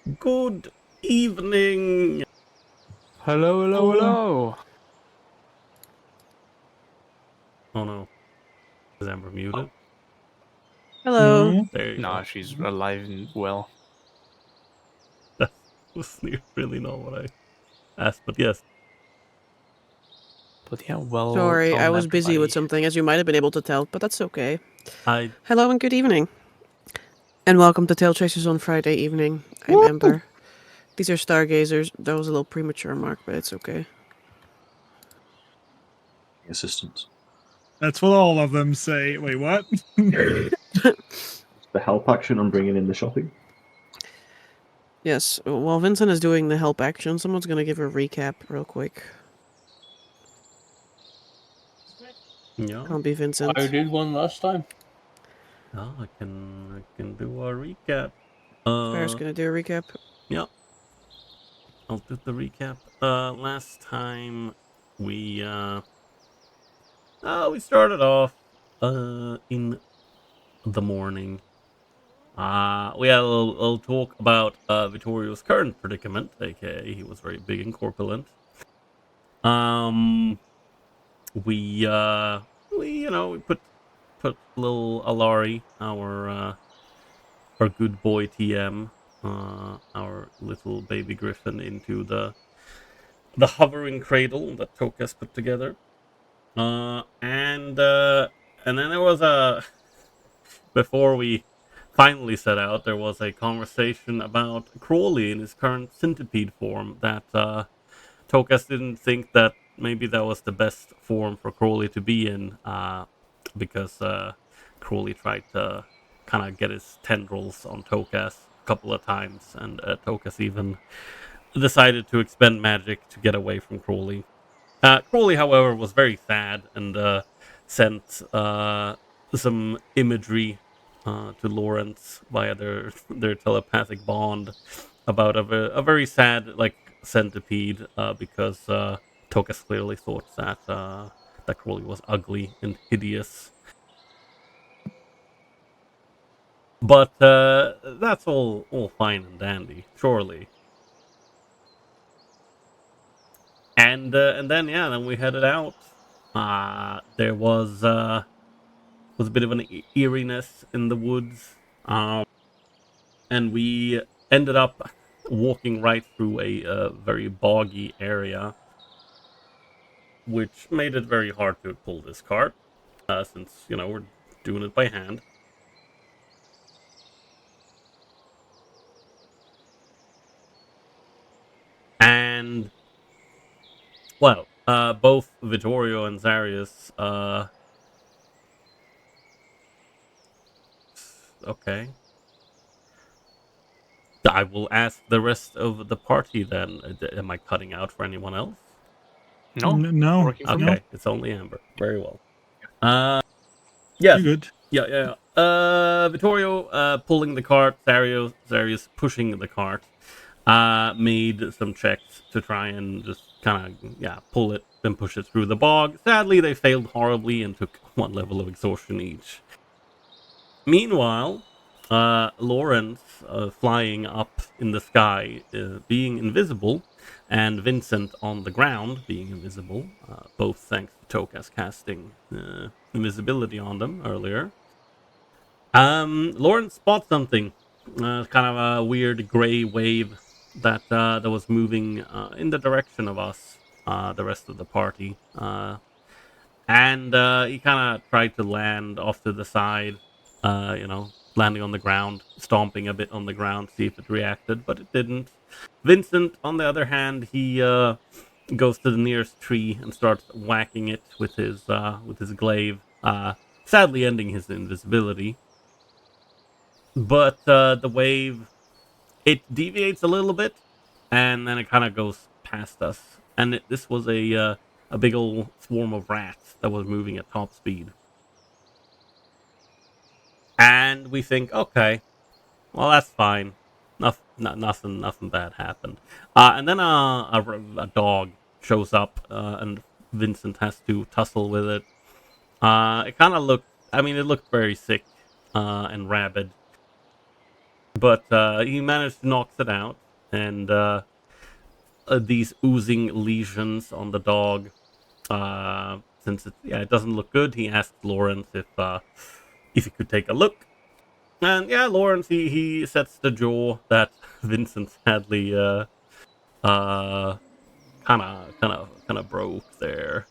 Good evening. Hello, hello, hello. Oh no, is Amber muted? Hello. There you Nah, go. she's alive and well. That was really not what I asked, but yes. But yeah, Sorry, I welcome was busy with everybody. something, as you might have been able to tell, but that's okay. I Hello and good evening. And welcome to TaleChasers on Friday evening. I'm Woo! Ember. These are Stargazers. That was a little premature, Mark, but it's okay. Assistance. That's what all of them say. Wait, what? The help action on bringing in the shopping. Yes, while Vincent is doing the help action, someone's going to give a recap real quick. yeah. Can't be Vincent. I did one last time. I can do a recap. Farrah's going to do a recap. Yeah. I'll do the recap. Last time we started off in the morning. We had a little talk about Vittorio's current predicament, aka he was very big and corpulent. We put little Alari, our good boy TM, our little baby griffin, into the hovering cradle that Tokas put together. And then there was a before we finally set out, there was a conversation about Crawley in his current centipede form that Tokas didn't think that maybe that was the best form for Crawley to be in, because Crawley tried to kind of get his tendrils on Tokas a couple of times, and Tokas even decided to expend magic to get away from Crawley. Crawley, however, was very sad and sent some imagery to Lawrence via their telepathic bond about a very sad centipede, because Tokas clearly thought that Crawley was ugly and hideous. But that's all fine and dandy, surely. And then we headed out. There was a bit of an eeriness in the woods, and we ended up walking right through a very boggy area, which made it very hard to pull this cart, since we're doing it by hand. And well, both Vittorio and Zarius, okay. I will ask the rest of the party then. Am I cutting out for anyone else? No, No. working for me. Okay, it's only Amber. Very well. Yes. You're good. Yeah. Vittorio pulling the cart, Zarius pushing the cart, made some checks to try and just kind of pull it and push it through the bog. Sadly, they failed horribly and took 1 level of exhaustion each. Meanwhile, Lawrence, flying up in the sky, being invisible, and Vincent on the ground being invisible, both thanks to Tokas casting invisibility on them earlier. Lawrence spots something, kind of a weird gray wave that was moving in the direction of us, the rest of the party. And he kind of tried to land off to the side, landing on the ground, stomping a bit on the ground, see if it reacted, but it didn't. Vincent, on the other hand, he goes to the nearest tree and starts whacking it with his glaive, sadly ending his invisibility. But the wave, it deviates a little bit, and then it kind of goes past us. And this was a big old swarm of rats that was moving at top speed. And we think, okay, well that's fine. Nothing bad happened. And then a dog shows up, and Vincent has to tussle with it. It kind of looked, it looked very sick and rabid. but he managed to knock it out, and these oozing lesions on the dog. Since it doesn't look good, he asked Lawrence if he could take a look. And yeah, Lawrence he sets the jaw that Vincent Hadley kind of broke there,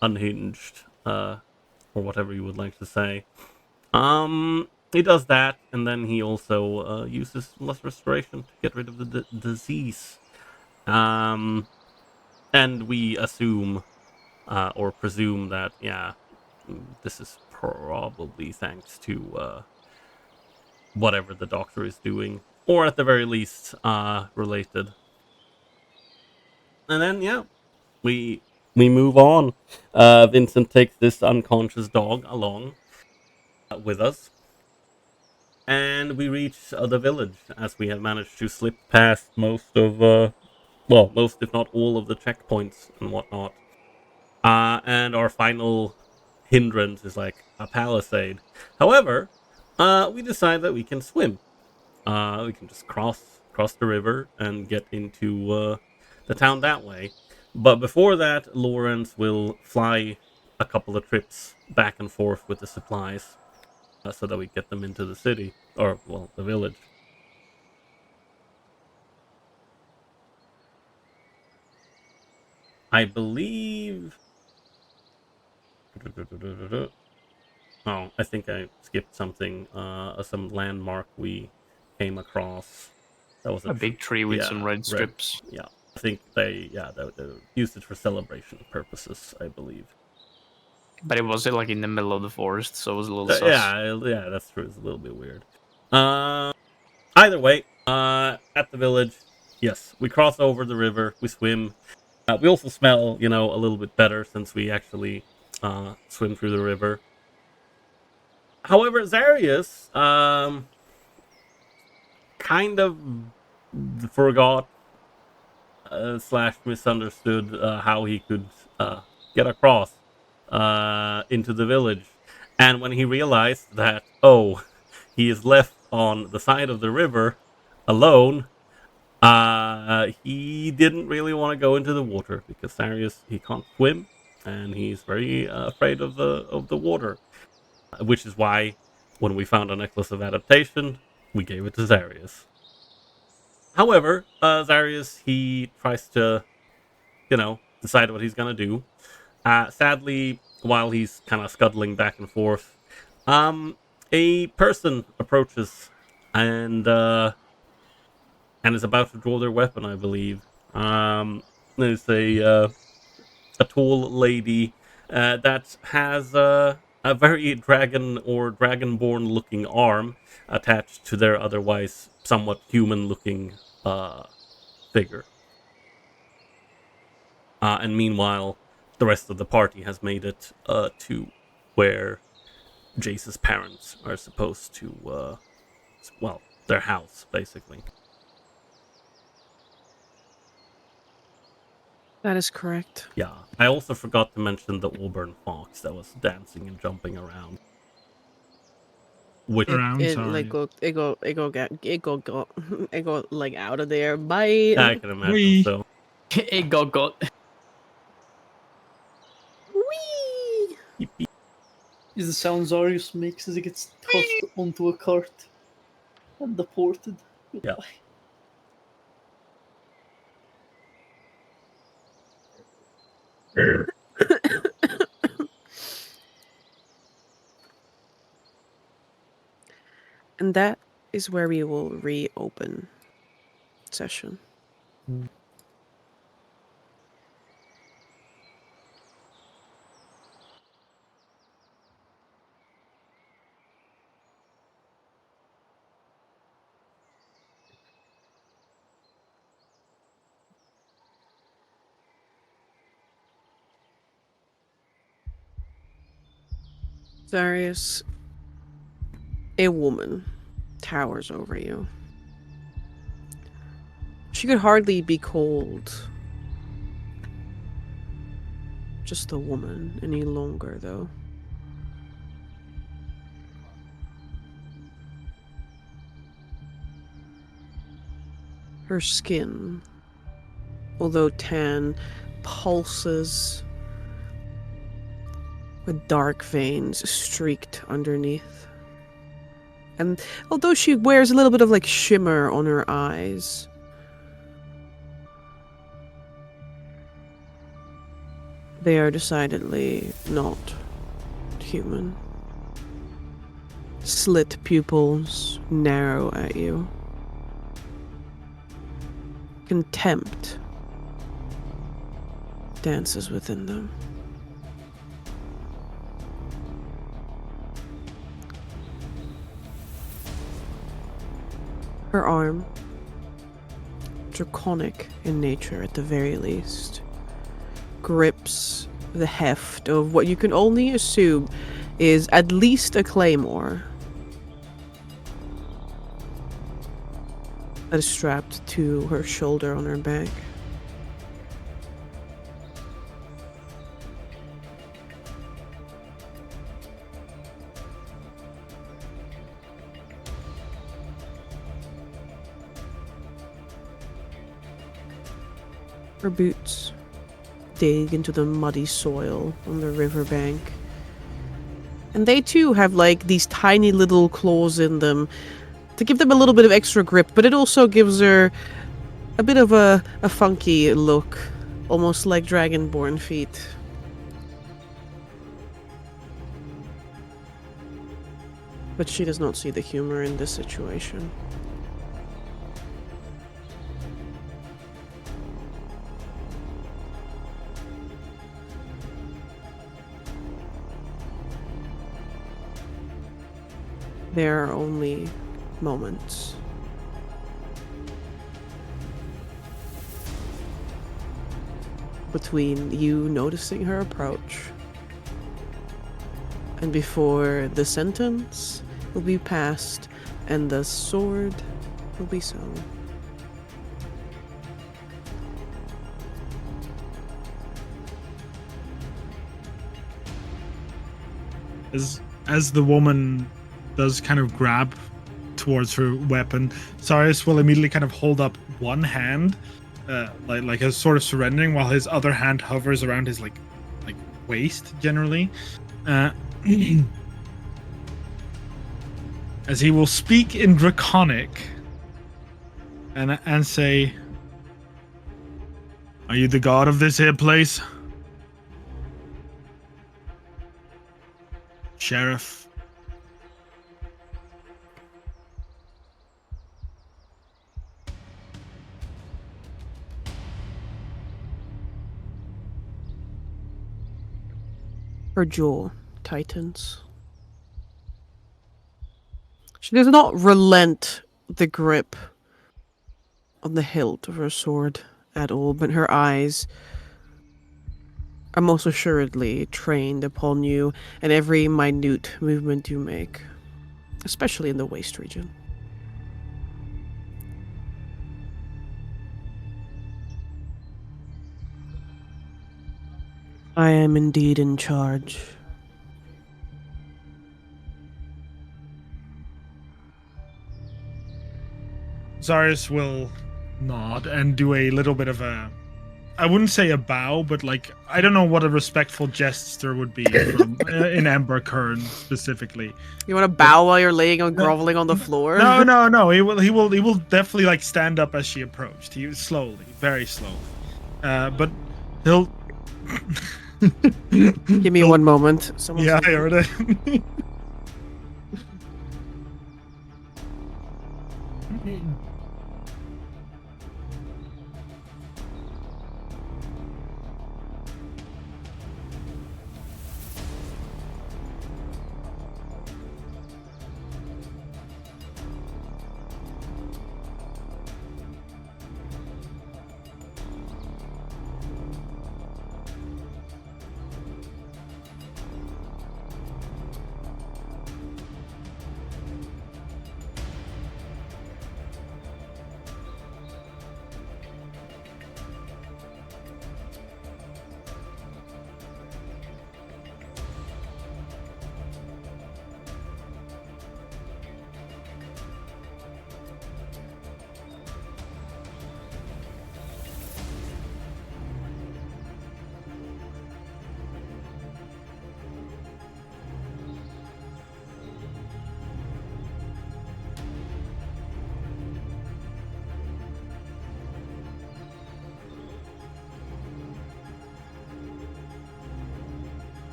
unhinged, or whatever you would like to say. He does that, and then he also uses lust restoration to get rid of the disease. And we assume or presume that this is probably thanks to whatever the doctor is doing, or at the very least related. And then we move on. Vincent takes this unconscious dog along with us, and we reach the village as we have managed to slip past most of most if not all of the checkpoints and whatnot. And our final hindrance is like a palisade. However, we decide that we can swim. We can just cross the river and get into the town that way. But before that, Lawrence will fly a couple of trips back and forth with the supplies so that we get them into the city, or, well, the village. I believe... Oh, I think I skipped something. Some landmark we came across. That was A big tree with some red strips. Yeah, I think they used it for celebration purposes, I believe. But it was like in the middle of the forest, so it was a little sus. Yeah, that's true. It's a little bit weird. Either way, at the village, yes, we cross over the river, we swim. We also smell, a little bit better since we actually swim through the river. However, Zarius kind of forgot / misunderstood how he could get across into the village. And when he realized that, he is left on the side of the river alone, he didn't really want to go into the water because Zarius, he can't swim, and he's very afraid of the water. Which is why, when we found a necklace of adaptation, we gave it to Zarius. However, Zarius, he tries to, decide what he's gonna do. Sadly, while he's kind of scuttling back and forth, a person approaches and is about to draw their weapon, I believe. There's a tall lady that has a very dragon or dragonborn looking arm attached to their otherwise somewhat human looking figure. And meanwhile, the rest of the party has made it to where Jace's parents are supposed to, their house, basically. That is correct. Yeah. I also forgot to mention the auburn fox that was dancing and jumping around. Which It go like out of there. Bye. I can imagine. Whee! So It got. Whee! Is the sound Zarius makes as it gets tossed onto a cart and deported. Yeah. And that is where we will reopen session. Zarius, a woman towers over you. She could hardly be called just a woman any longer, though. Her skin, although tan, pulses with dark veins streaked underneath. And although she wears a little bit of like shimmer on her eyes, they are decidedly not human. Slit pupils narrow at you. Contempt dances within them. Her arm, draconic in nature at the very least, grips the heft of what you can only assume is at least a claymore that is strapped to her shoulder on her back. Her boots dig into the muddy soil on the riverbank. And they too have like these tiny little claws in them to give them a little bit of extra grip, but it also gives her a bit of a funky look, almost like dragonborn feet. But she does not see the humor in this situation. There are only moments. Between you noticing her approach and before the sentence will be passed and the sword will be sown. As the woman does kind of grab towards her weapon, Sarius will immediately kind of hold up one hand, like as sort of surrendering, while his other hand hovers around his like waist generally, as he will speak in Draconic and say, "Are you the god of this here place, Sheriff?" Her jaw tightens. She does not relent the grip on the hilt of her sword at all, but her eyes are most assuredly trained upon you and every minute movement you make, especially in the waist region. I am indeed in charge. Zarius will nod and do a little bit of a, I wouldn't say a bow, but like, I don't know what a respectful gesture would be from, in Ember Kern specifically. You want to bow while you're laying on groveling on the floor? No. He will definitely like stand up as she approached. He slowly, very slowly, but he'll. Give me one moment. Someone's Yeah, I heard it.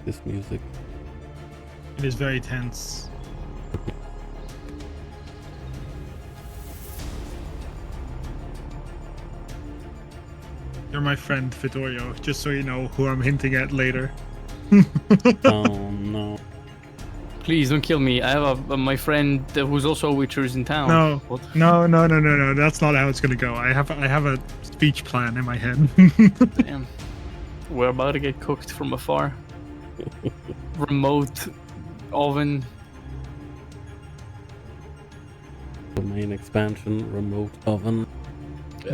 this music. It is very tense. You're my friend, Vittorio, just so you know who I'm hinting at later. Oh no. Please don't kill me. I have my friend who's also a Witcher is in town. No. What? No, that's not how it's gonna go. I have a speech plan in my head. Damn. We're about to get cooked from afar. Remote oven. Domain expansion, remote oven.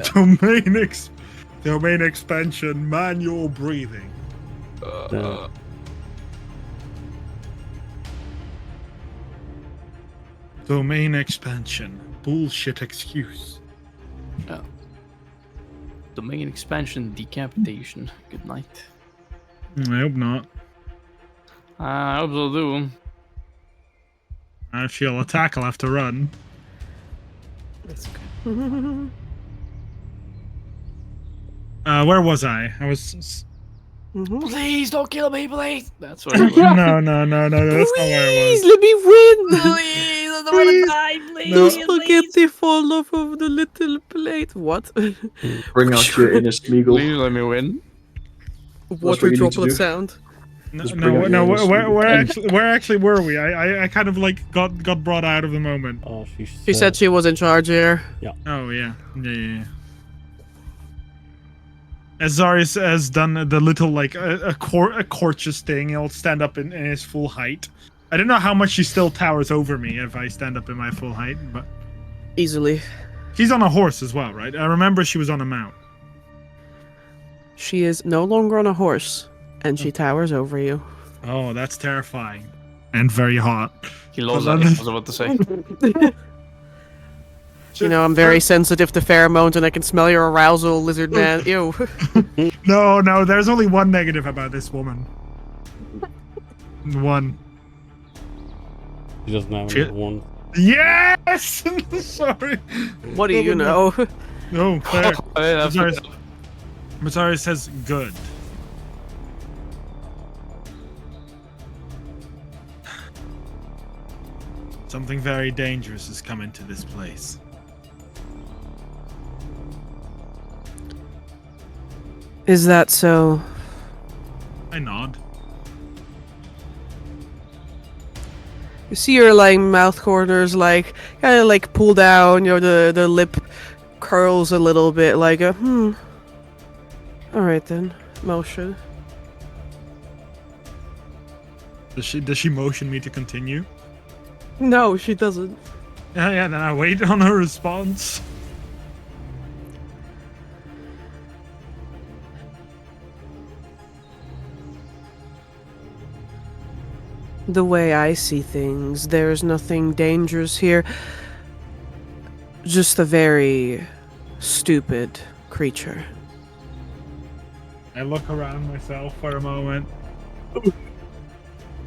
Domain expansion, manual breathing. Domain expansion, bullshit excuse. Domain expansion, decapitation. Good night. I hope not. I hope so do. If she'll attack, I'll have to run. That's okay. Where was I? I was. Please don't kill me, please. That's what. No, that's not where I Please, was. let me win! Please, I don't want to die, please. No. The spaghetti fall off of the little plate. What? Bring out your inner Smeagol. Please let me win. Water what you need to droplet do. sound. Just bring out No. your inner Where actually were we? I kind of like got brought out of the moment. Oh, She said she was in charge here. Oh yeah. Azarius has done the little like a courteous thing. He'll stand up in his full height. I don't know how much she still towers over me if I stand up in my full height, but Easily. she's on a horse as well, right? I remember she was on a mount. She is no longer on a horse, and she towers over you. Oh, that's terrifying and very hot. He loves that. I was about to say. You know, I'm very sensitive to pheromones, and I can smell your arousal, lizard man. Ew. No, there's only one negative about this woman. One. She doesn't have Shit. one. Yes! Sorry. What do you know? No, fair. That's Mazari says good. Something very dangerous has come into this place. Is that so? I nod. You see your like mouth corners like kind of like pull down, you know, the lip curls a little bit like a Alright then, motion. Does she motion me to continue? No, she doesn't. Yeah, then I wait on her response. The way I see things, there's nothing dangerous here. Just a very stupid creature. I look around myself for a moment.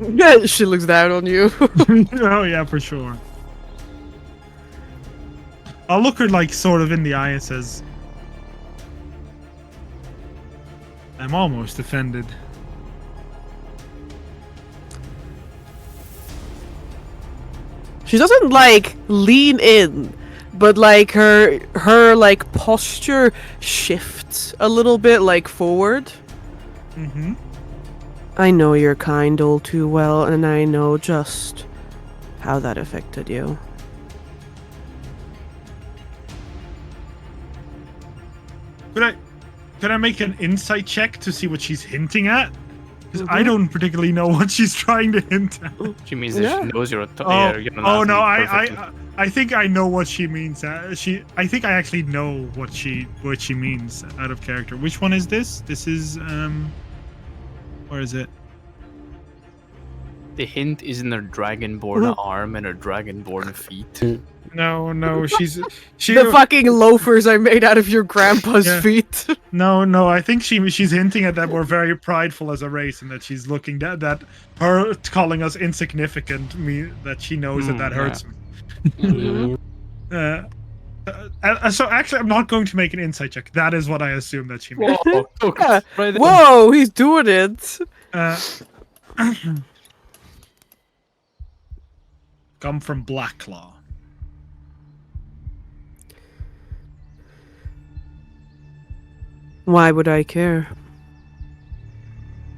Yeah, she looks down on you. Oh yeah, for sure. I'll look her like sort of in the eye and says, I'm almost offended. She doesn't like lean in, but like her like posture shifts a little bit like forward. Mm-hmm. I know your kind all too well, and I know just how that affected you. Could I make an insight check to see what she's hinting at? Because I don't particularly know what she's trying to hint at. She means that Yeah. she knows you're a I think I know what she means. I think I actually know what she means out of character. Which one is this? This is where is it? The hint is in her dragonborn arm and her dragonborn feet. No, she. The fucking loafers I made out of your grandpa's Yeah. feet. No. I think she's hinting at that we're very prideful as a race, and that she's looking at that her calling us insignificant. That she knows that hurts me. So actually, I'm not going to make an insight check. That is what I assume that she means. Whoa, Yeah. right there. Whoa, he's doing it. Come from Blacklaw. Why would I care?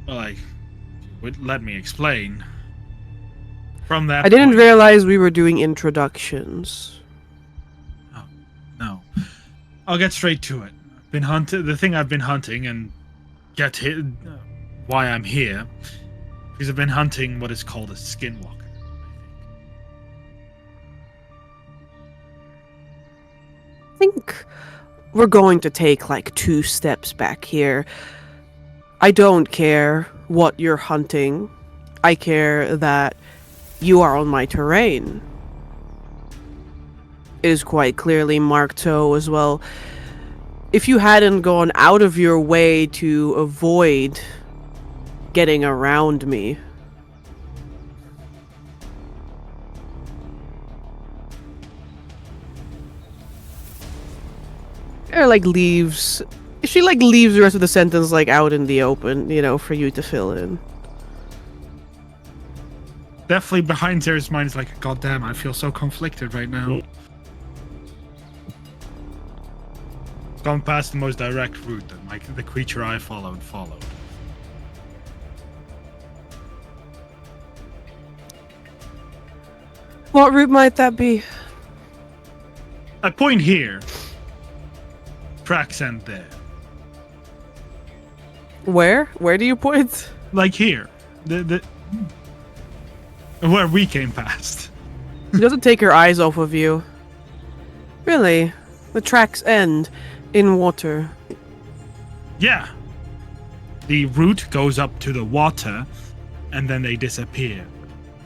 Well, let me explain. From that I didn't point- realize we were doing introductions. Oh, no. I'll get straight to it. The thing I've been hunting and get hit. Why I'm here, because I've been hunting what is called a skinwalker. I think we're going to take like 2 steps back here. I don't care what you're hunting. I care that you are on my terrain. It is quite clearly marked so as well. If you hadn't gone out of your way to avoid getting around me, or like leaves. She like leaves the rest of the sentence like out in the open, you know, for you to fill in. Definitely behind Zara's mind is like, God damn, I feel so conflicted right now. Gone past the most direct route that like the creature I followed. What route might that be? I point here. Tracks end there. Where? Where do you point? Like here. The where we came past. She doesn't take her eyes off of you. Really? The tracks end in water. Yeah. The route goes up to the water and then they disappear.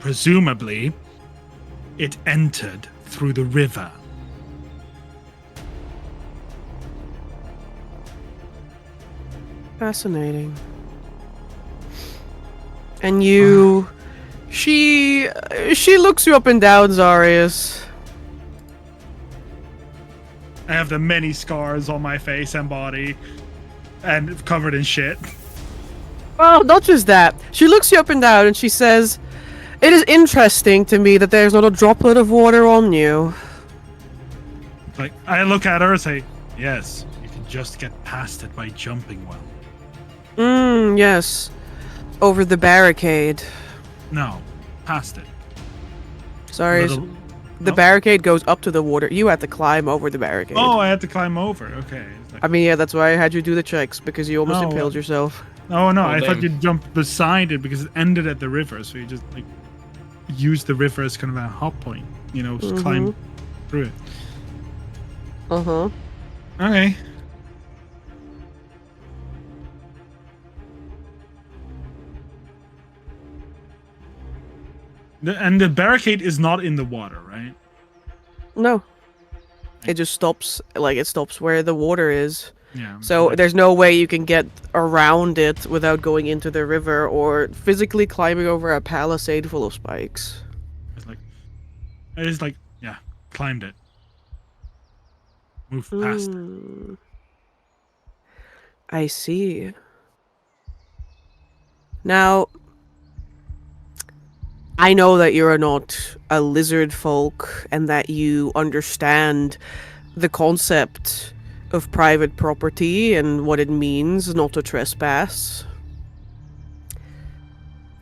Presumably, it entered through the river. Fascinating. And you... She looks you up and down, Zarius. I have the many scars on my face and body and covered in shit. Well, not just that. She looks you up and down and she says, "It is interesting to me that there's not a droplet of water on you." Like, I look at her and say, yes, you can just get past it by jumping well. Yes. Over the barricade. No, past it. Sorry, Little- the Oh. barricade goes up to the water. You had to climb over the barricade. Oh, I had to climb over. Okay. It's like, I mean, yeah, that's why I had you do the checks, because you almost Oh, impaled well. yourself. oh no, Oh, I thought damn. you'd jump beside it because it ended at the river, so you just like use the river as kind of a hop point, you know, just climb through it. Uh-huh. Okay. And the barricade is not in the water, right? No. It just stops, like, it stops where the water is. Yeah. So like- there's no way you can get around it without going into the river or physically climbing over a palisade full of spikes. I just like, yeah, climbed it. Moved past it. Mm. I see. Now, I know that you're not a lizard folk and that you understand the concept of private property and what it means not to trespass.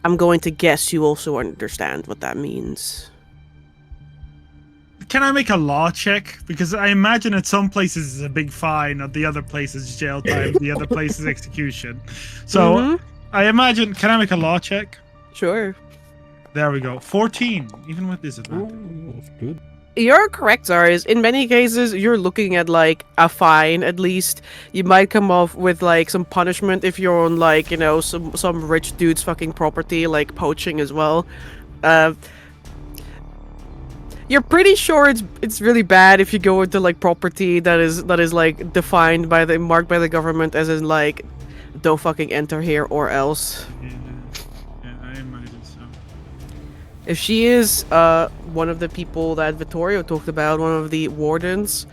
I'm going to guess you also understand what that means. Can I make a law check? Because I imagine at some places it's a big fine, at the other places jail time, the other places execution. So Mhm. I imagine, can I make a law check? Sure. There we go. 14, even with disadvantage. Ooh, that's good. You're correct, Zarius. In many cases, you're looking at like a fine. At least you might come off with like some punishment if you're on like, you know, some rich dude's fucking property, like poaching as well. You're pretty sure it's really bad if you go into like property that is like defined by marked by the government as in like don't fucking enter here or else. Yeah, I imagine so. If she is one of the people that Vittorio talked about, one of the wardens,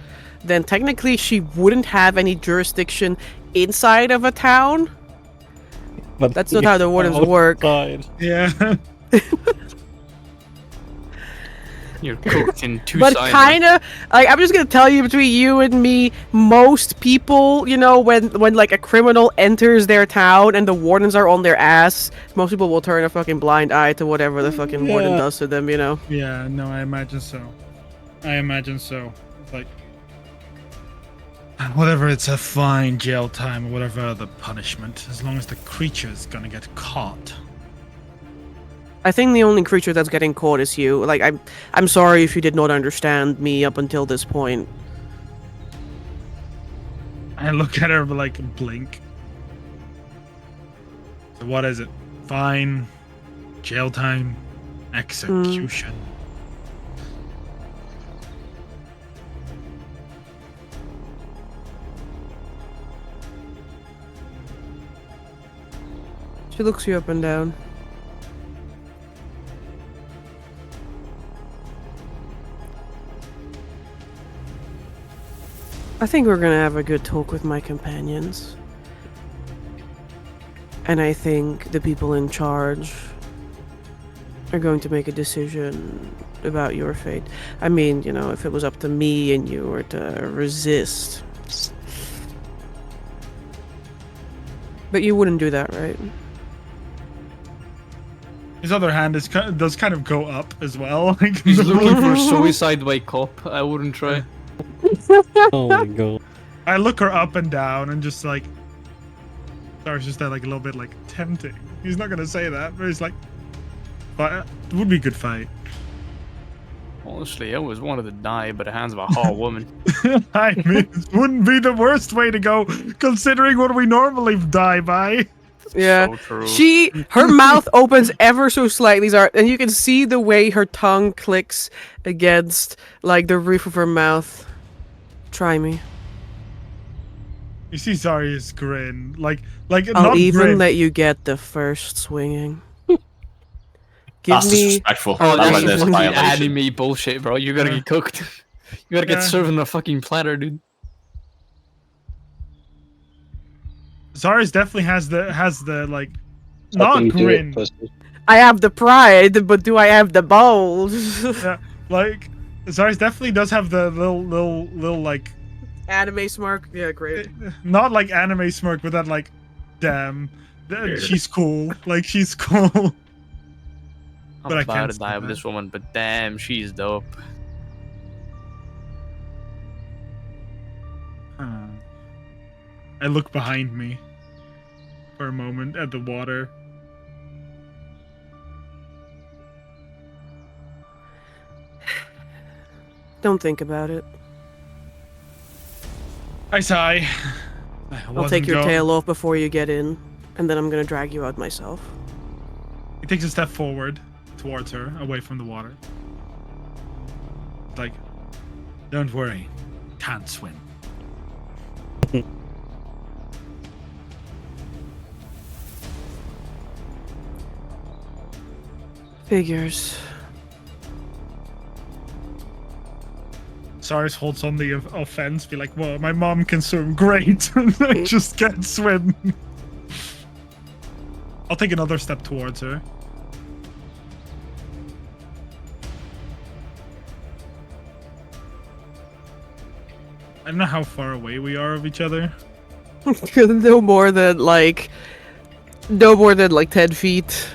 then technically she wouldn't have any jurisdiction inside of a town. But That's not how the wardens work. outside. Yeah. You're cooked in two But sides. kind of, like, I'm just gonna tell you, between you and me, most people, you know, when like a criminal enters their town and the wardens are on their ass, most people will turn a fucking blind eye to whatever the fucking warden Yeah. does to them, you know. Yeah, no, I imagine so. It's like, whatever, it's a fine jail time or whatever other punishment, as long as the creature's gonna get caught. I think the only creature that's getting caught is you. Like, I'm sorry if you did not understand me up until this point. I look at her like blink. So what is it? Fine, jail time, execution. She looks you up and down. I think we're gonna have a good talk with my companions. And I think the people in charge are going to make a decision about your fate. I mean, you know, if it was up to me and you were to resist. But you wouldn't do that, right? His other hand does kind of go up as well. Like, He's looking for a suicide by cop. I wouldn't try. Oh my god. I look her up and down and just like, sorry, it's just that like a little bit like tempting. He's not gonna say that, but he's like, but it would be a good fight. Honestly, I always wanted to die by the hands of a hot woman. I mean, it wouldn't be the worst way to go, considering what we normally die by. Yeah. So true. Her mouth opens ever so slightly, Zara, and you can see the way her tongue clicks against like the roof of her mouth. Try me. You see Zarya's grin, like I'll not even grin. let you get the first swinging. Give That's me. disrespectful. Oh, That's that's like this fucking violation. anime bullshit, bro. You gotta Yeah. get cooked. You gotta get Yeah. served on a fucking platter, dude. Zarya's definitely has the like, How not can you do it, grin. pussy? I have the pride, but do I have the balls? Yeah, like Zarya's definitely does have the little like, Anime smirk. Yeah, great. not like anime smirk, but that like, damn, she's cool. Like she's cool. I'm But I about can't to die say with that. this woman, but damn, she's dope. I look behind me for a moment at the water. Don't think about it. I sigh. I'll take your tail off before you get in, and then I'm gonna drag you out myself. He takes a step forward towards her, away from the water. Like, don't worry, can't swim. Figures. Cyrus holds on the offense, be like, well, my mom can swim great. I just can't swim. I'll take another step towards her. I don't know how far away we are of each other. No more than like 10 feet.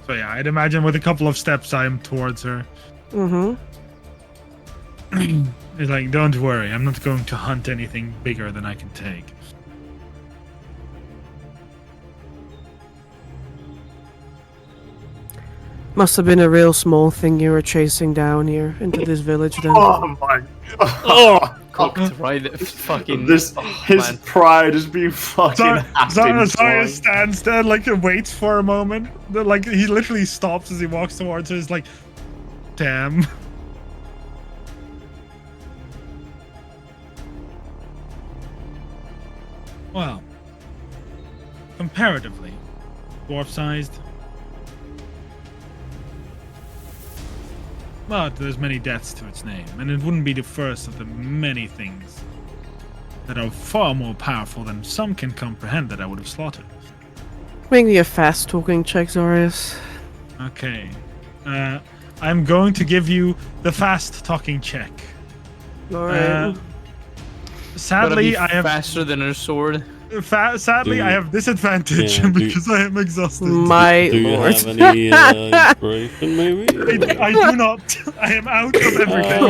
So yeah, I'd imagine with a couple of steps I am towards her. Mm-hmm. It's like, don't worry, I'm not going to hunt anything bigger than I can take. Must have been a real small thing you were chasing down here into this village then. Oh my! Oh, Cooked, right? Fucking. this oh, his man. pride is being fucking. Zarya stands there, like, waits for a moment. Like, he literally stops as he walks towards her. He's like, damn. Well, comparatively, dwarf-sized. But there's many deaths to its name, and it wouldn't be the first of the many things that are far more powerful than some can comprehend that I would have slaughtered. Make me a fast talking check, Zarius. Okay. I'm going to give you the fast talking check. Alright. Sadly, I have faster than her sword. sadly I have disadvantage because I am exhausted. My Do you lord. have any inspiration, maybe? I do not. I am out of everything.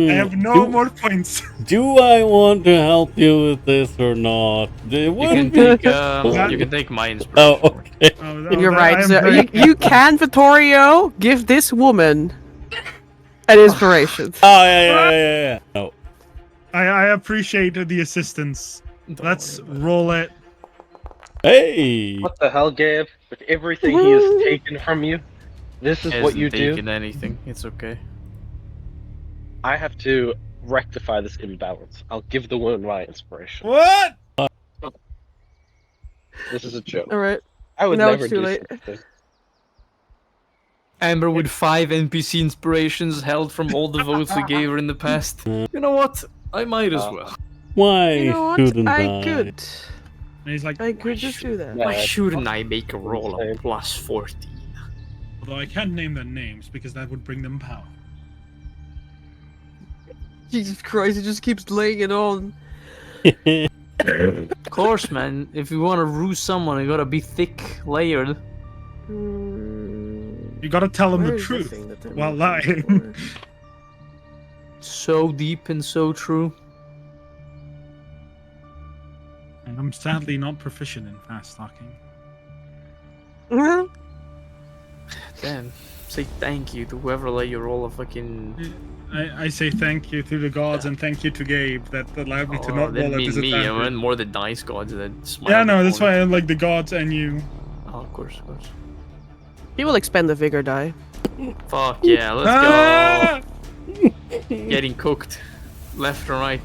I have no more points. Do I want to help you with this or not? You can take my inspiration. Oh, okay. You're I right. am So very you can, Vittorio, give this woman an inspiration. Oh, yeah. No. I appreciate the assistance. Let's roll it. Hey! What the hell, Gabe? With everything he has taken from you, this is what you do? Taken anything. It's okay. I have to rectify this imbalance. I'll give the woman my inspiration. What? This is a joke. Alright. I would No, never it's too do late. something. Amber with 5 NPC inspirations held from all the votes we gave her in the past. You know what? I might as well. Why You know what? shouldn't I could. And he's like, I could just do that. Yeah. Why shouldn't I make a roll of Insane. plus 14? although I can't name their names because that would bring them power. Jesus Christ, he just keeps laying it on. Of course, man. If you want to rue someone, you gotta be thick layered. You gotta tell them Where the is truth thing that they're while looking lying. for? So deep and so true. And I'm sadly not proficient in fast talking. Damn. Say thank you to whoever let you roll a fucking. I say thank you to the gods and thank you to Gabe that allowed me to Oh, not that roll a mean me. I disadvantage. meant more the dice gods that smile. Yeah, no, that's why I like the gods and you. Oh, of course, of course. He will expend the vigor die. Fuck yeah, let's Ah! go. Getting cooked. Left and right.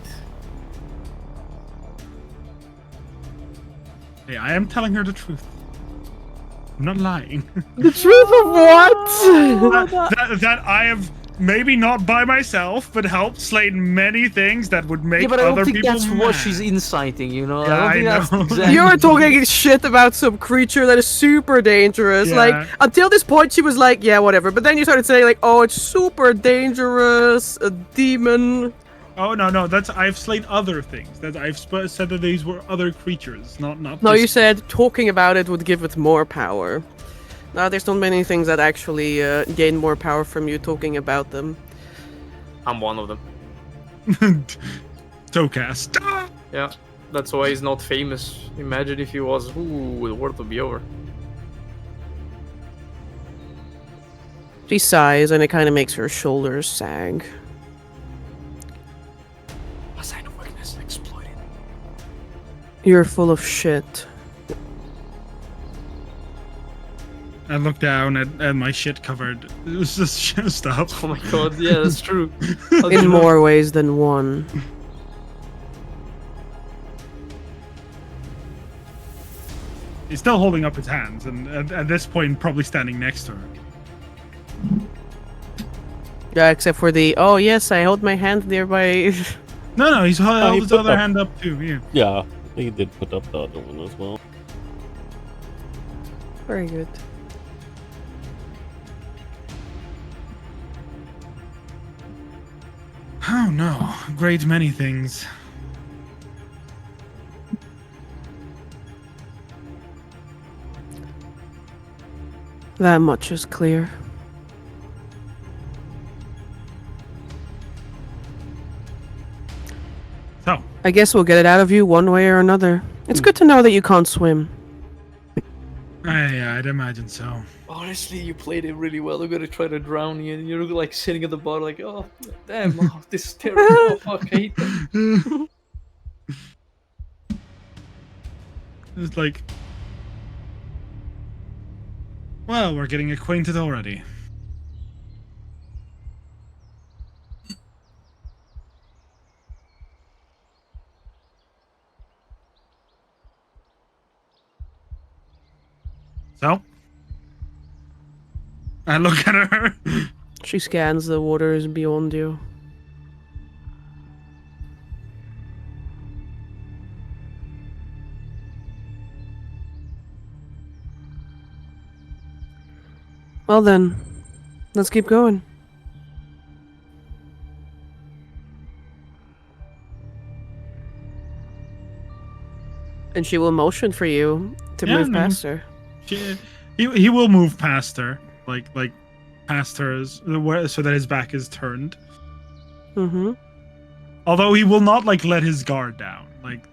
Hey, I am telling her the truth. I'm not lying. The truth of what? that I have maybe not by myself, but helped slain many things that would make Yeah, but I other don't think people that's mad. what she's inciting, you know? Yeah, I don't think I that's know. exactly. You're talking shit about some creature that is super dangerous. Yeah. Like, until this point, she was like, yeah, whatever. But then you started saying, like, oh, it's super dangerous, a demon. Oh no, that's I've slain other things. That I've said that these were other creatures, not. No, this- you said talking about it would give it more power. Now, there's not many things that actually gain more power from you talking about them. I'm one of them. Tocast. Yeah, that's why he's not famous. Imagine if he was. Ooh, the world would be over. She sighs, and it kind of makes her shoulders sag. A sign of weakness exploited. You're full of shit. I look down at my shit covered. It was just stuff. Oh my god, yeah, that's true. In more ways than one. He's still holding up his hands, and at this point, probably standing next to her. Yeah, except for the, oh yes, I hold my hand nearby. No, he's held he his put other up- hand up too. Yeah. Yeah, he did put up the other one as well. Very good. Oh no, great many things. That much is clear. So, I guess we'll get it out of you one way or another. It's good to know that you can't swim. I'd imagine so. Honestly, you played it really well. I'm gonna try to drown you, and you're like sitting at the bottom, like, oh, damn, oh, this is terrible. Oh, fuck, I hate that. It's like, well, we're getting acquainted already. So, I look at her. She scans the waters beyond you. Well then, let's keep going. And she will motion for you to Yeah, move no. past her. He will move past her, like past her, so that his back is turned. Mm-hmm. Although he will not like let his guard down. Like,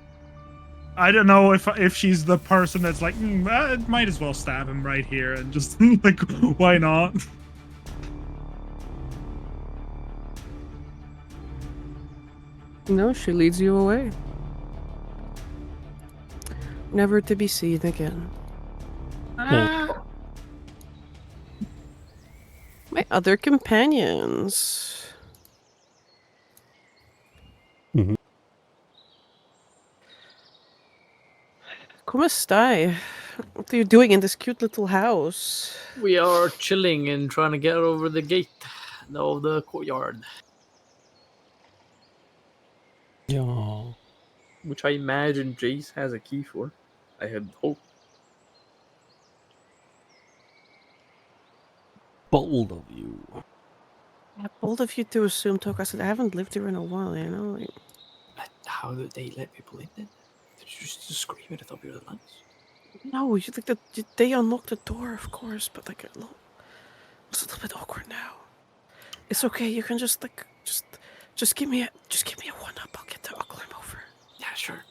I don't know if she's the person that's like, I might as well stab him right here and just like, why not? No, she leads you away. Never to be seen again. Ah. My other companions. Mhm. Come stai? What are you doing in this cute little house? We are chilling and trying to get over the gate of the courtyard, Yeah. which I imagine Jace has a key for. I had hoped. Bold of you. Yeah, bold of you to assume, Tokas, I haven't lived here in a while, you know? Like, How did they let people in then? Did you just scream at the top of your lungs? no, you think that they unlocked the door, of course, but like it's a little bit awkward now. It's okay. You can just give me a 1-up. I'll climb over. Yeah, sure.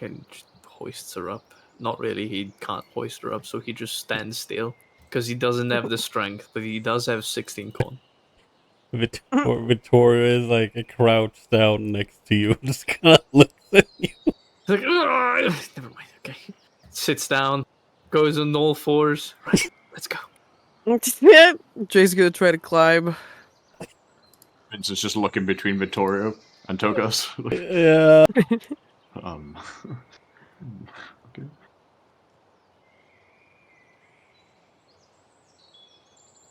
And just hoists her up. Not really. He can't hoist her up, so he just stands still because he doesn't have the strength, but he does have 16 con. Victoria is like crouched down next to you, just kind of looks at you. He's like, "Ugh." Never mind. Okay. Sits down, goes on all fours. Right, let's go. Jay's gonna try to climb. Vince is just looking between Vittorio and Tokas. Yeah. Okay.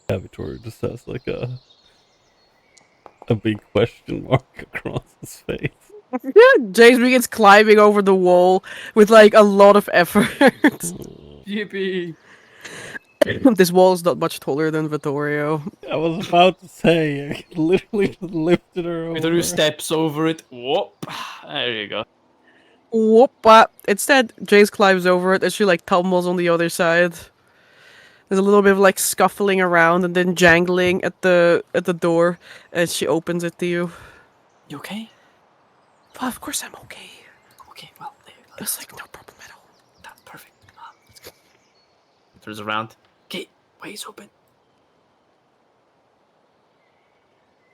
Yeah, Victoria just has like a big question mark across his face. James begins climbing over the wall with like a lot of effort. Yippee. This wall is not much taller than Vittorio. I was about to say, I literally just lifted her over. Vittorio steps over it. Whoop. There you go. Whoop! Instead, Jace climbs over it and she like tumbles on the other side. There's a little bit of like scuffling around and then jangling at the door as she opens it to you. You okay? Well, of course I'm okay. Okay, well, there you go. It's like no problem at all. That's perfect. Let's go. Turns around. Gate, way's open.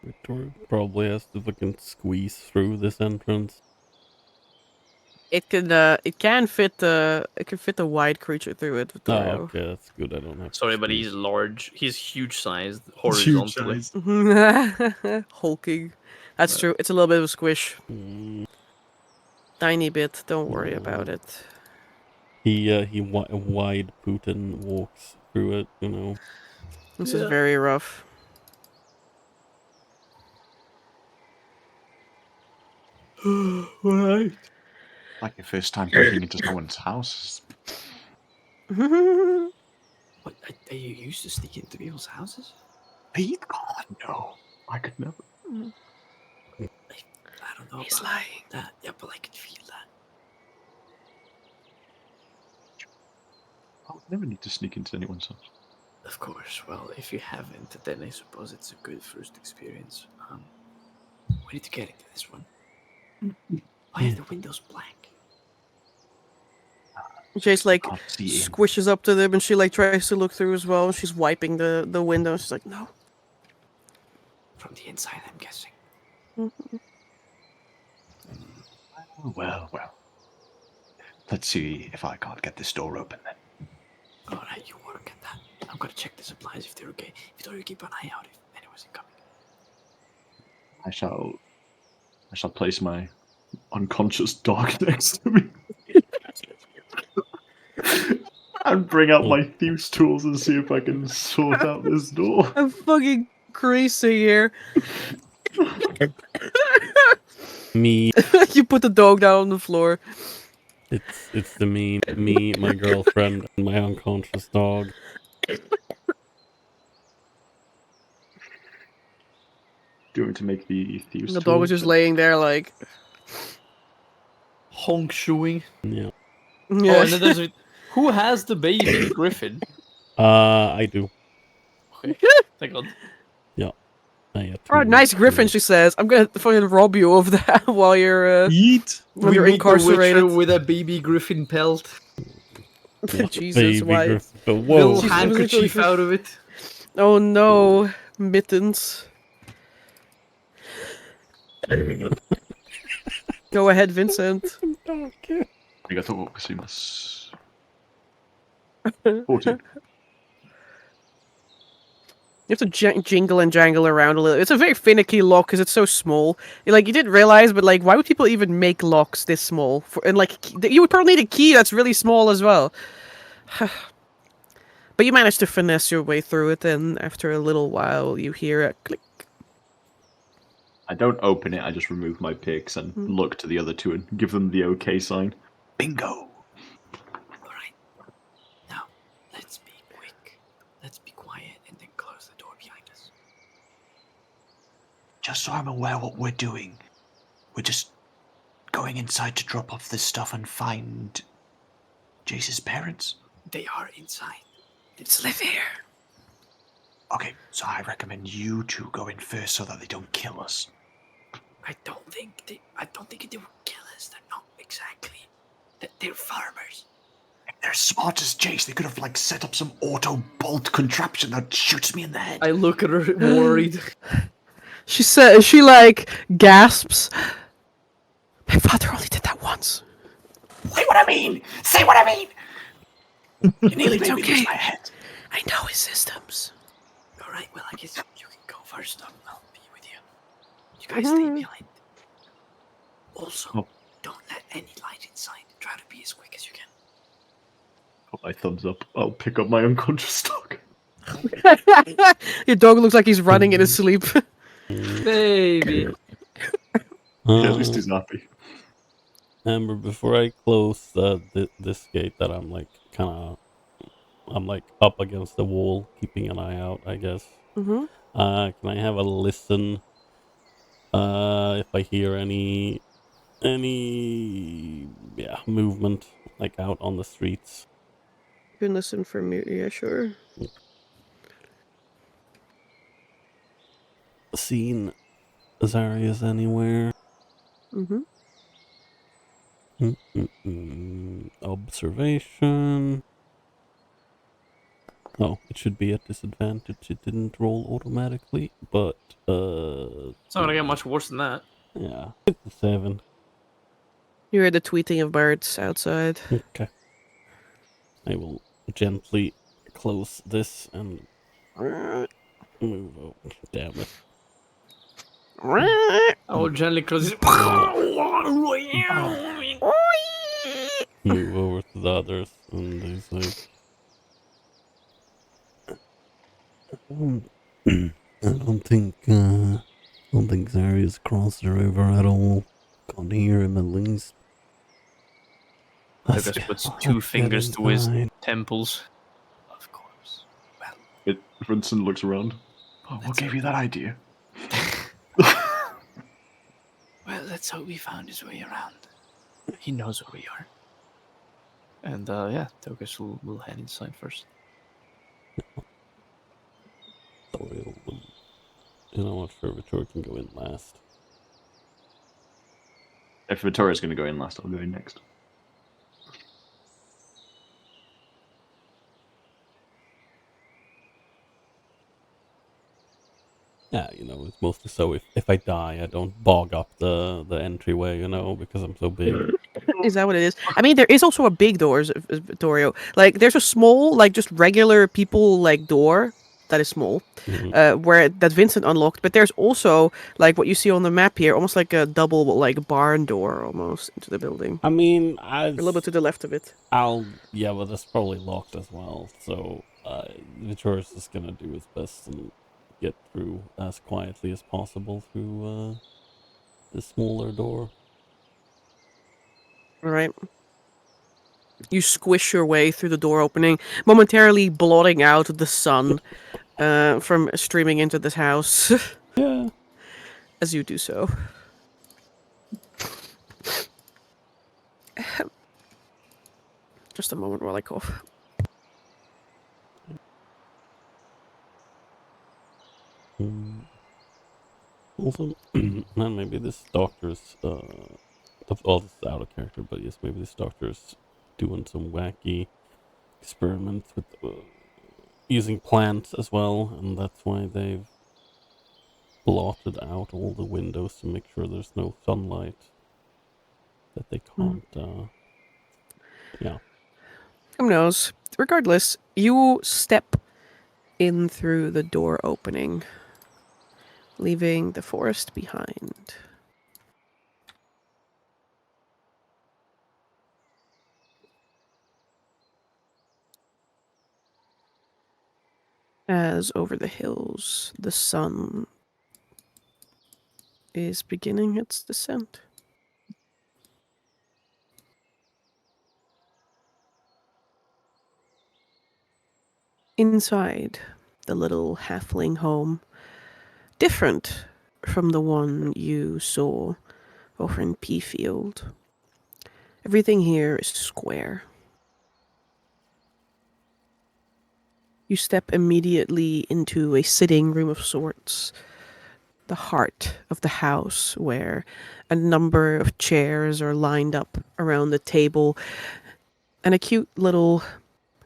Victoria probably has to fucking squeeze through this entrance. It can fit a wide creature through it, Oh, Vittorio. okay, that's good. I don't have to Sorry, but squeeze. he's large. He's huge sized, Huge horizontally. size. Hulking. That's true. It's a little bit of a squish. Mm, Tiny bit. Don't worry about it. he wide Putin walks through it, you know. This is very rough. Right. Like your first time breaking into someone's house. What, are you used to sneaking into people's houses? Pete? God, no. I could never. I don't know. He's about lying. that. Yeah, but I can feel that. I would never need to sneak into anyone's house. Of course. Well, if you haven't, then I suppose it's a good first experience. We need to get into this one. Why are the windows blank? Jace like Can't see in. squishes up to them and she like tries to look through as well. She's wiping the window. She's like, no. From the inside, I'm guessing. Oh, well. Let's see if I can't get this door open then. Alright, you work at that. I'm gonna check the supplies if they're okay. Victoria, keep an eye out if anyone's incoming. I shall place my unconscious dog next to me. And bring out my thieves' tools and see if I can sort out this door. I'm fucking crazy here. Me, You put the dog down on the floor. it's the me, my girlfriend, and my unconscious dog. Do you want me to make the thieves? The dog is just laying there like. Honk shooing. Yeah. Yeah. Oh, and then there's who has the baby griffin? I do. Okay, thank God. Oh, nice griffin, she says. I'm gonna fucking rob you of that while you're Yeet. when you're meet the Witcher incarcerated. with a baby griffin pelt. Jesus, Baby why? griffin. Whoa. Little Jesus, handkerchief out of it. Oh no, mittens. Go ahead, Vincent. Arigatou gozaimasu. 14. You have to jingle and jangle around a little. It's a very finicky lock because it's so small. You didn't realize, but why would people even make locks this small? And you would probably need a key that's really small as well. But you managed to finesse your way through it, and after a little while, you hear a click. I don't open it, I just remove my picks and look to the other two and give them the OK sign. Bingo! Alright. Now, let's be quick. Let's be quiet and then close the door behind us. Just so I'm aware what we're doing, we're just going inside to drop off this stuff and find Jace's parents? They are inside. They just live here. Okay, so I recommend you two go in first so that they don't kill us. I don't think they will kill us. They're not exactly. They're farmers. If they're as smart as Jace, they could have set up some auto bolt contraption that shoots me in the head. I look at her worried. She gasps. My father only did that once. Say what I mean! Say what I mean! You nearly made me okay. lose my head. I know his systems. Alright, well, I guess you can go first. I'll be with you. You guys stay behind. Also, don't let any light inside. Try to be as quick as you can. Put my thumbs up. I'll pick up my unconscious dog. Your dog looks like he's running in his sleep. Baby. Yeah, at least he's happy. Amber, before I close this gate that I'm up against the wall, keeping an eye out, I guess. Mm-hmm. Can I have a listen? If I hear any movement out on the streets. You can listen for me. Yeah, sure. Seen Zarius anywhere? Mm-hmm. Observation. Oh, it should be at disadvantage. It didn't roll automatically, but It's not gonna get much worse than that. yeah, it's a 7. You hear the tweeting of birds outside. Okay. I will gently close this and move over. Damn it. I will gently close it. Move over to the others, and they say, I don't think Zarius crossed the river at all. Can't hear him at least. Lucas puts two fingers to his temples. Of course. Vincent looks around. Oh, what gave you that idea? Well, let's hope he found his way around. He knows where we are. And yeah, Lucas will head inside first. You know what, sure, Victoria can go in last. If Vittoria's going to go in last, I'll go in next. Yeah, it's mostly so if I die, I don't bog up the entryway, because I'm so big. Is that what it is? I mean, there is also a big door, Vittorio. There's a small, just regular people, door that is small, that Vincent unlocked. But there's also, what you see on the map here, almost like a double, barn door almost into the building. I mean, A little bit to the left of it. Yeah, but that's probably locked as well. So Vittorius is gonna do his best and get through as quietly as possible through the smaller door. All right. You squish your way through the door opening, momentarily blotting out the sun from streaming into this house. Yeah. as you do so. Just a moment while I cough. Also, and maybe this doctor's all this is out of character, but yes, maybe this doctor's doing some wacky experiments with using plants as well, and that's why they've blotted out all the windows to make sure there's no sunlight that they can't. Yeah. Who knows? Regardless, you step in through the door opening, leaving the forest behind. As over the hills, the sun is beginning its descent. Inside the little halfling home, different from the one you saw over in Peafield. Everything here is square. You step immediately into a sitting room of sorts, the heart of the house, where a number of chairs are lined up around the table, and a cute little...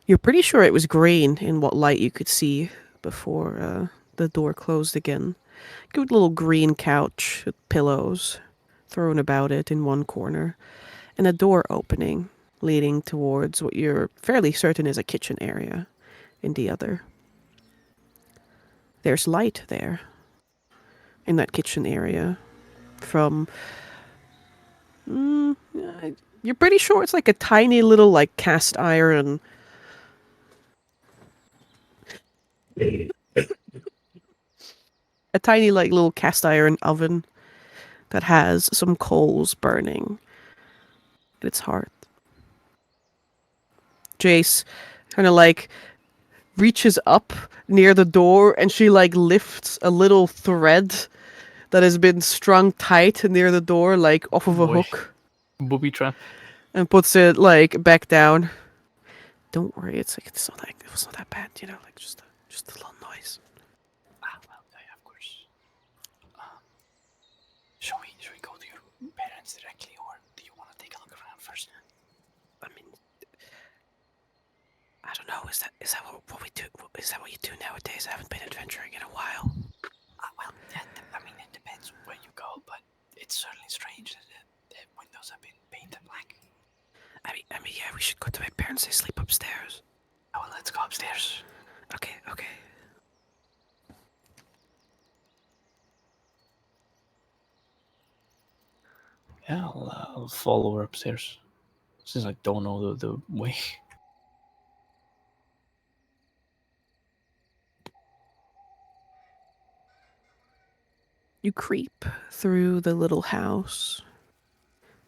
You're pretty sure it was green in what light you could see before the door closed again. Cute little green couch with pillows thrown about it in one corner, and a door opening leading towards what you're fairly certain is a kitchen area in the other. There's light there in that kitchen area from... you're pretty sure it's like a tiny little like cast iron... a tiny like little cast iron oven that has some coals burning at its heart. Jace kind of like reaches up near the door and she like lifts a little thread that has been strung tight near the door, like off of a Boy. hook, Booby trap. and puts it like back down. Don't worry, it was not that bad, you know, like just a little noise. Well, yeah, of course. Should we go to your parents directly, or do you want to take a look around first? I mean, I don't know. Is that what we do? Is that what you do nowadays? I haven't been adventuring in a while. Well, yeah, I mean, it depends where you go, but it's certainly strange that the windows have been painted black. I mean, yeah, we should go to my parents. They sleep upstairs. Oh, well, let's go upstairs. Okay. Yeah, I'll follow her upstairs, since I don't know the way. You creep through the little house,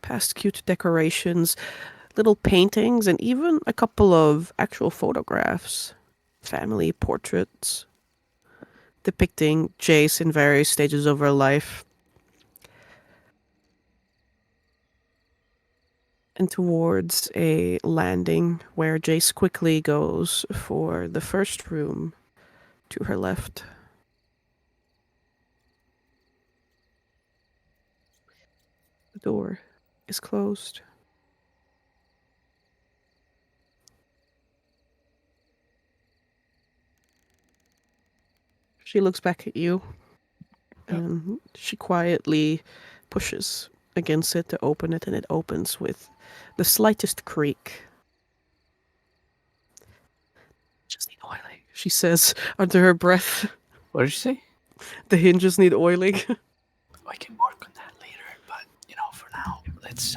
past cute decorations, little paintings, and even a couple of actual photographs, family portraits, depicting Jace in various stages of her life. And towards a landing where Jace quickly goes for the first room to her left. The door is closed. She looks back at you, and she quietly pushes against it to open it, and it opens with the slightest creak. Just need oiling, she says under her breath. What did you say? The hinges need oiling. I can work on that later, but for now, let's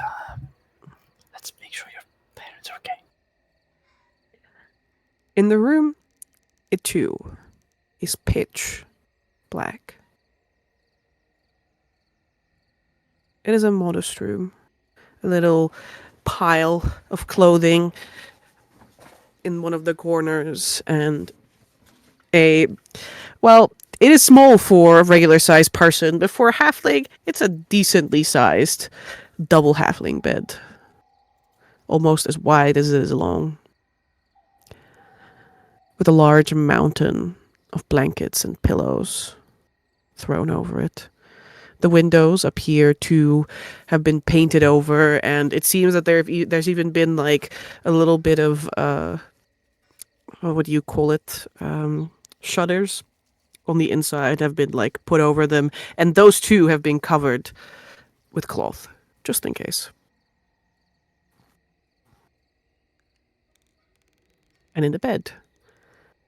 make sure your parents are okay. In the room, it too is pitch black. It is a modest room. A little pile of clothing in one of the corners, and It is small for a regular sized person, but for a halfling, it's a decently sized double halfling bed. Almost as wide as it is long. With a large mountain of blankets and pillows thrown over it. The windows appear to have been painted over, and it seems that there's even been like a little bit of what do you call it? Shutters on the inside have been like put over them, and those too have been covered with cloth, just in case. And in the bed,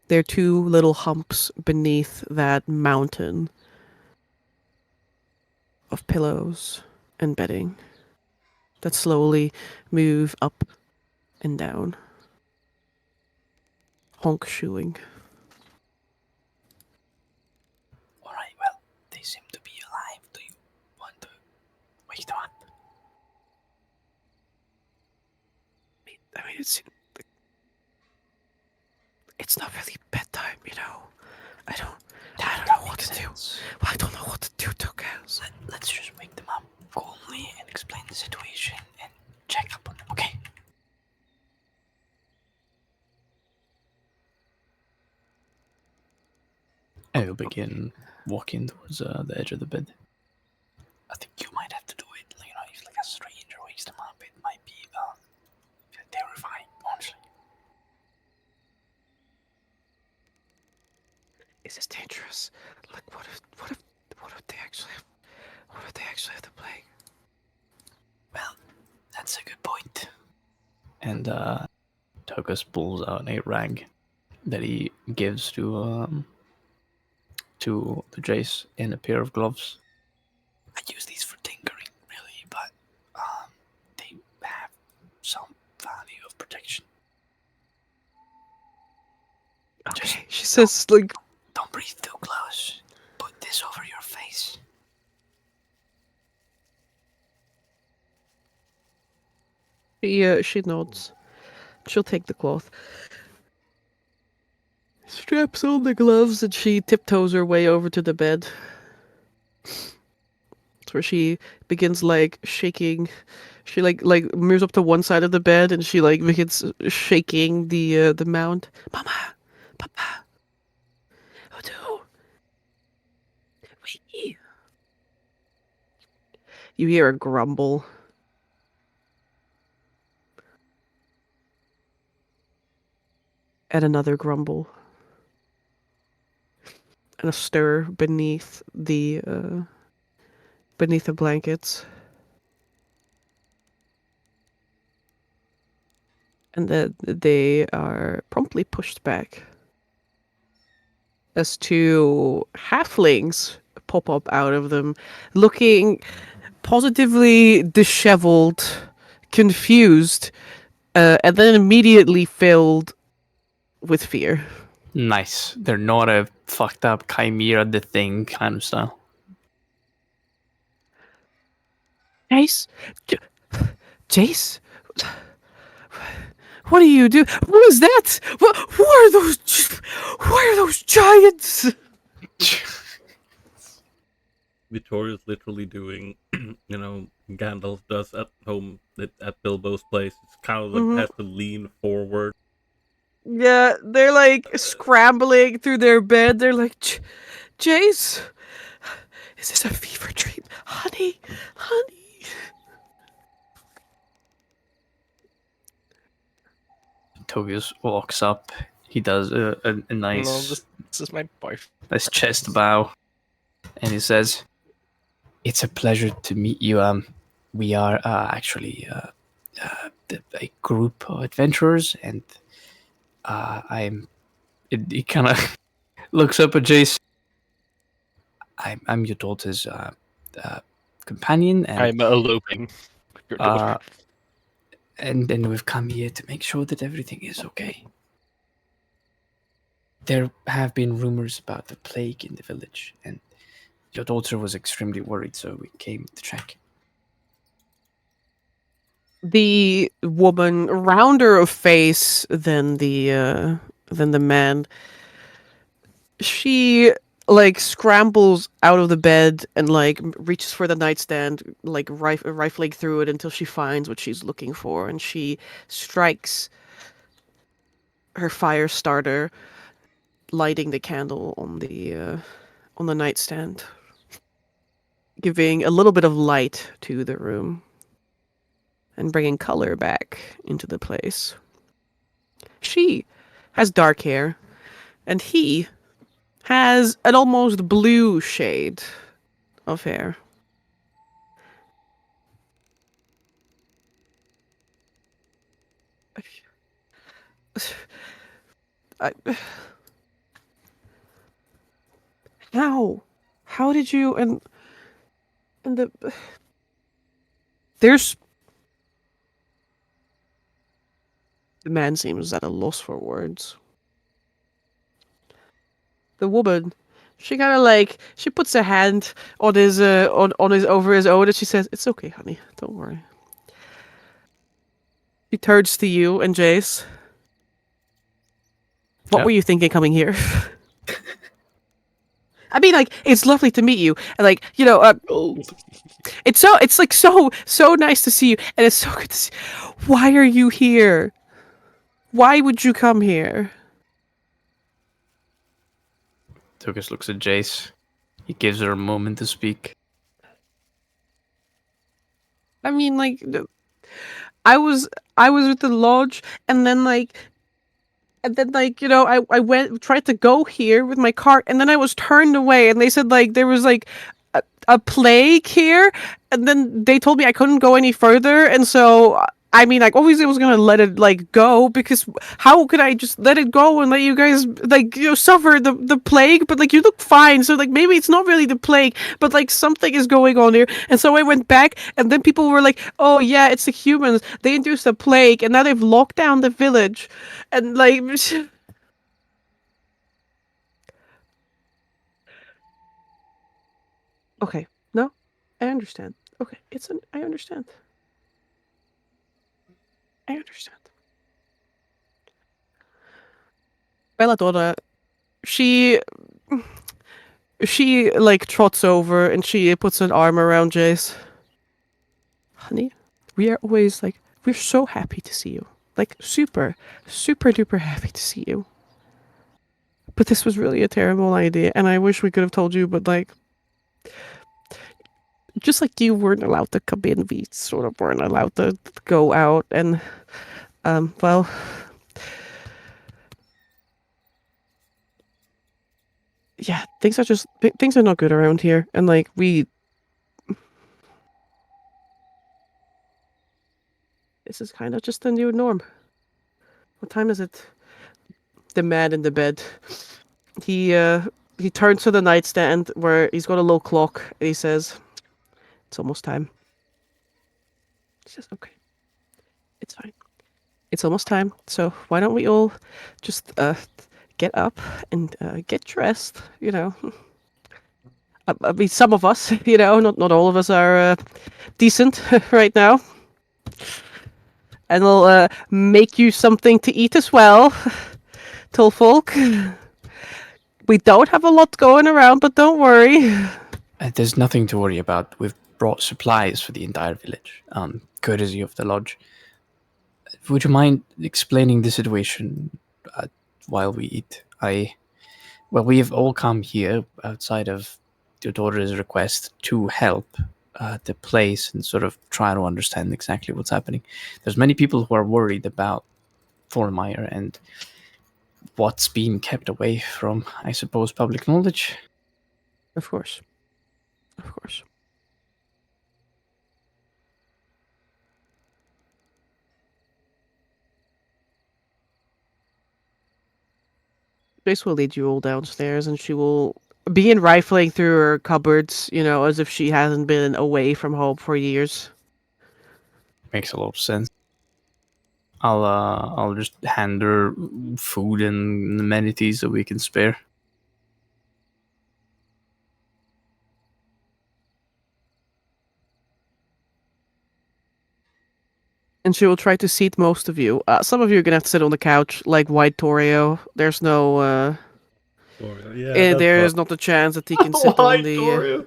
there are two little humps beneath that mountain of pillows and bedding that slowly move up and down. Honk shoeing. Alright, well, they seem to be alive. Do you want to wake them up? I mean, it's not really bedtime, you know. I don't know what to do. Well, I don't know what to do, Tokaz. Let's just wake them up calmly and explain the situation and check up on them, okay? I will begin walking towards the edge of the bed. I think you might have to do it. You know, if like a stranger wakes them up, it might be terrifying, honestly. Is this dangerous? Like, what if they actually have the plague? Well, that's a good point. And Tokus pulls out a rag that he gives to Jace in a pair of gloves. I use these for tinkering, really, but they have some value of protection. Okay, she says, like, don't breathe too close. Put this over your face. she nods. She'll take the cloth. Straps on the gloves and she tiptoes her way over to the bed. It's where she begins like shaking. She like moves up to one side of the bed and she like begins shaking the mount. Mama, Papa, Odo, wait. You hear a grumble. And another grumble. And a stir beneath the blankets. And then they are promptly pushed back. As two halflings pop up out of them, looking positively disheveled, confused, and then immediately filled with fear. Nice. They're not a fucked up chimera the thing kind of style. Jace? Jace? What do you do? What is that? Who are those? Why are those giants? Victoria's literally doing, Gandalf does at home at Bilbo's place. It's kind of like has to lean forward. Yeah, they're like scrambling through their bed. They're like, Jace, is this a fever dream? Honey. Tobias walks up. He does a nice, No, this is my wife. nice chest bow, and he says, "It's a pleasure to meet you. We are actually a group of adventurers, and I'm." He kind of looks up at Jace. I'm your daughter's companion, and I'm eloping. Your daughter. and we've come here to make sure that everything is okay. There have been rumors about the plague in the village, and your daughter was extremely worried, so we came to check. The woman, rounder of face than the man, she like scrambles out of the bed and like reaches for the nightstand, like rifling through it until she finds what she's looking for, and she strikes her fire starter, lighting the candle on the nightstand, giving a little bit of light to the room and bringing color back into the place. She has dark hair, and he has an almost blue shade of hair. I, how did you and the there's the man seems at a loss for words. The woman, she kind of like she puts a hand on his on his over his own, and she says, "It's okay, honey. Don't worry." She turns to you and Jace. What were you thinking coming here? I mean, like, it's lovely to meet you, and like, you know, it's like so nice to see you, and it's so good to see. Why are you here? Why would you come here? Tokus looks at Jace. He gives her a moment to speak. I mean, like, I was with the lodge, and then like, you know, I tried to go here with my cart, and then I was turned away, and they said like there was like a plague here, and then they told me I couldn't go any further, and so I mean, like, obviously I was gonna let it like go, because how could I just let it go and let you guys like, you know, suffer the plague? But like, you look fine, so like maybe it's not really the plague, but like something is going on here. And so I went back, and then people were like, "Oh yeah, it's the humans. They induced the plague, and now they've locked down the village," and like. Okay, no, I understand. Okay, I understand. I understand. Belladonna, she like trots over and she puts an arm around Jace. Honey, we are always like, we're so happy to see you. Like, super duper happy to see you. But this was really a terrible idea, and I wish we could have told you, but like, just like you weren't allowed to come in, we sort of weren't allowed to go out, and well, yeah, things are not good around here, and like this is kind of just the new norm. What time is it? The man in the bed, he turns to the nightstand where he's got a little clock, and he says, "It's almost time." He says, "Okay, it's fine. It's almost time. So why don't we all just get up and get dressed? You know." I mean, some of us, you know, not all of us are decent right now. And we'll make you something to eat as well, Tolfolk. We don't have a lot going around, but don't worry. There's nothing to worry about. We've brought supplies for the entire village, courtesy of the lodge. Would you mind explaining the situation while we eat? Well, we have all come here outside of your daughter's request to help the place and sort of try to understand exactly what's happening. There's many people who are worried about Thormeyer and what's being kept away from, I suppose, public knowledge. Of course. Of course. Grace will lead you all downstairs, and she will begin rifling through her cupboards, you know, as if she hasn't been away from home for years. Makes a lot of sense. I'll just hand her food and amenities that we can spare. And she will try to seat most of you. Some of you are gonna have to sit on the couch, like White Torio. There's no Yeah, that's There what- is not a chance that he can sit Why, on the. Dorio?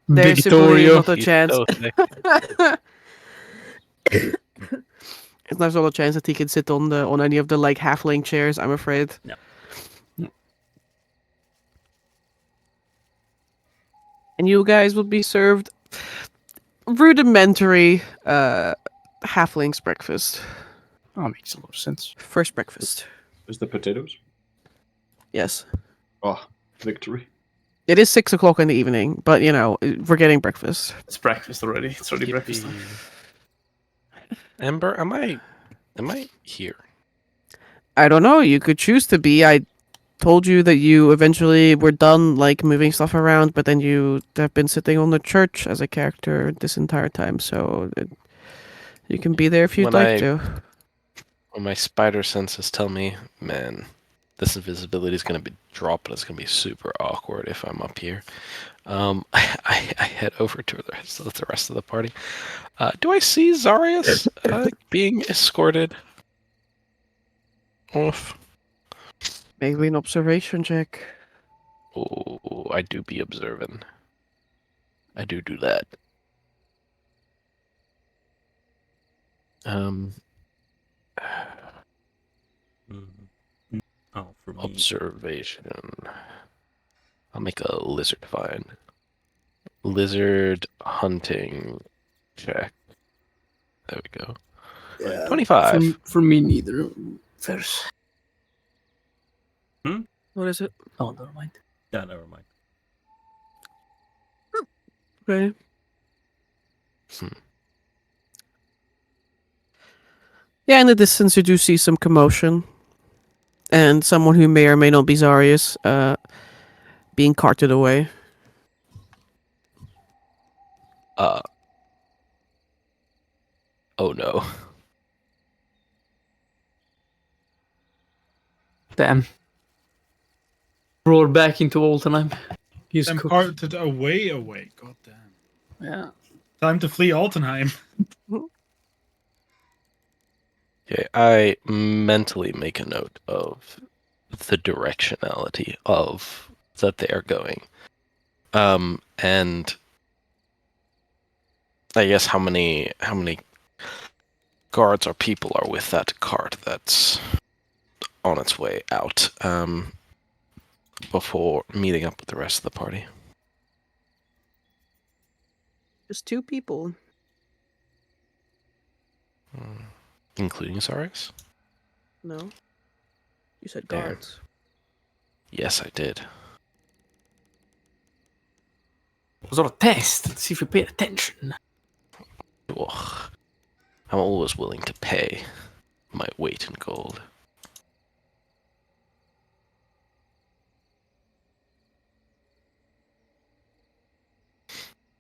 There's Big simply Dorio. not a He's chance. so thick. There's not a chance that he can sit on any of the like halfling chairs. I'm afraid. No. And you guys will be served rudimentary halfling's breakfast. Oh, makes a lot of sense. First breakfast. Is the potatoes? Yes. Oh, victory. It is 6 o'clock in the evening, but you know, we're getting breakfast. It's breakfast already. It's already breakfast time. Ember, am I here? I don't know, you could choose to be. I told you that you eventually were done like moving stuff around, but then you have been sitting on the church as a character this entire time, so you can be there if you'd When like to. When my spider senses tell me, man, this invisibility is going to be dropped, and it's going to be super awkward if I'm up here. I head over to the rest of the party. Do I see Zarius being escorted off? Maybe an observation check. Oh, I do be observing. I do that. Oh, for me. Observation. I'll make a lizard find. Lizard hunting check. There we go. Yeah. 25. For me, neither. First. What is it? Oh, never mind. Yeah, never mind. Okay. Yeah, in the distance you do see some commotion. And someone who may or may not be Zarius being carted away. Oh no. Damn. Roar back into Altenheim. He's I'm cooked. carted away. God damn. Yeah. Time to flee Altenheim. Okay, I mentally make a note of the directionality of that they are going. And I guess how many guards or people are with that cart that's on its way out before meeting up with the rest of the party. Just 2 people. Including Zarius? No. You said Damn. guards. Yes, I did. It was all a test. Let's see if you paid attention. Ugh. I'm always willing to pay my weight in gold.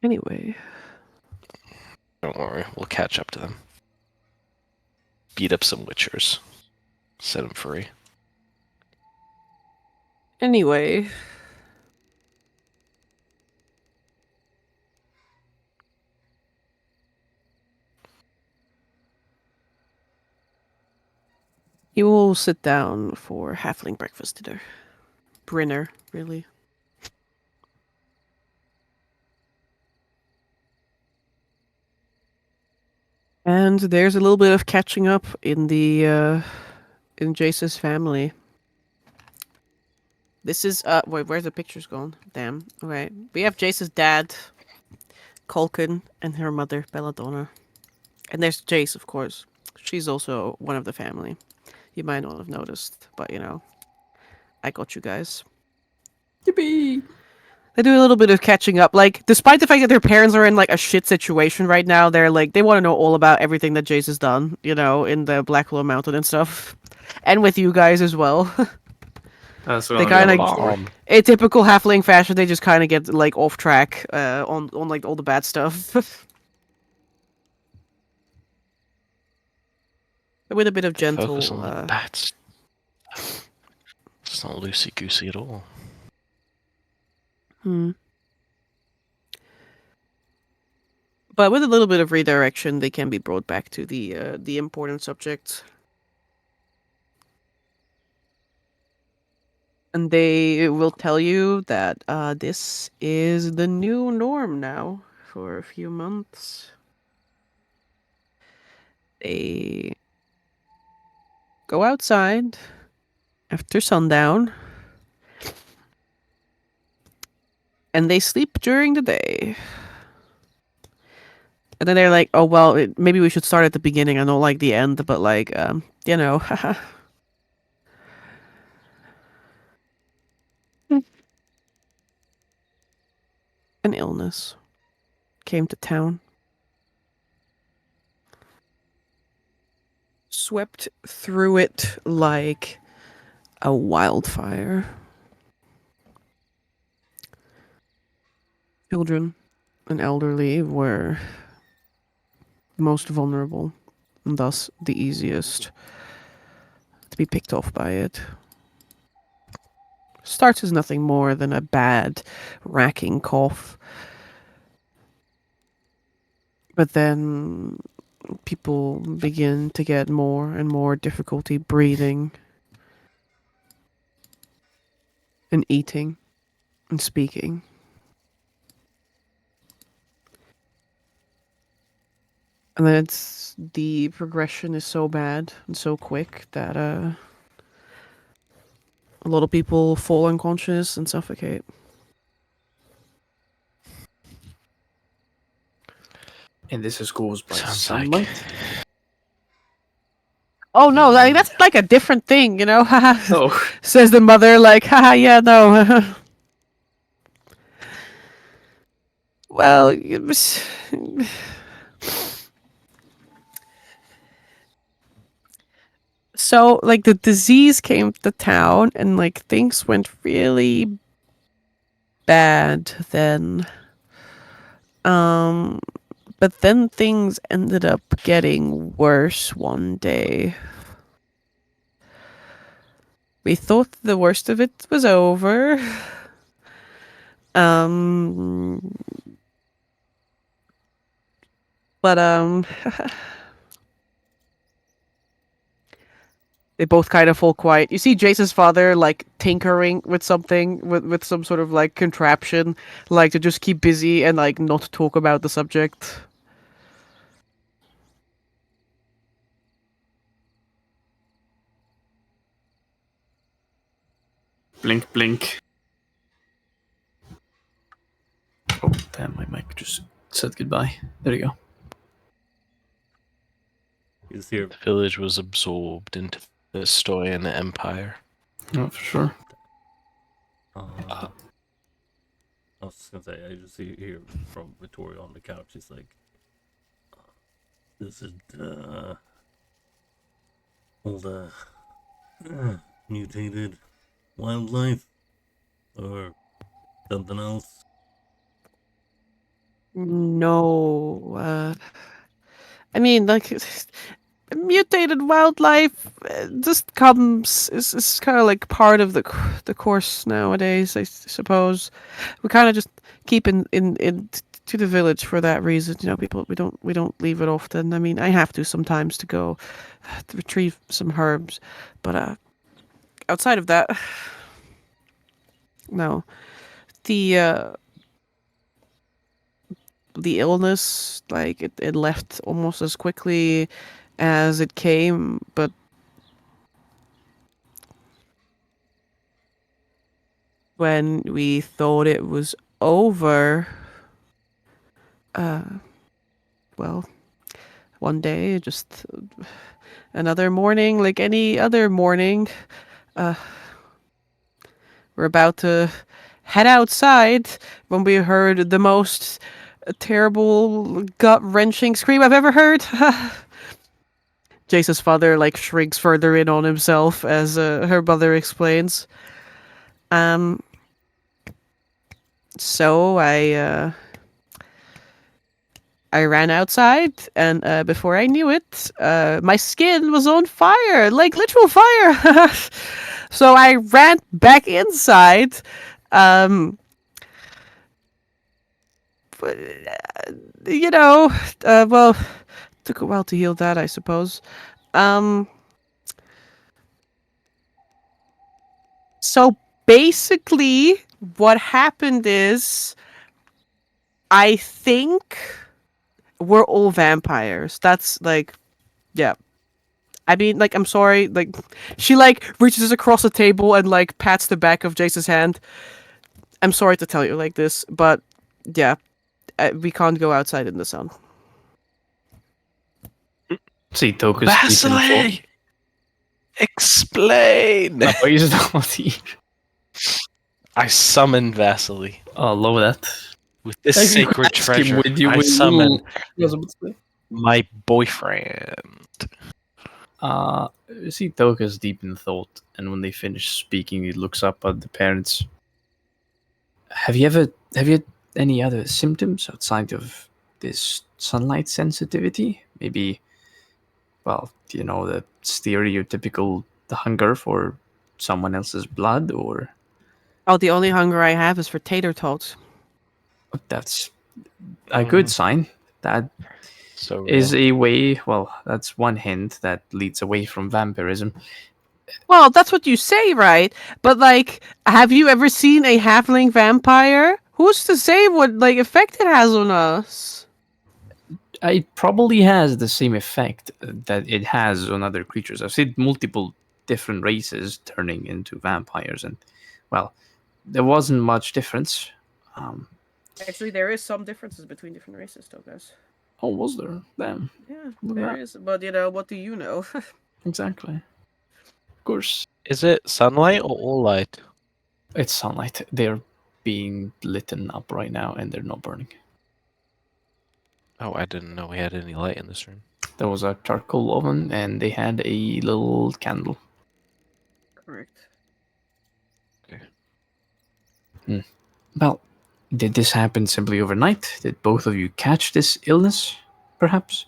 Anyway. Don't worry, we'll catch up to them. Beat up some witchers. Set them free. Anyway. You will sit down for halfling breakfast dinner. Brinner, really. And there's a little bit of catching up in the in Jace's family. This is wait, where's the pictures gone? Damn. Okay. We have Jace's dad, Culkin, and her mother, Belladonna. And there's Jace, of course. She's also one of the family. You might not have noticed, but you know, I got you guys. Yippee! They do a little bit of catching up. Like, despite the fact that their parents are in like a shit situation right now, they're like they want to know all about everything that Jace has done, you know, in the Black Willow Mountain and stuff, and with you guys as well. They kind of, in typical halfling fashion, they just kind of get like off track on like all the bad stuff. With a bit of gentle. Focus on the bats. It's not loosey goosey at all. But with a little bit of redirection, they can be brought back to the important subject. And they will tell you that this is the new norm now for a few months. They go outside after sundown and they sleep during the day. And then they're like, oh, well, maybe we should start at the beginning. I don't like the end, but like, you know, haha. An illness came to town. Swept through it like a wildfire. Children and elderly were most vulnerable, and thus the easiest to be picked off by it. Starts as nothing more than a bad, racking cough. But then people begin to get more and more difficulty breathing and eating and speaking. And then the progression is so bad and so quick that a lot of people fall unconscious and suffocate. And this is caused by Sounds sunlight. Oh no, like, that's like a different thing, you know? Oh, Says the mother, like, haha, yeah, no. Well, it was... So, like, the disease came to town and, like, things went really bad then. But then things ended up getting worse one day. We thought the worst of it was over. But they both kind of fall quiet. You see Jace's father like tinkering with something, with some sort of like contraption, like to just keep busy and like not talk about the subject. blink, blink. Oh, damn, my mic just said goodbye. There you go. He's here. The village was absorbed into the Stoyan Empire. Oh, for sure. I was just gonna say, I just see here from Vittoria on the couch. He's like, "This is all the mutated wildlife, or something else." No, I mean, like, mutated wildlife just comes is kind of like part of the course nowadays, I suppose. We kind of just keep in to the village for that reason. You know, people we don't leave it often. I mean, I have to sometimes to go to retrieve some herbs, but outside of that, no. The illness, like it left almost as quickly as it came, but when we thought it was over, well, one day, just another morning, like any other morning, we're about to head outside when we heard the most terrible, gut-wrenching scream I've ever heard. Jace's father like shrinks further in on himself as her mother explains. So I ran outside, and before I knew it, my skin was on fire, like literal fire. So I ran back inside. But, you know, well, took a while to heal that, I suppose. So basically, what happened is, I think we're all vampires. That's like, yeah. I mean, like, I'm sorry. Like, she like reaches across the table and like pats the back of Jace's hand. I'm sorry to tell you like this, but yeah, we can't go outside in the sun. See, Tokus deep in thought. Vasily! Explain! Nou, waar is het allemaal hier? I summon Vasily. Oh, love that. With this I can sacred ask him treasure, with you I with summon you. Was about to say. my boyfriend. You see Tokus deep in thought, and when they finish speaking, he looks up at the parents. Have you had any other symptoms outside of this sunlight sensitivity? Maybe, well, the stereotypical hunger for someone else's blood, or Oh, the only hunger I have is for tater tots. that's a good sign. That So is a way. Well, that's one hint that leads away from vampirism. Well, that's what you say, right? But like, have you ever seen a halfling vampire? Who's to say what like effect it has on us? It probably has the same effect that it has on other creatures. I've seen multiple different races turning into vampires, and well, there wasn't much difference. Actually, there is some differences between different races, though, guys. Oh, was there? Damn. Yeah, Look at there that. is. But what do you know? Exactly. Of course. is it sunlight or all light? It's sunlight. They're being lit up right now, and they're not burning. Oh, I didn't know we had any light in this room. There was a charcoal oven, and they had a little candle. Correct. Well, did this happen simply overnight? Did both of you catch this illness, perhaps?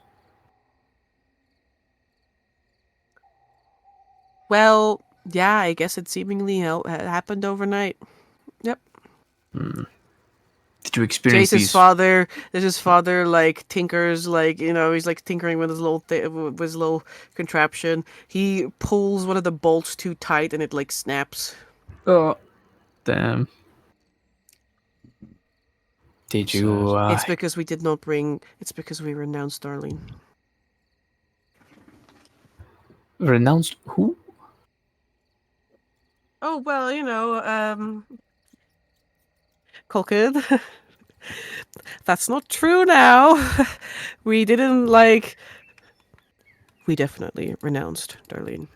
Well, yeah, I guess it seemingly happened overnight. Yep. Did you experience Jace's these? father. His father like tinkers, like he's like tinkering with his with his little contraption. He pulls one of the bolts too tight, and it like snaps. Oh, damn. Did you? It's because we did not bring. It's because we renounced Darlene. Renounced who? Oh well, Colkid. That's not true now. We didn't like. We definitely renounced Darlene.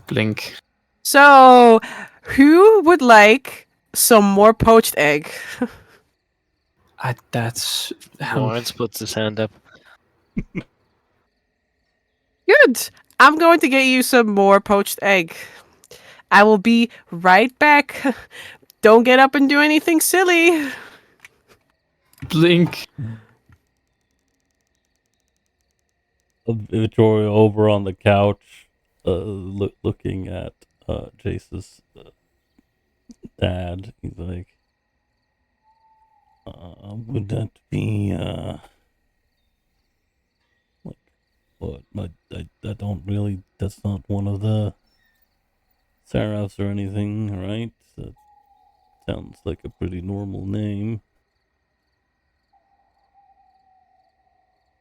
Blink. So, who would like some more poached egg? That's Lawrence puts his hand up. Good. I'm going to get you some more poached egg. I will be right back. Don't get up and do anything silly. Blink. Victoria over on the couch, looking at Jace's dad. He's like, would that be like what? I don't really. That's not one of the Seraphs or anything, right? That sounds like a pretty normal name.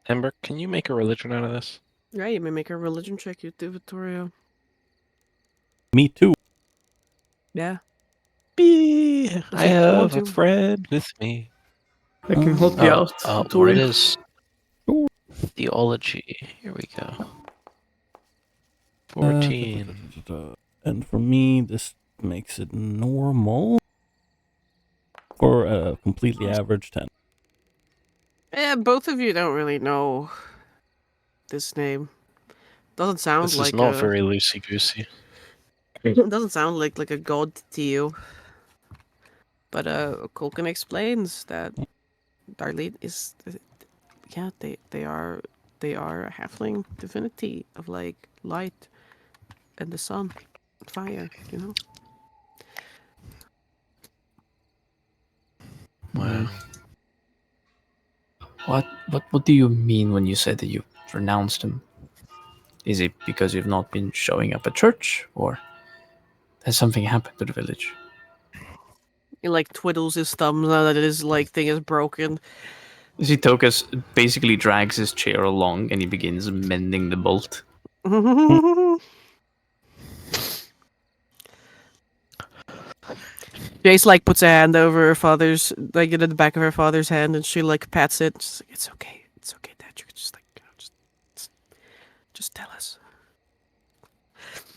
Ember, can you make a religion out of this? Yeah, you may make a religion check, you do, Victoria. Me too. Yeah. I I have want a to. friend with me. I can help you out. What Tori. is theology? Here we go. 14. And for me, this makes it normal. For a completely average 10. Yeah, both of you don't really know this name. Doesn't sound This like is not a, very loosey-goosey. It doesn't sound like a god to you. But Kulkin explains that Darlene is, yeah, they are a halfling divinity of like light and the sun, fire, Wow. What do you mean when you said that you renounced him? Is it because you've not been showing up at church, or has something happened to the village? He like twiddles his thumbs now that his like thing is broken. You see, Tokas basically drags his chair along and he begins mending the bolt. Jace like puts a hand over her father's, like in the back of her father's hand, and she like pats it. She's like, "It's okay, Dad. You can just like, just tell us."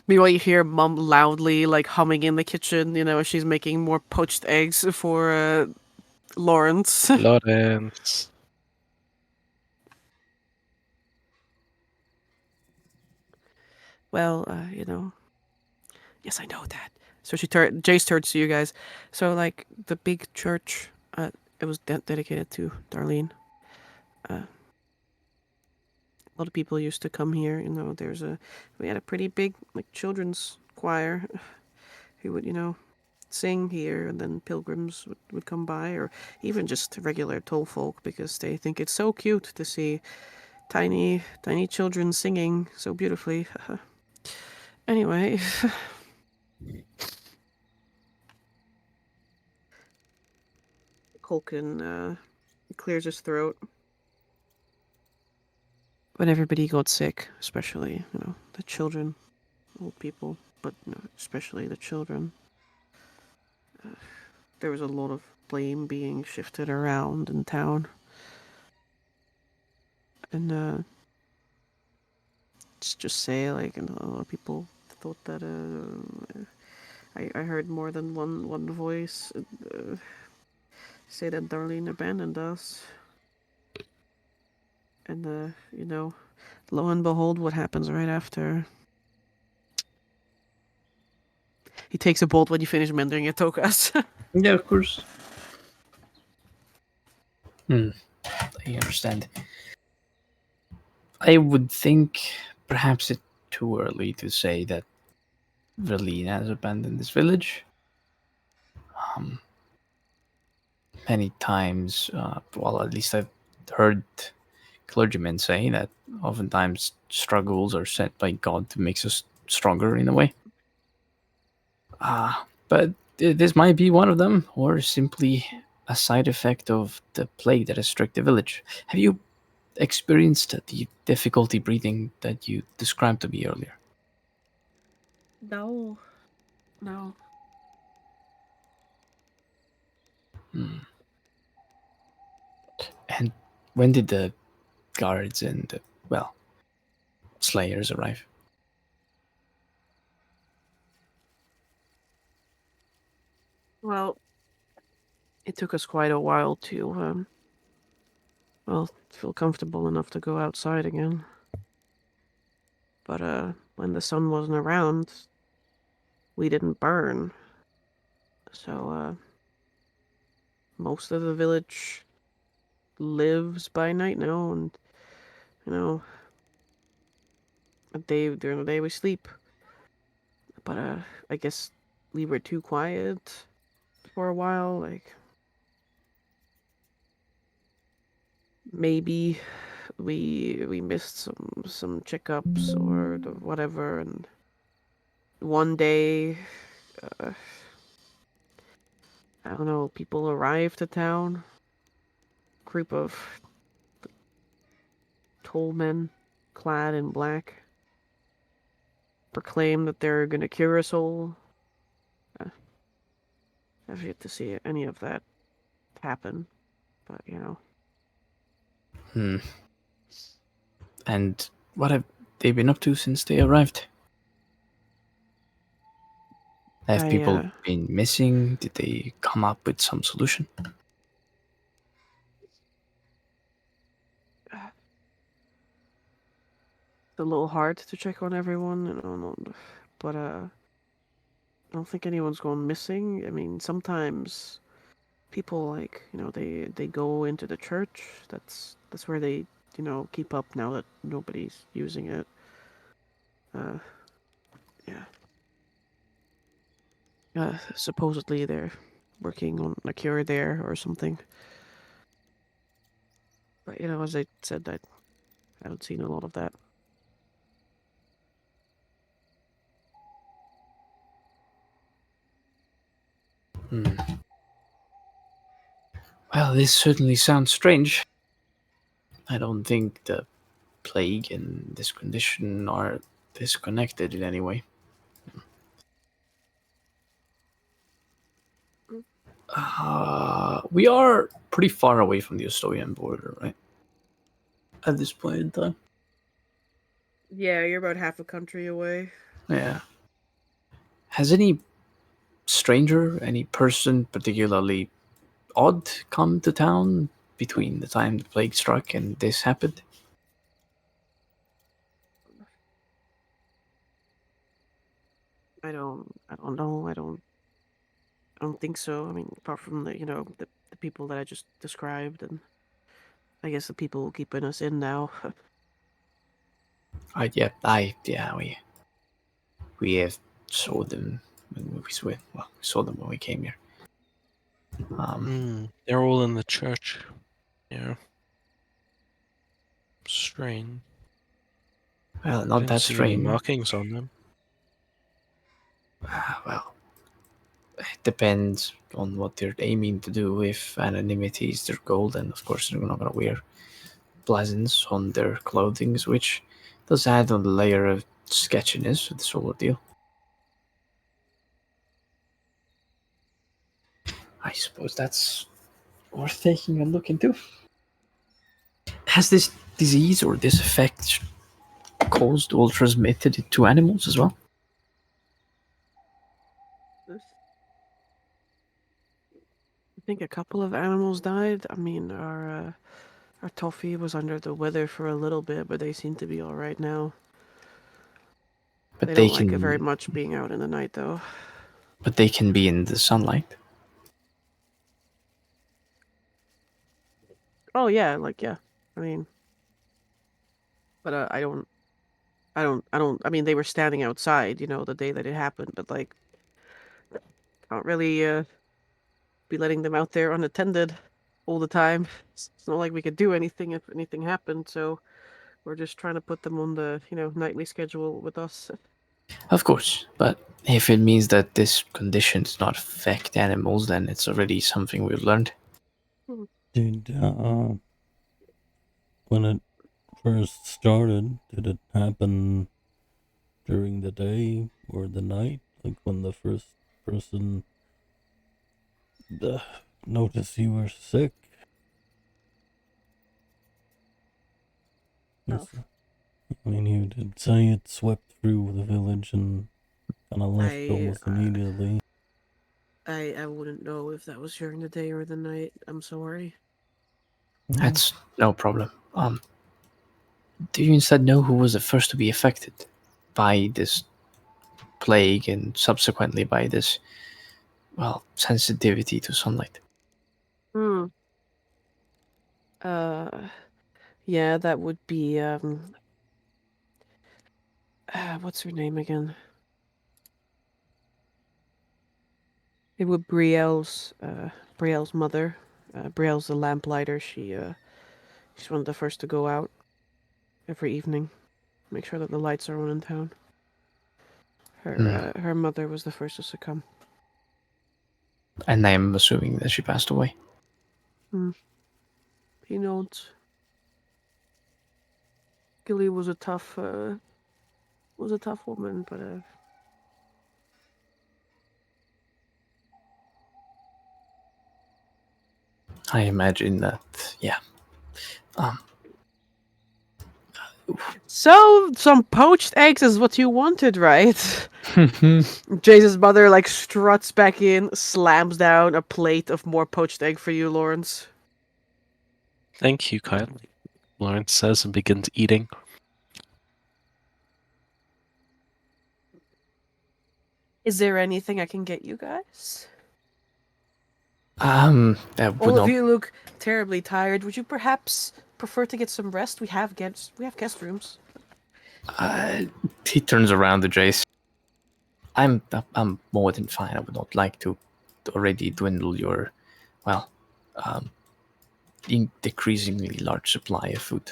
Meanwhile, you hear Mom loudly like humming in the kitchen. You know, she's making more poached eggs for Lawrence. Lawrence. Well, you know. Yes, I know that. So Jace turns to you guys. So like the big church, it was dedicated to Darlene. A lot of people used to come here. You know, we had a pretty big like children's choir who would, you know, sing here, and then pilgrims would come by, or even just regular toll folk, because they think it's so cute to see tiny children singing so beautifully. Anyway. Culkin clears his throat. When everybody got sick, especially, you know, the children, old people, but you know, especially the children, there was a lot of blame being shifted around in town. And just say, like, and a lot of people thought that I heard more than one voice say that Darlene abandoned us. And you know, lo and behold, what happens right after? He takes a bolt when you finish mending it, Tokas. Yeah, of course. I understand. I would think perhaps it's too early to say that Verlene has abandoned this village. Many times, well, at least I've heard clergymen say that oftentimes struggles are set by God to make us stronger in a way. But this might be one of them, or simply a side effect of the plague that has struck the village. Have you experienced the difficulty breathing that you described to me earlier? No. And when did the guards and the, well, slayers arrive? Well, it took us quite a while to, feel comfortable enough to go outside again. But when the sun wasn't around, we didn't burn. So most of the village lives by night now, and you know, during the day we sleep. But I guess we were too quiet for a while. Like, maybe we missed some checkups or whatever, and one day, I don't know, people arrived to town. Group of tall men clad in black proclaim that they're gonna cure us all. I've yet to see any of that happen, but you know. And what have they been up to since they arrived? Have people been missing? Did they come up with some solution? It's a little hard to check on everyone, you know, but I don't think anyone's gone missing. I mean, sometimes people, like, you know, they go into the church. That's where they, you know, keep up now that nobody's using it. Yeah. Supposedly they're working on a cure there or something. But you know, as I said, I haven't seen a lot of that. Well, this certainly sounds strange. I don't think the plague and this condition are disconnected in any way. We are pretty far away from the Estonian border, right? At this point in time. Yeah, you're about half a country away. Yeah. Has any stranger, any person particularly odd come to town between the time the plague struck and this happened? I don't know. I don't think so. I mean, apart from the people that I just described, and I guess the people keeping us in now. We have saw them when we saw them when we came here. They're all in the church. Yeah. Strange. Well, not Didn't that see any strange. markings on them. Well, it depends on what they're aiming to do. If anonymity is their goal, then of course they're not going to wear blazons on their clothing, which does add on the layer of sketchiness to this whole ordeal. I suppose that's worth taking a look into. Has this disease or this effect caused or transmitted it to animals as well? I think a couple of animals died. I mean, our toffee was under the weather for a little bit, but they seem to be all right now. But they don't like it very much being out in the night, though. But they can be in the sunlight. Oh yeah, yeah. I mean, but I don't. I mean, they were standing outside, the day that it happened, but can't really be letting them out there unattended all the time. It's not like we could do anything if anything happened, so we're just trying to put them on the, nightly schedule with us. Of course, but if it means that this condition does not affect animals, then it's already something we've learned. Did, when it first started, did it happen during the day or the night? Like when the first person noticed you were sick? Oh. I mean, you did say it swept through the village and kind of left almost immediately. I wouldn't know if that was during the day or the night. I'm sorry. That's no problem. Do you instead know who was the first to be affected by this plague and subsequently by this, sensitivity to sunlight? Yeah, that would be, what's her name again? It would Brielle's mother. Brielle's the lamplighter. She's one of the first to go out every evening. Make sure that the lights are on in town. Her mother was the first to succumb. And I'm assuming that she passed away. He nods. Gilly was a tough woman, but I imagine that, yeah. So, some poached eggs is what you wanted, right? Jace's mother, struts back in, slams down a plate of more poached egg for you, Lawrence. Thank you, Kyle. Lawrence says and begins eating. Is there anything I can get you guys? All of you look terribly tired. Would you perhaps prefer to get some rest? We have guest rooms. He turns around to Jace. I'm more than fine. I would not like to already dwindle your, decreasingly large supply of food.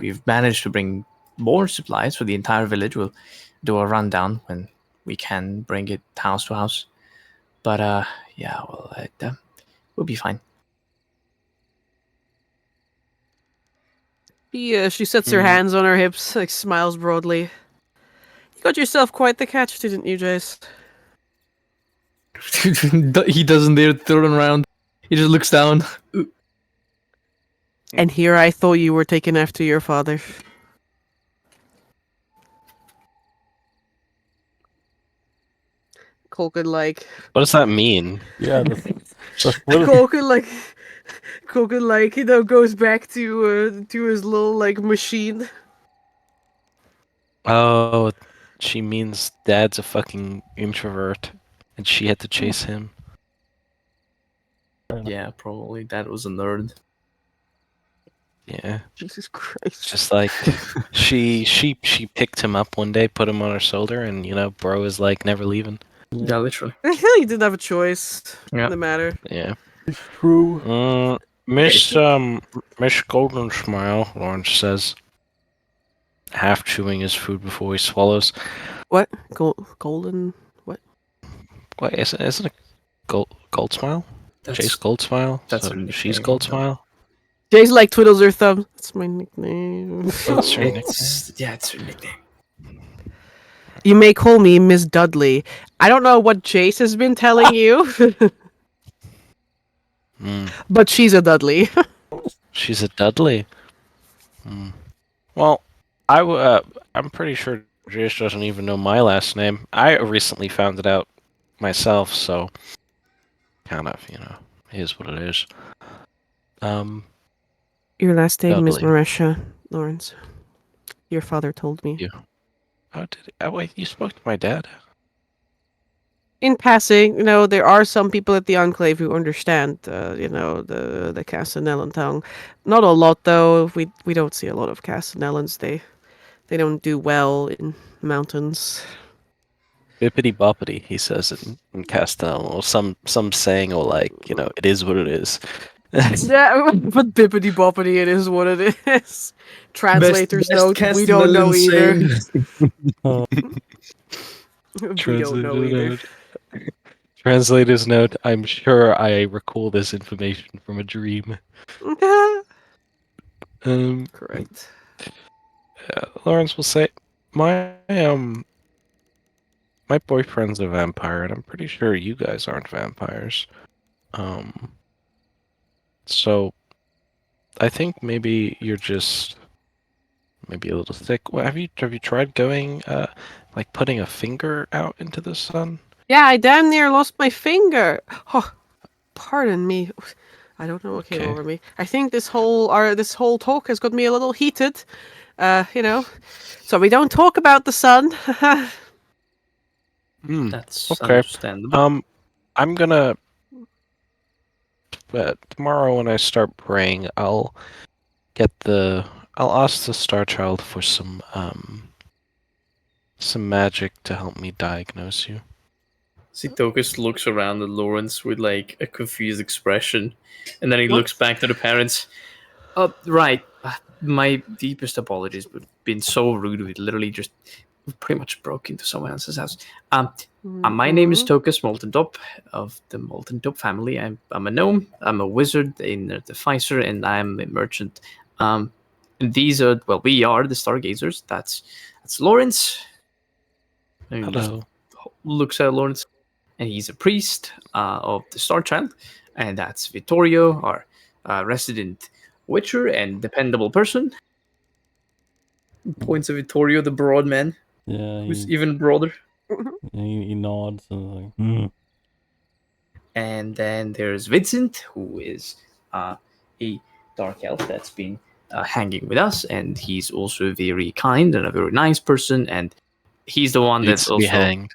We've managed to bring more supplies for the entire village. We'll do a rundown when we can bring it house to house. But yeah, well, we'll be fine. She sets her hands on her hips, like smiles broadly. You got yourself quite the catch, didn't you, Jace? He doesn't dare turn around. He just looks down. And here I thought you were taken after your father. Colkin What does that mean? Yeah, Colkin goes back to his little machine. Oh, she means Dad's a fucking introvert, and she had to chase him. Yeah, probably. Dad was a nerd. Yeah. Jesus Christ. Just like she picked him up one day, put him on her shoulder, and bro is like never leaving. Yeah, literally. He didn't have a choice. Yeah. No matter. Yeah. It's true. Miss Golden Smile, Lawrence says, half chewing his food before he swallows. What? Golden? What? What isn't it Gold Smile? Chase Gold Smile. That's So her she's nickname, Gold though. Smile. Jace twiddles her thumb. That's my nickname. That's her nickname. It's her nickname. You may call me Miss Dudley. I don't know what Jace has been telling you, but she's a Dudley. She's a Dudley. Well, I'm pretty sure Jace doesn't even know my last name. I recently found it out myself, so kind of, is what it is. Your last name is Dudley. Marisha, Lawrence. Your father told me. Yeah. Oh, wait, you spoke to my dad? In passing, there are some people at the Enclave who understand, the Castanellan tongue. Not a lot, though. We don't see a lot of Castanellans. They don't do well in mountains. Bippity boppity, he says in Castellano, or some saying, or it is what it is. Yeah, but bippity boppity, it is what it is. Translators note, we don't know either. We don't know either. Translator's note, I'm sure I recall this information from a dream. Correct. Lawrence will say, my boyfriend's a vampire, and I'm pretty sure you guys aren't vampires. So I think maybe you're just maybe a little thick. Well, have you tried going putting a finger out into the sun? Yeah, I damn near lost my finger. Oh, pardon me. I don't know what came over me. I think this whole talk has got me a little heated. So we don't talk about the sun. That's okay. understandable. I'm gonna. Tomorrow when I start praying, I'll ask the Star Child for some magic to help me diagnose you. Tokus looks around at Lawrence with a confused expression, and then he looks back to the parents. Right. My deepest apologies, but been so rude. We literally just pretty much broke into someone else's house. My name is Tokus Moltendop of the Moltendop family. I'm a gnome. I'm a wizard in the Pfizer, and I'm a merchant. We are the Stargazers. That's Lawrence. And he Hello. looks at Lawrence, and he's a priest of the Star Child, and that's Vittorio, our resident witcher and dependable person. Points of Vittorio, the broad man. Yeah, Who's even broader. he nods and like. And then there's Vincent, who is a dark elf that's been hanging with us, and he's also very kind and a very nice person, and he's the one that's also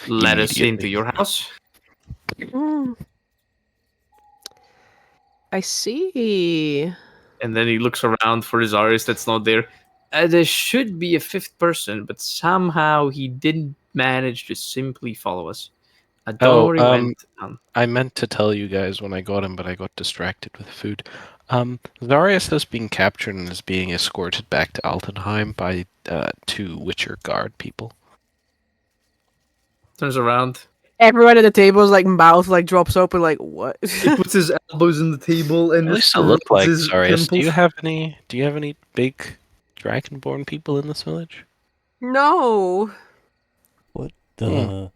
led us into your house. I see. And then he looks around for his Arius that's not there. There should be a fifth person, but somehow he didn't manage to simply follow us. I don't know where he went. I meant to tell you guys when I got him, but I got distracted with food. Zarius is being captured and is being escorted back to Altenheim by 2 Witcher guard people. Turns around. Everyone at the table is like mouth like drops open like what? He puts his elbows on the table and At just least it looked rubs like his Zarius. Do temples. you have any big dragonborn people in this village? No. What Hmm.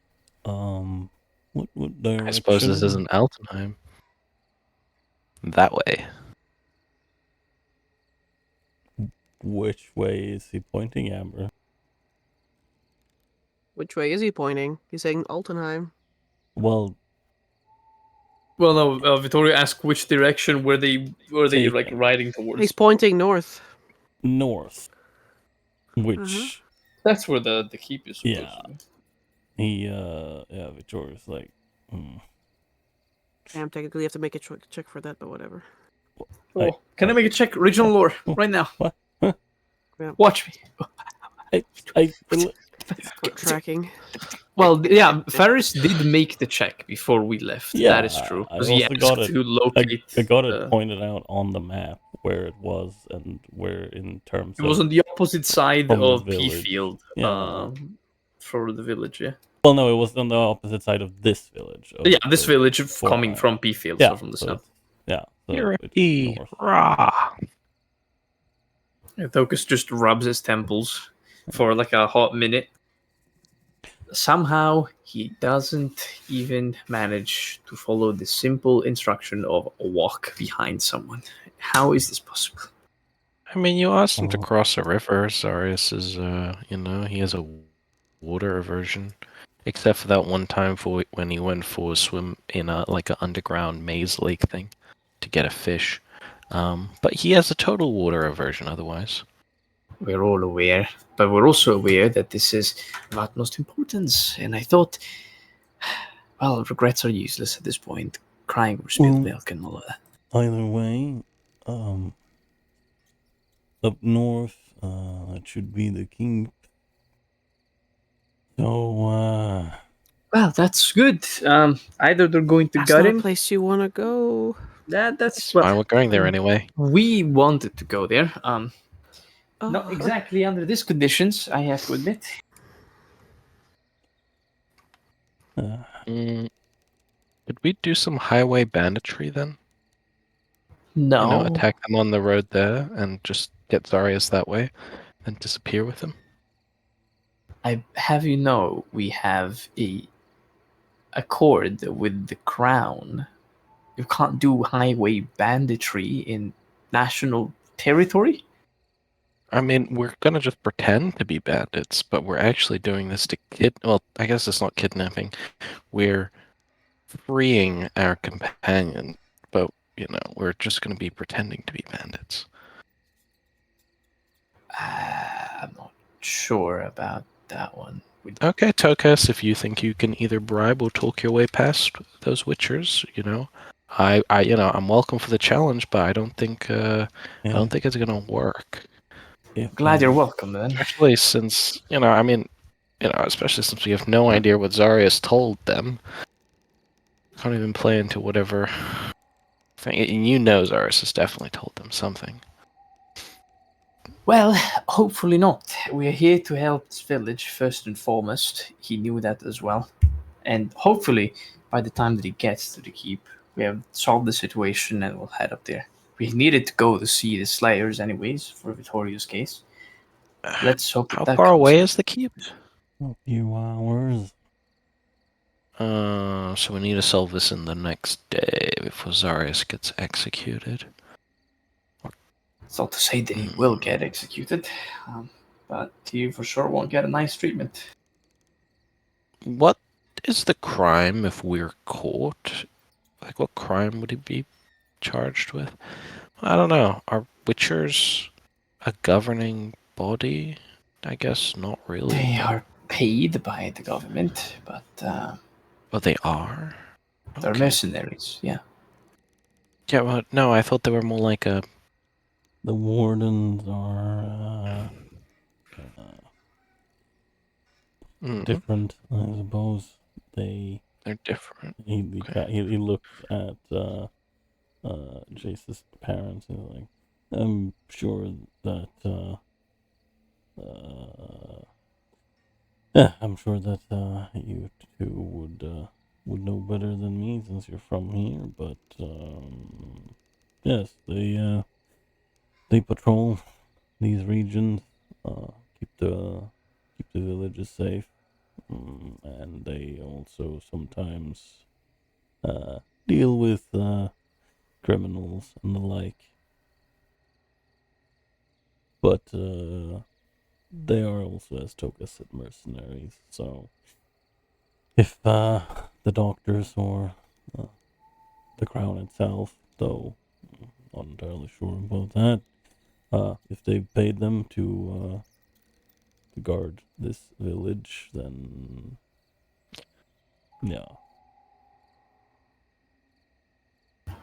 what direction? I suppose this isn't Altenheim. That way. Which way is he pointing, Amber? Which way is he pointing? He's saying Altenheim. Well, Well, no, Vittorio asked which direction were they like Taken. riding towards. He's pointing north. north. Which That's where the keep is supposed Yeah. to be. yeah, Victoria's like, Damn, technically you have to make a check for that, but whatever. Oh, can I make a check? Regional lore right now. What? Huh? Yeah. Watch me. I Tracking. Well, yeah, Ferris did make the check before we left. Yeah, that is true. I Because he also asked got it. to locate. I got it pointed out on the map where it was and where in terms It was of on the opposite side from the of P village. Field. Yeah. For the village, yeah. Well, no, it was on the opposite side of this village. Of Yeah, this the village four coming mile. from P Field, Yeah, so from the so south. it's- Yeah, so You're a it's E. north. Rah. Yeah, Tokus just rubs his temples for like a hot minute. Somehow, he doesn't even manage to follow the simple instruction of walk behind someone. How is this possible? I mean, you asked him to Oh. cross a river. Zarius is, he has a water aversion. Except for that one time when he went for a swim in an underground maze lake thing to get a fish. But he has a total water aversion otherwise. We're all aware, but we're also aware that this is of utmost importance. And I thought, well, regrets are useless at this point. Crying over spilled milk and all of that. Either way, up north, it should be the keep. So, Well, that's good. Either they're going to That's gut not a him. place you want to go. That's Fine, we're going there anyway. We wanted to go there. Not Oh. exactly under these conditions, I have to admit. Did we do some highway banditry then? No. Attack them on the road there and just get Zarius that way, then disappear with him? I have you know we have a accord with the crown. You can't do highway banditry in national territory. I mean, we're gonna just pretend to be bandits, but we're actually doing this to well, I guess it's not kidnapping. We're freeing our companion, but, we're just gonna be pretending to be bandits. I'm not sure about that one. Okay, Tokas, if you think you can either bribe or talk your way past those witchers, I'm welcome for the challenge, but I don't think it's gonna work. Glad you're welcome, then. Especially since, especially since we have no idea what Zarius told them. Can't even play into whatever thing. And Zarius has definitely told them something. Well, hopefully not. We are here to help this village first and foremost. He knew that as well. And hopefully, by the time that he gets to the keep, we have solved the situation and we'll head up there. We needed to go to see the Slayers anyways, for Vittorio's case. Let's hope How that far comes away in. is the keep? a few hours. So we need to solve this in the next day before Zarius gets executed. It's not to say that he will get executed, but he for sure won't get a nice treatment. What is the crime if we're caught? Like, what crime would he be charged with? I don't know. Are witchers a governing body? I guess not really. They are paid by the government, but Well, they are? they're Okay. mercenaries, yeah. Yeah, well, no, I thought they were more like a... The wardens are different, I suppose. They're different. He looks at Jace's parents and is like, I'm sure that Yeah, I'm sure that you two would know better than me since you're from here. But yes, they patrol these regions, keep the villages safe, and they also sometimes deal with criminals and the like. But they are also, as Toka said, mercenaries. So if the doctors or the crown itself, though not entirely sure about that, if they paid them to guard this village, then yeah.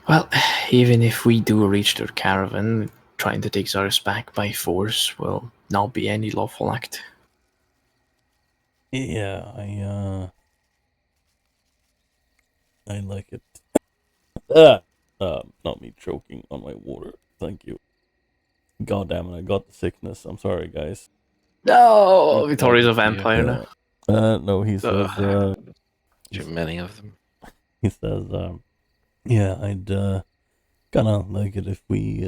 Well, even if we do reach their caravan, trying to take Zarus back by force will not be any lawful act. Yeah, I like it. Not me choking on my water. Thank you. God damn it, I got the sickness. I'm sorry, guys. No, Vittori's a vampire now. No, he says, Too many of them. he says, yeah, I'd, kind of like it if we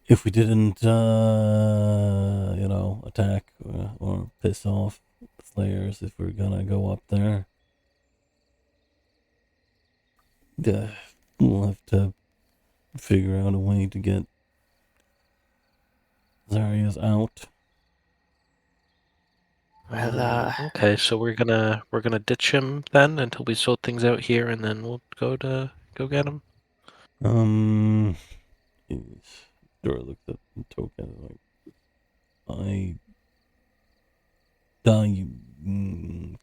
didn't, attack or piss off the Slayers if we're gonna go up there. We'll have to figure out a way to get Zarius out. Well, Okay, so we're gonna ditch him then until we sort things out here, and then we'll go get him. Dora looked at the token like,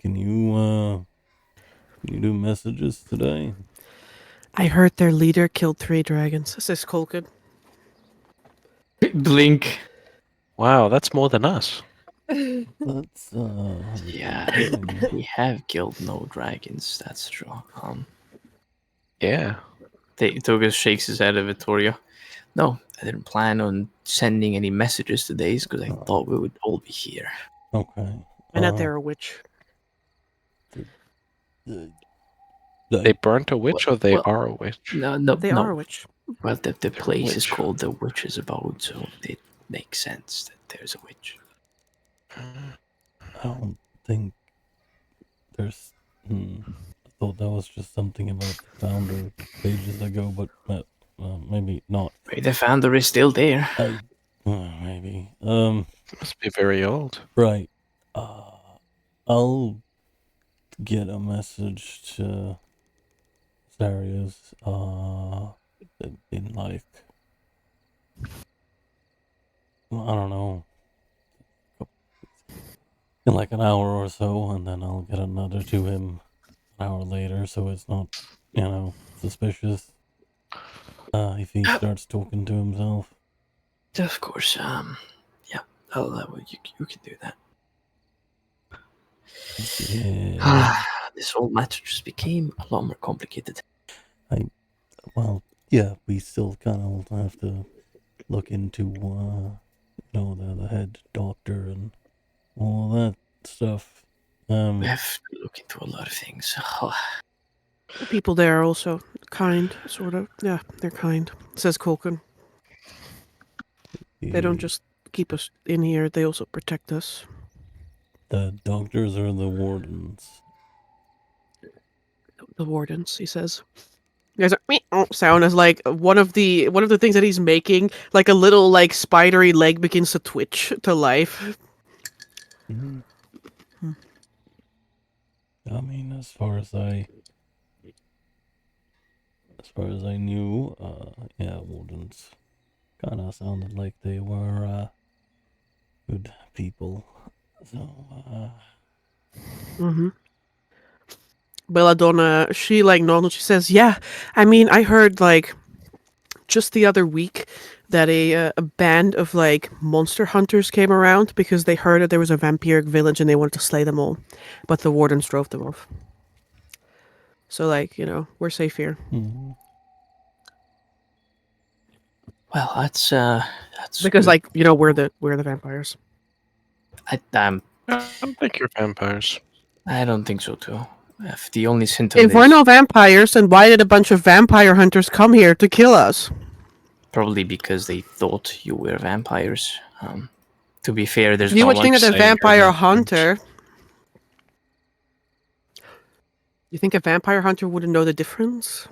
can you do messages today? I heard their leader killed 3 dragons, says Colkin. Blink. Wow, that's more than us. That's Yeah, we have killed no dragons. That's true. Yeah. Toga shakes his head at Vittoria. No, I didn't plan on sending any messages today because I thought we would all be here. Okay. And that they're a witch. They burnt a witch, or they are a witch? No, They are a witch. Well, the place is witch. called the Witch's Abode, so it makes sense that there's a witch. I don't think there's. I thought that was just something about the founder pages ago, but maybe not. Maybe the founder is still there. Maybe. Must be very old. Right. I'll get a message to Zarius. In like, I don't know, in like an hour or so, and then I'll get another to him an hour later, so it's not, suspicious. If he starts talking to himself. Of course, yeah, you can do that. Yeah. This whole matter just became a lot more complicated. Well, yeah, we still kind of have to look into, the head doctor and all that stuff. We have to look into a lot of things. The people there are also kind, sort of. Yeah, they're kind, says Colkin. They don't just keep us in here, they also protect us. The doctors or the wardens? The wardens, he says. There's a meow sound as like one of the things that he's making, like a little like spidery leg begins to twitch to life. Mm-hmm. I mean, as far as I knew, wardens kind of sounded like they were good people. So, Belladonna, she like nods. She says, "Yeah, I mean, I heard like just the other week that a band of like monster hunters came around because they heard that there was a vampiric village and they wanted to slay them all, but the wardens drove them off. So like, we're safe here." mm-hmm. Well, that's because good. like we're the vampires. I'm I don't think you're vampires. I don't think so too. If the only symptom If we're is no vampires, then why did a bunch of vampire hunters come here to kill us? probably because they thought you were vampires. To be fair, there's You not would think much that a saying you're vampire not. hunter. You think a vampire hunter wouldn't know the difference?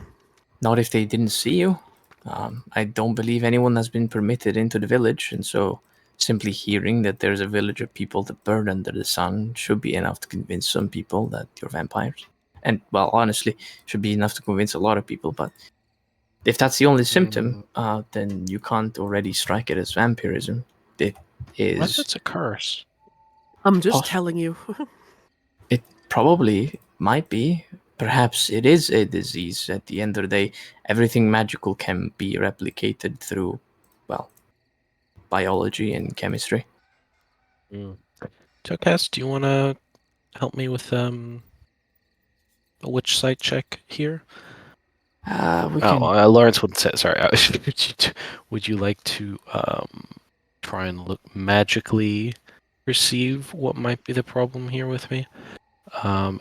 Not if they didn't see you. I don't believe anyone has been permitted into the village, and so simply hearing that there's a village of people that burn under the sun should be enough to convince some people that you're vampires. And, well, honestly, should be enough to convince a lot of people, but if that's the only symptom, then you can't already strike it as vampirism. It is... What if it's a curse? I'm just telling you. It probably might be. Perhaps it is a disease. At the end of the day, everything magical can be replicated through, well, biology and chemistry. Tokaz, do you want to help me with a witch sight check here? We can... Lawrence wouldn't say. Sorry. Would you like to try and look magically perceive what might be the problem here with me?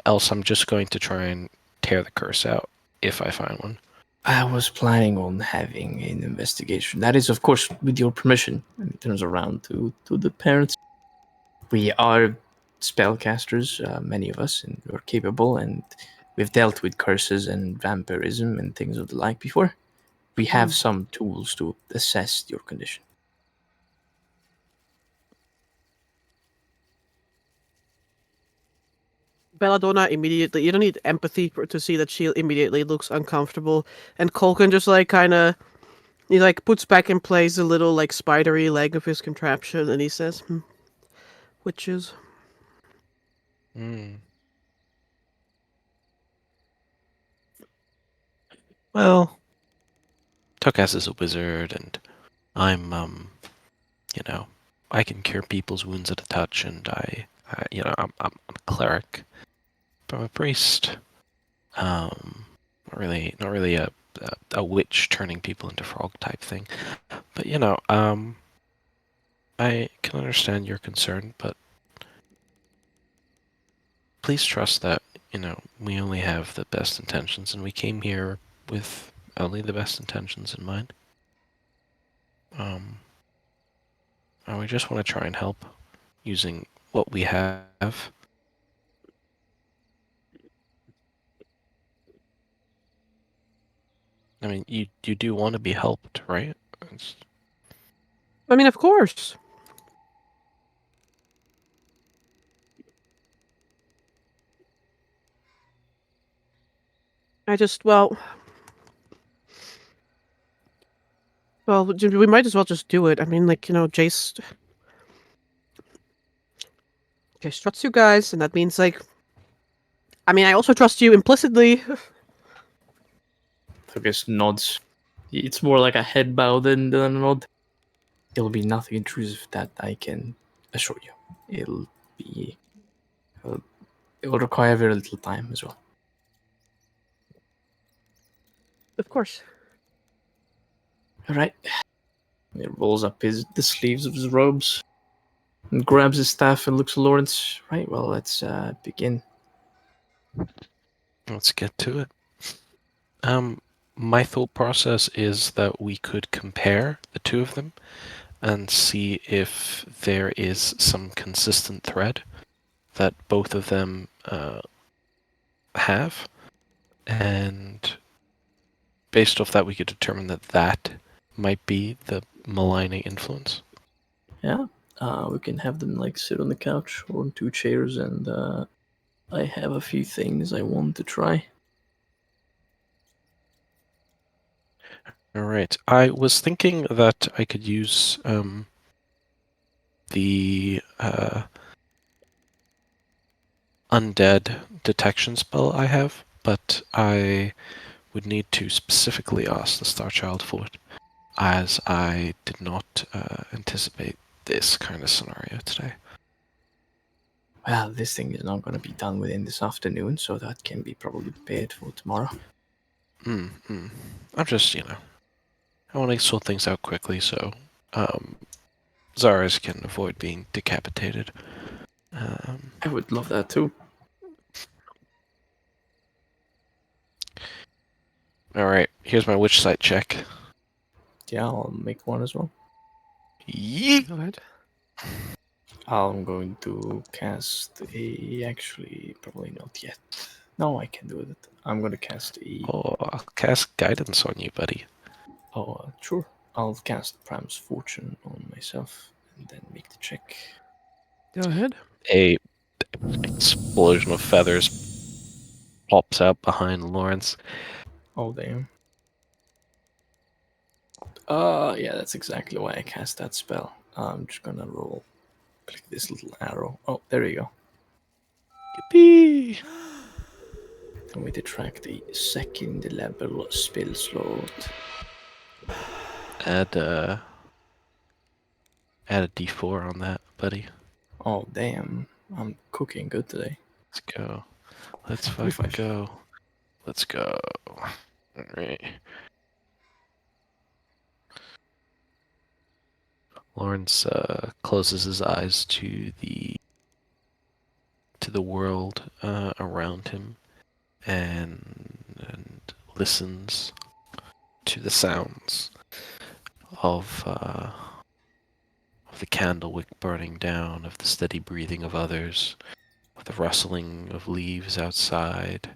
Else, I'm just going to try and tear the curse out if I find one. I was planning on having an investigation. That is, of course, with your permission. And he turns around to the parents. We are spellcasters, many of us, and we're capable, and we've dealt with curses and vampirism and things of the like before. We have some tools to assess your condition. Belladonna immediately, you don't need empathy to see that she immediately looks uncomfortable. And Colkin just like he like puts back in place the little like spidery leg of his contraption and he says, witches. Well, Tokaz is a wizard, and I'm, I can cure people's wounds at a touch, and I'm a cleric. But I'm a priest. Not really a witch turning people into frog type thing. But I can understand your concern, but please trust that, we only have the best intentions, and we came here with only the best intentions in mind. And we just want to try and help using what we have. I mean, you do want to be helped, right? I mean, of course. I just, well, we might as well just do it. I mean, like, Jace trusts you guys, and that means, like, I mean, I also trust you implicitly. I guess nods. It's more like a head bow than a nod. It'll be nothing intrusive, that I can assure you. It will require very little time as well. Of course. All right. He rolls up the sleeves of his robes and grabs his staff and looks at Lawrence. Right, well, let's begin. Let's get to it. My thought process is that we could compare the two of them and see if there is some consistent thread that both of them have, and based off that we could determine that might be the maligning influence. Yeah, we can have them like sit on the couch or on two chairs, and I have a few things I want to try. All right. I was thinking that I could use the undead detection spell I have, but I would need to specifically ask the Star Child for it, as I did not anticipate this kind of scenario today. Well, this thing is not going to be done within this afternoon, so that can be probably prepared for tomorrow. I'm just, I want to sort things out quickly so Zaras can avoid being decapitated. I would love that too. All right, here's my witch sight check. Yeah, I'll make one as well. Yeet. Go ahead. I'm going to cast a. Actually, probably not yet. No, I can do it. I'm going to cast a. Oh, I'll cast guidance on you, buddy. Oh, sure. I'll cast Prime's Fortune on myself and then make the check. Go ahead. A explosion of feathers pops out behind Lawrence. Oh, damn. Yeah, that's exactly why I cast that spell. I'm just gonna click this little arrow. Oh, there you go. Yippee! And we detract the second level spell slot. Add a D4 on that, buddy. Oh, damn. I'm cooking good today. Let's go. Let's Pretty fucking fast. go. Let's go. Alright. Lawrence closes his eyes to the world around him and listens to the sounds of the candlewick burning down, of the steady breathing of others, of the rustling of leaves outside,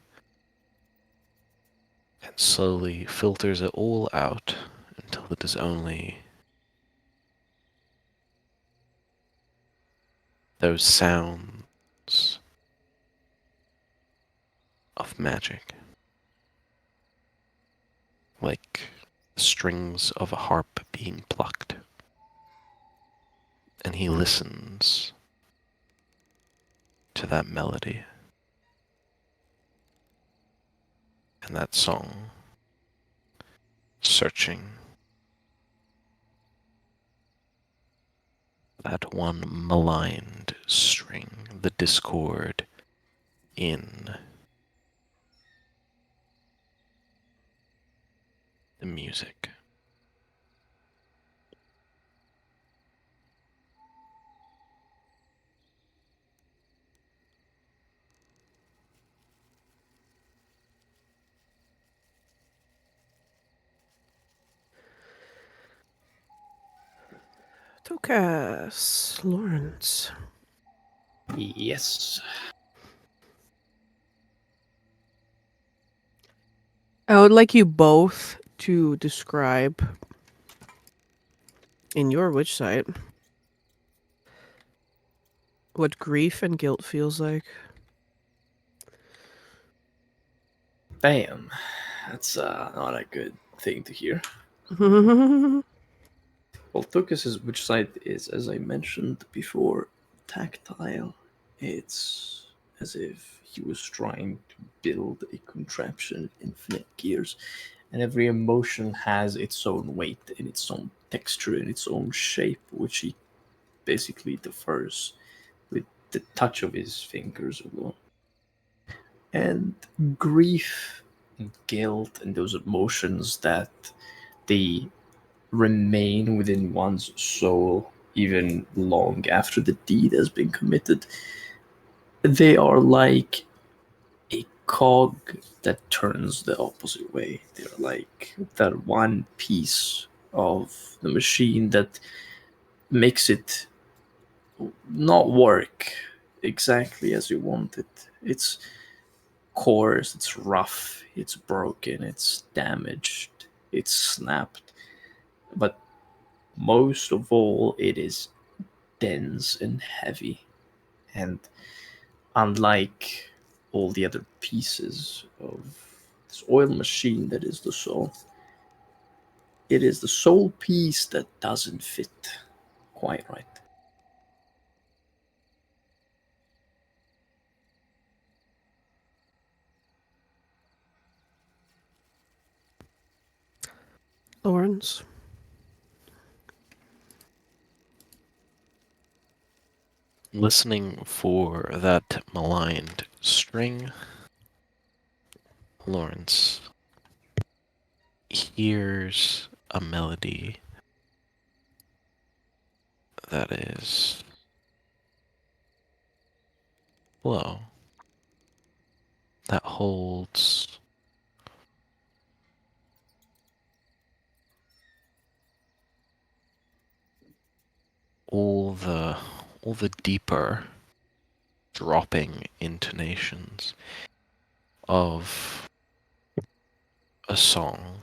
and slowly filters it all out until it is only those sounds of magic, like the strings of a harp being plucked. And he listens to that melody and that song, searching that one maligned string, the discord in the music. Tokas, Lawrence. Yes. I would like you both to describe in your witch sight what grief and guilt feels like. Bam. That's not a good thing to hear. Well, Tokus's witch sight is, as I mentioned before, tactile. It's as if he was trying to build a contraption in infinite gears, and every emotion has its own weight and its own texture and its own shape, which he basically differs with the touch of his fingers alone. And grief and guilt and those emotions that they remain within one's soul even long after the deed has been committed. They are like a cog that turns the opposite way. They're like that one piece of the machine that makes it not work exactly as you want it. It's coarse, it's rough, it's broken, it's damaged, it's snapped. But most of all, it is dense and heavy. And unlike all the other pieces of this oil machine that is the soul, it is the sole piece that doesn't fit quite right. Lawrence. Listening for that maligned string, Lawrence hears a melody that is flow that holds all the deeper dropping intonations of a song,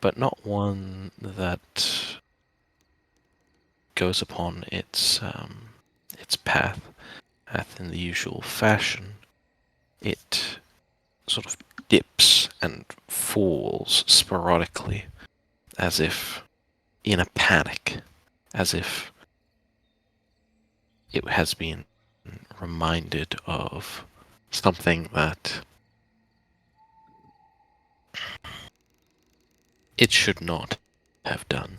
but not one that goes upon its path in the usual fashion. It sort of dips and falls sporadically, as if in a panic, as if it has been reminded of something that it should not have done.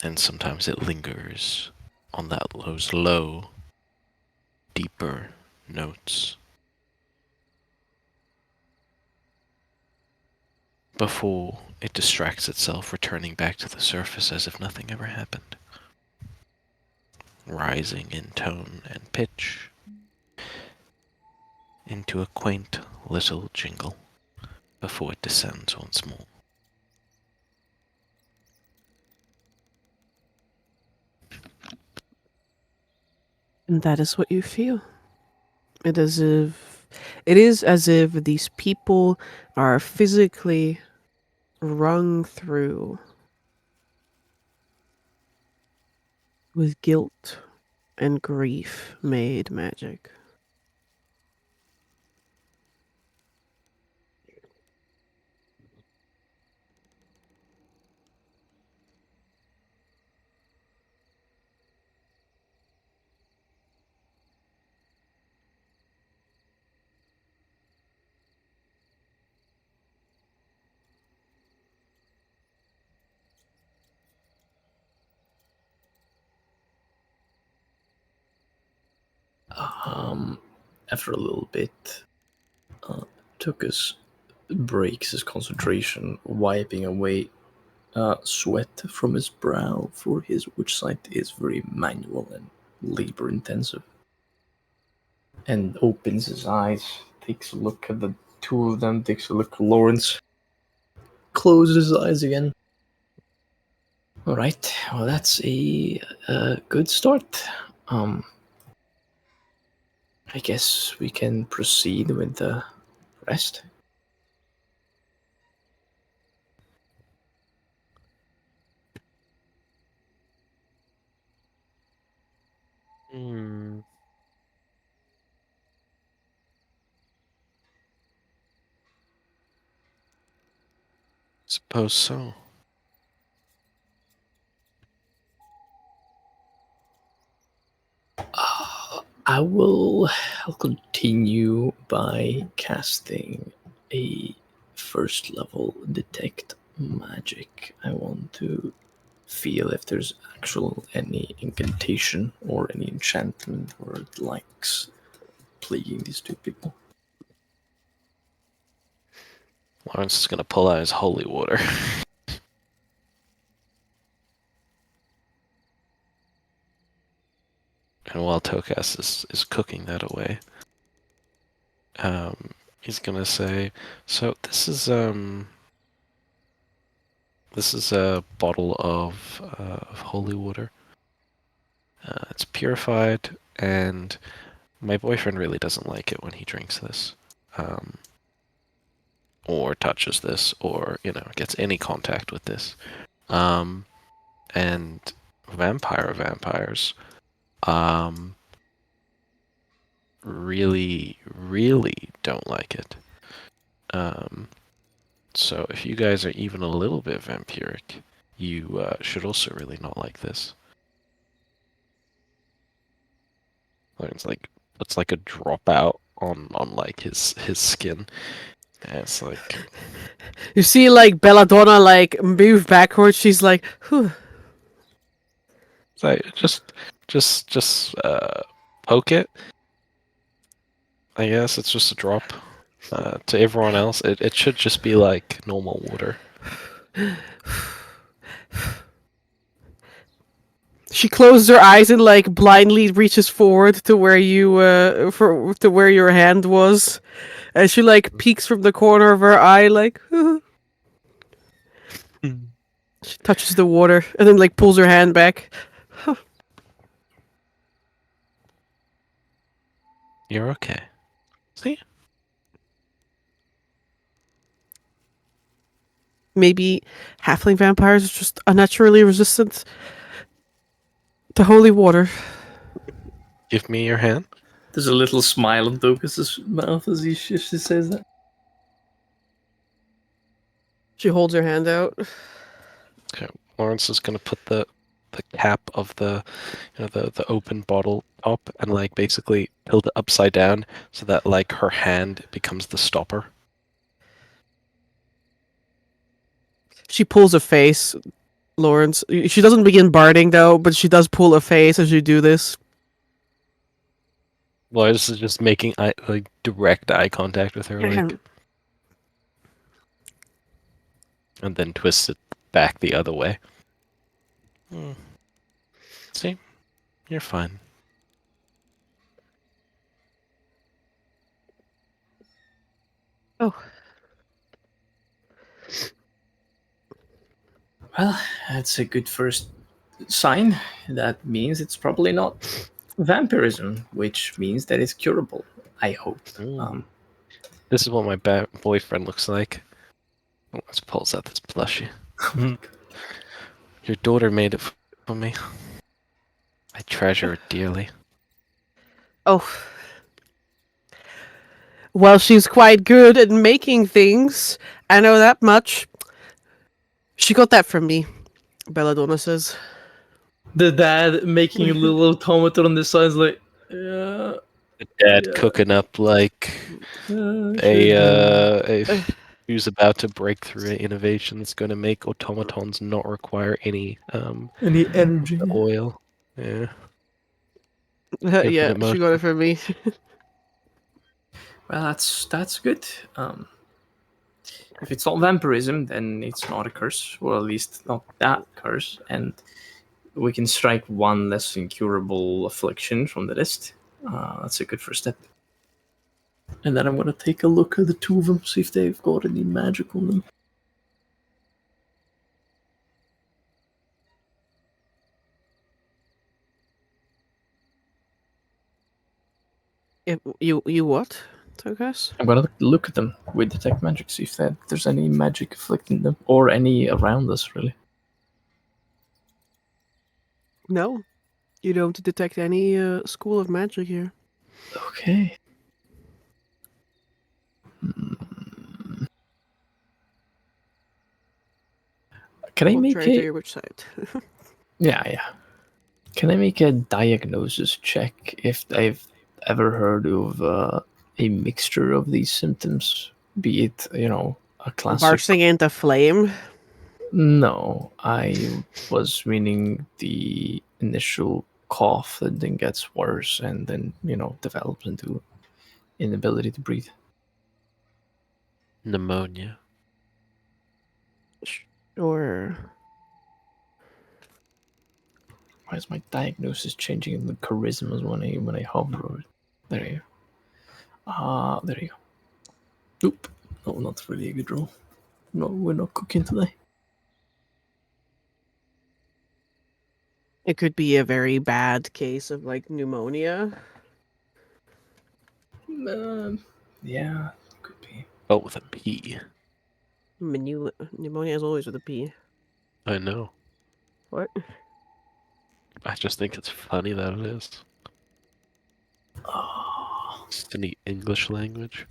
And sometimes it lingers on those low, deeper notes before it distracts itself, returning back to the surface as if nothing ever happened, rising in tone and pitch into a quaint little jingle before it descends once more. And that is what you feel. It is as if these people are physically wrung through with guilt and grief made magic. After a little bit, Tuckus breaks his concentration, wiping away sweat from his brow, for his witch sight is very manual and labor intensive. And opens his eyes, takes a look at the two of them, takes a look at Lawrence, closes his eyes again. Alright, well, that's a good start. I guess we can proceed with the rest. Suppose so. I'll continue by casting a first level detect magic. I want to feel if there's any incantation or any enchantment or the likes plaguing these two people. Lawrence is gonna pull out his holy water. And while Tokas is cooking that away, he's gonna say, so this is a bottle of holy water. It's purified, and my boyfriend really doesn't like it when he drinks this, or touches this, or gets any contact with this. And vampires, really, really don't like it. So if you guys are even a little bit vampiric, you should also really not like this. It's like it's like a drop out on like his skin. And it's like You see, like, Belladonna, like, move backwards. She's like, whew. It's like just poke it. I guess it's just a drop. To everyone else, it should just be like normal water. She closes her eyes and like blindly reaches forward to where you to where your hand was, and she like peeks from the corner of her eye, like she touches the water and then like pulls her hand back. You're okay. See? Maybe halfling vampires are just unnaturally resistant to holy water. Give me your hand. There's a little smile on Docus's mouth as she says that. She holds her hand out. Okay, Lawrence is gonna put the cap of the the open bottle top and like basically tilt it upside down so that like her hand becomes the stopper. She pulls a face, Lawrence. She doesn't begin barding though, but she does pull a face as you do this. Lawrence is just making like direct eye contact with her, like, and then twists it back the other way. See, you're fine. Oh. Well, that's a good first sign. That means it's probably not vampirism, which means that it's curable. I hope. This is what my boyfriend looks like. Let's pulls out this plushie. Your daughter made it for me. I treasure it dearly. Oh. Well, she's quite good at making things. I know that much. She got that from me, Belladonna says. The dad making a little automaton on the side is like, yeah. The dad cooking up like who's about to break through an innovation that's going to make automatons not require any energy, oil. Yeah. Yeah, she got it from me. Well, that's good. If it's not vampirism, then it's not a curse, or at least not that curse, and we can strike one less incurable affliction from the list. That's a good first step. And then I'm gonna take a look at the two of them, see if they've got any magic on them. You what, Togas? I'm gonna look at them with detect magic, see if there's any magic afflicting them, or any around us, really. No, you don't detect any school of magic here. Okay. Can I make a your website? Yeah. Can I make a diagnosis check if I've ever heard of a mixture of these symptoms? Be it, a classic. Bursting into flame? No, I was meaning the initial cough that then gets worse and then, develops into inability to breathe. Pneumonia. Or why is my diagnosis changing in the charismas when I hover over it? There you go. There you go. Oop. No, not really a good roll. No, we're not cooking today. it could be a very bad case of like pneumonia. Yeah, could be. Oh, with a P. Pneumonia is always with a P. I know. What? I just think it's funny that it is. Just in the English language.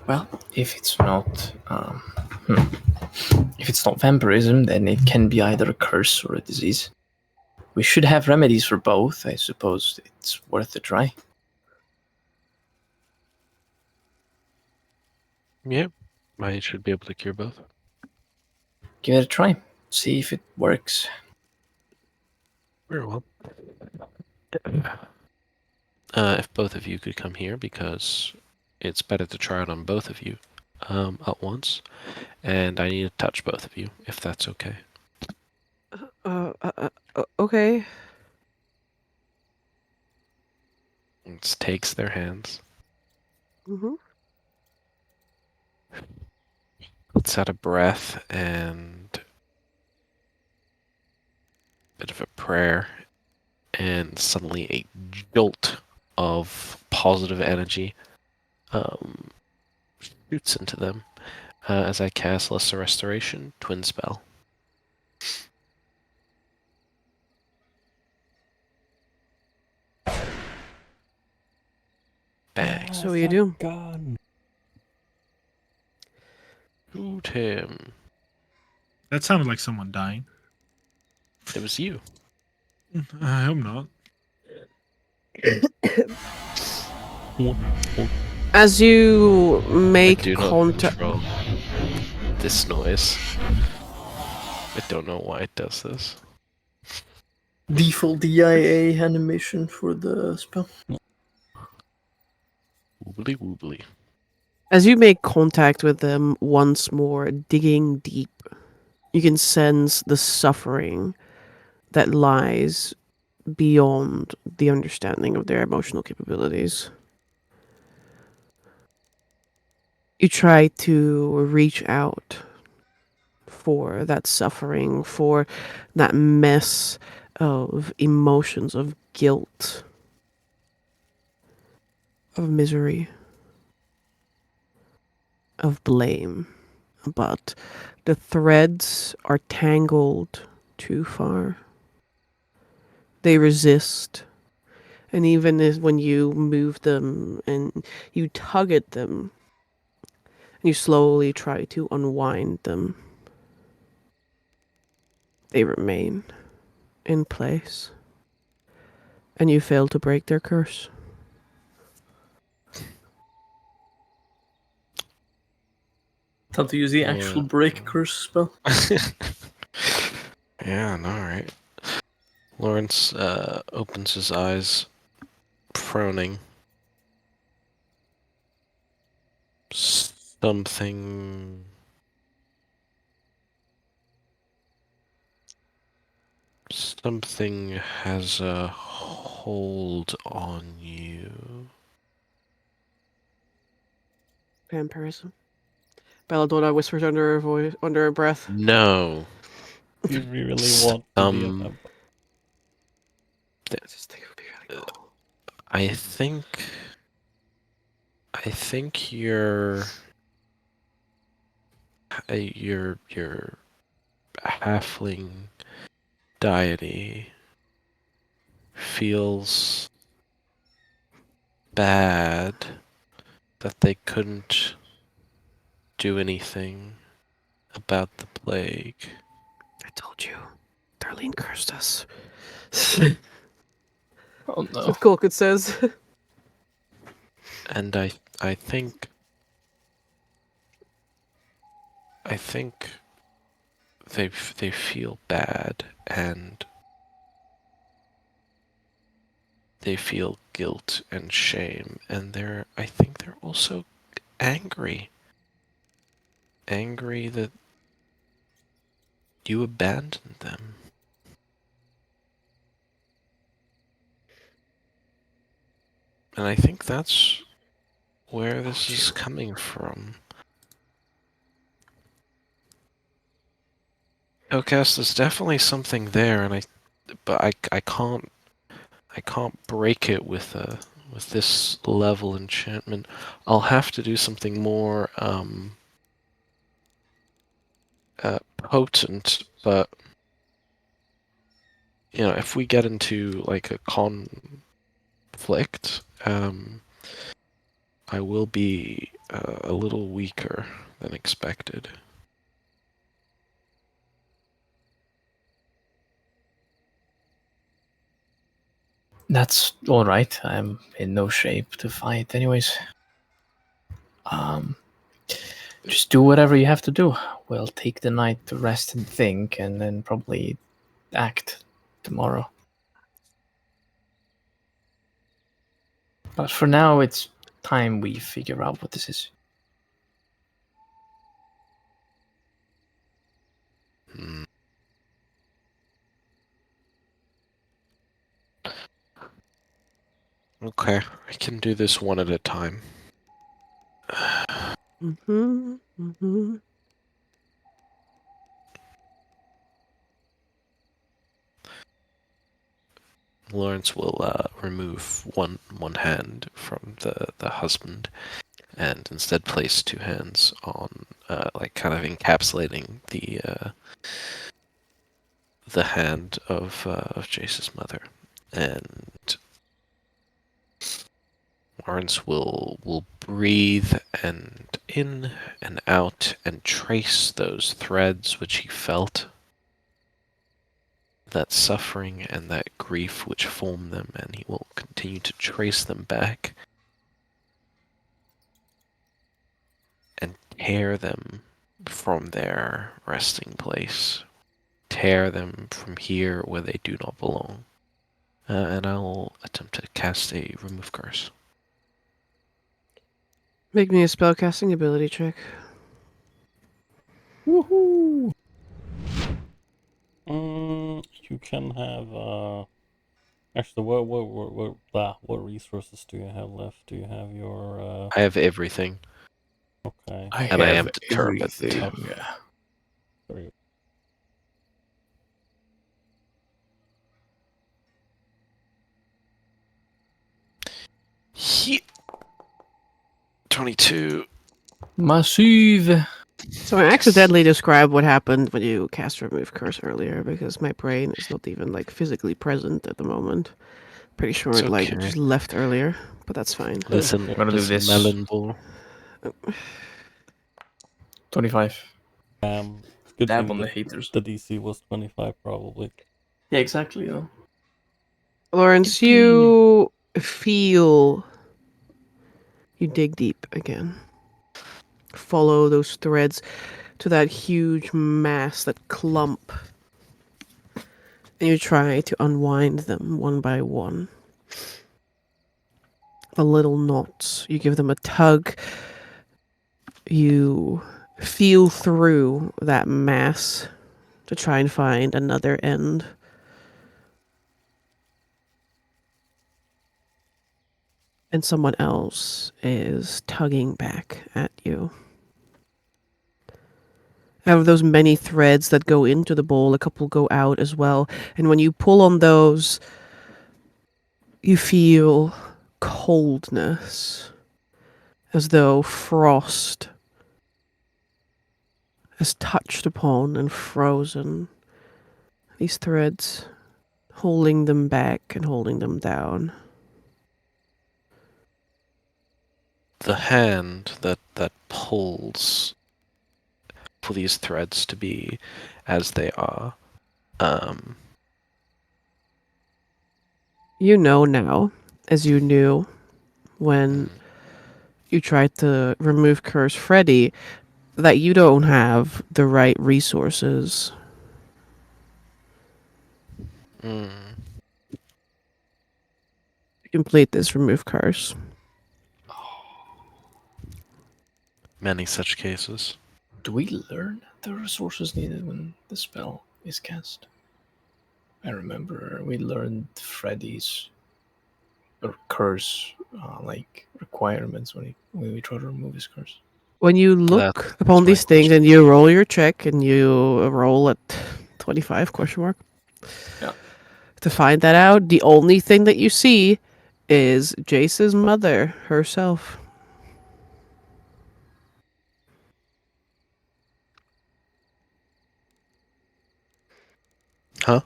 Well, if it's not vampirism, then it can be either a curse or a disease. We should have remedies for both. I suppose it's worth a try. Yeah, I should be able to cure both. Give it a try. See if it works. Very well. If both of you could come here, because it's better to try it on both of you at once, and I need to touch both of you, if that's okay. Okay. It takes their hands, Mm-hmm. lets out a breath and a bit of a prayer, and suddenly a jolt of positive energy shoots into them as I cast Lesser Restoration, Twin Spell. Bang. So what do you do? Gun. Shoot him. That sounded like someone dying. It was you. I hope not. As you I make do not contact, control this noise. I don't know why it does this. Default DIA animation for the spell. Woobly woobly. as you make contact with them once more, digging deep, you can sense the suffering that lies beyond the understanding of their emotional capabilities. You try to reach out for that suffering, for that mess of emotions, of guilt, of misery, of blame. But the threads are tangled too far. They resist. And even when you move them and you tug at them, you slowly try to unwind them, they remain in place. And you fail to break their curse. Time to use the actual break curse spell. Yeah, no, right. Lawrence opens his eyes, frowning. Something has a hold on you. Vampirism. Belladonna whispers under her voice, under her breath. No. You really want to be a vampire? I just think it would be really cool. I think your halfling deity feels bad that they couldn't do anything about the plague. I told you. Darlene cursed us. Oh That's no. what Colquitt says. And I think they feel bad and they feel guilt and shame, and I think they're also angry that you abandoned them. And I think that's where this is coming from. Ocast, there's definitely something there, but I can't break it with this level enchantment. I'll have to do something more potent, but you know, if we get into like a conflict, I will be a little weaker than expected. That's all right. I'm in no shape to fight, anyways. Just do whatever you have to do. We'll take the night to rest and think, and then probably act tomorrow. But for now, it's time we figure out what this is. Okay, I can do this one at a time. Mm-hmm. Mm-hmm. Lawrence will remove one hand from the husband, and instead place two hands on, like kind of encapsulating the hand of Jace's mother, and Lawrence will breathe and in and out and trace those threads which he felt, that suffering and that grief which formed them, and he will continue to trace them back and tear them from their resting place. Tear them from here where they do not belong. And I'll attempt to cast a remove curse. Make me a spellcasting ability check. Woohoo! You can have actually, what resources do you have left? Do you have your I have everything, okay? I and I am have determined. everything. Very He 22. Massive. So I accidentally described what happened when you cast remove curse earlier because my brain is not even like physically present at the moment. Pretty sure It's it like okay. just left earlier, but that's fine. Listen, I'm gonna do this. melon ball. 25. good Dab thing on the that haters. the DC was 25 probably. Yeah, exactly. Yeah. Lawrence, you feel you dig deep again. Follow those threads to that huge mass, that clump. And you try to unwind them one by one. The little knots, you give them a tug. You feel through that mass to try and find another end. And someone else is tugging back at you. Out of those many threads that go into the bowl, a couple go out as well. And when you pull on those, you feel coldness, as though frost has touched upon and frozen these threads, holding them back and holding them down. The hand that pulls for these threads to be as they are. You know now, as you knew when you tried to remove Curse Freddy, that you don't have the right resources. Mm. To complete this remove curse. Many such cases. Do we learn the resources needed when the spell is cast? I remember we learned Freddy's curse, like requirements when we try to remove his curse. When you look upon these things and you roll your check and you roll at 25 question mark. Yeah. To find that out, the only thing that you see is Jace's mother herself. Huh?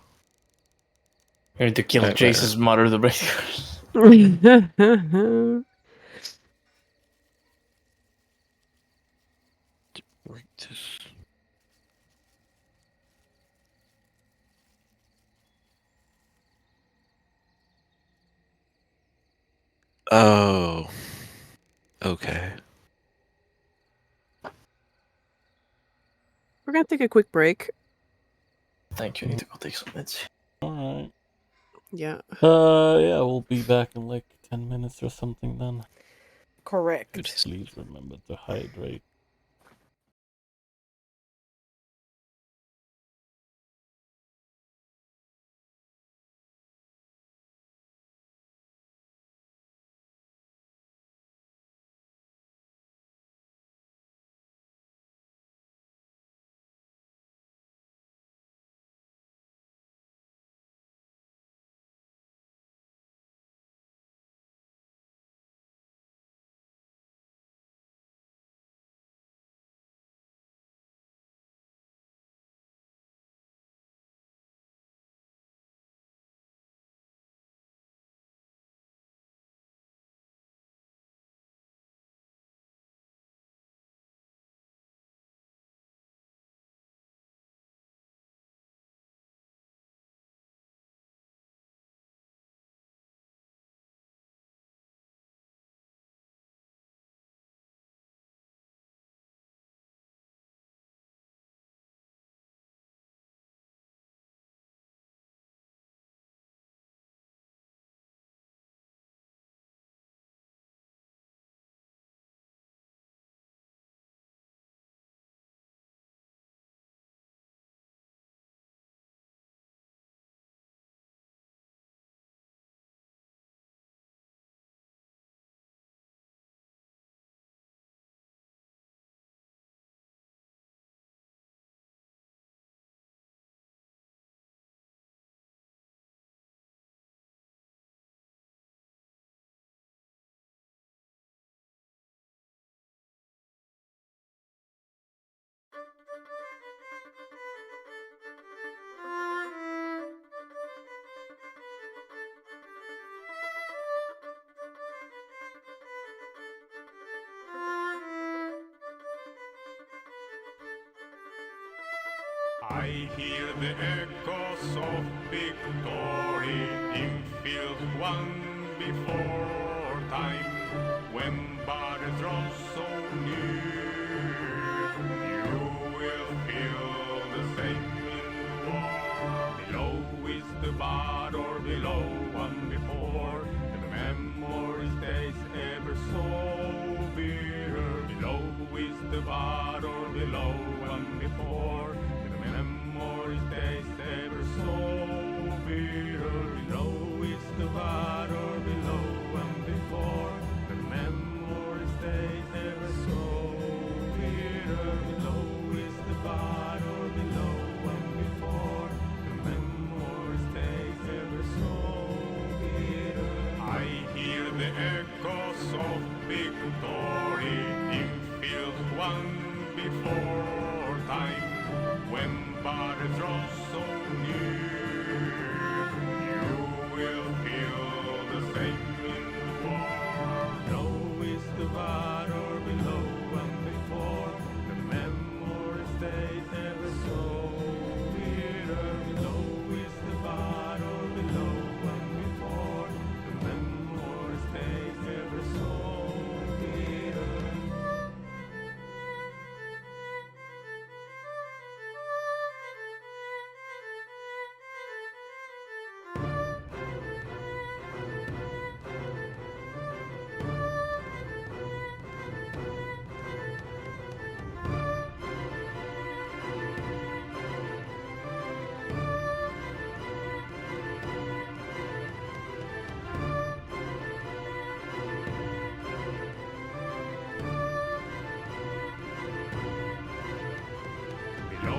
You need to kill Right, Jace's mother to break the curse. Oh. Okay. We're gonna take a quick break. Thank you. I need to go take some meds. Alright. Yeah. Yeah, we'll be back in like 10 minutes or something then. Correct. Please remember to hydrate. I hear the echoes of victory in fields won before time, when battles draw so near. You will feel the same in war. Below is the battle, below one before, and the memory stays ever so bitter. Below is the battle, below one before, and the memory stays ever so bitter. Below is the battle, below one before, the memory stays ever so bitter. Below is the battle, below one before, the memory stays ever so bitter. I hear the echoes of victory in fields won before time, when battles draw so near. You will feel the same in war. Below is the battle, below one before, the memory stays ever so bitter. Below is the battle, below one before, the memory stays ever so bitter.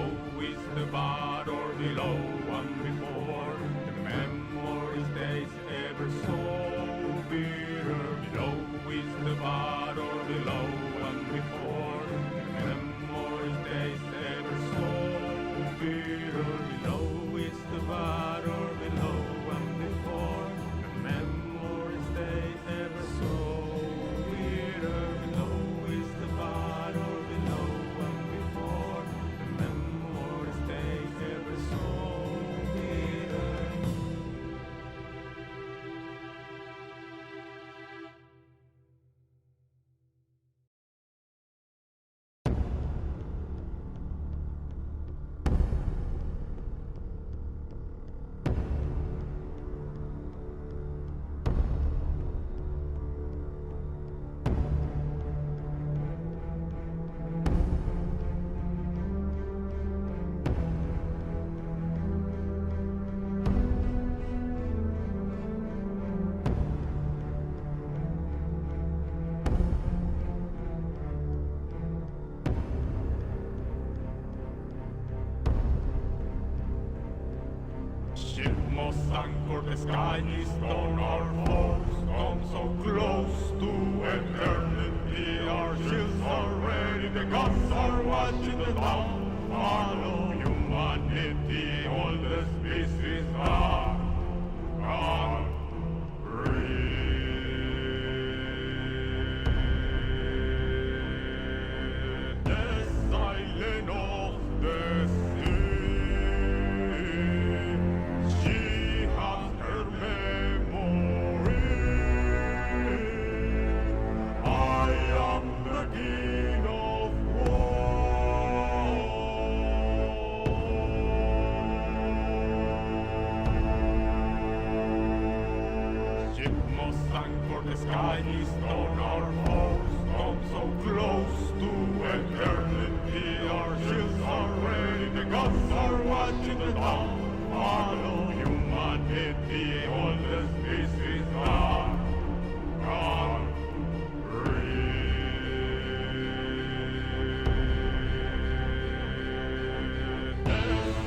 Below is the battle, below one before, the memory stays ever so bitter. Below is the battle, below one before, the memory stays ever so bitter. Below is the battle, below one before, the memory stays ever so bitter. Below is the battle, below one before, the memory stays ever so bitter. Ship must anchor, the sky is on our foes. Come so close to eternity, our shields are ready, the guns are watching the downfall of humanity. All the species are gone free. The silence of the the sky is on our foes. Come so close to eternity, our shields are ready, the gods are watching the downfall of humanity. All the species are gone free. The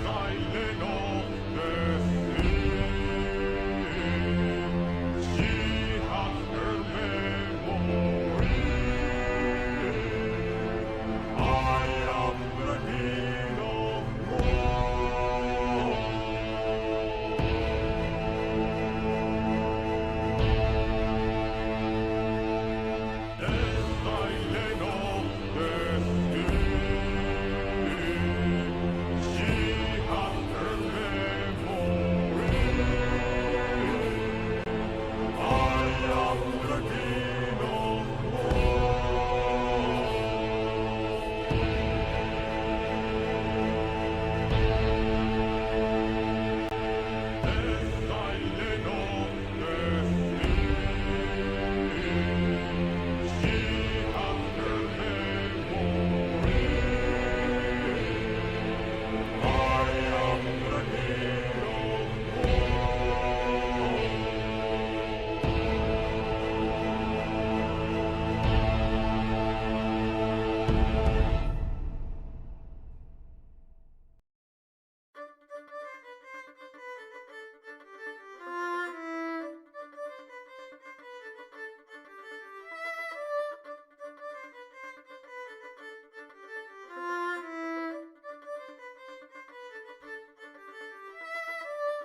silence of the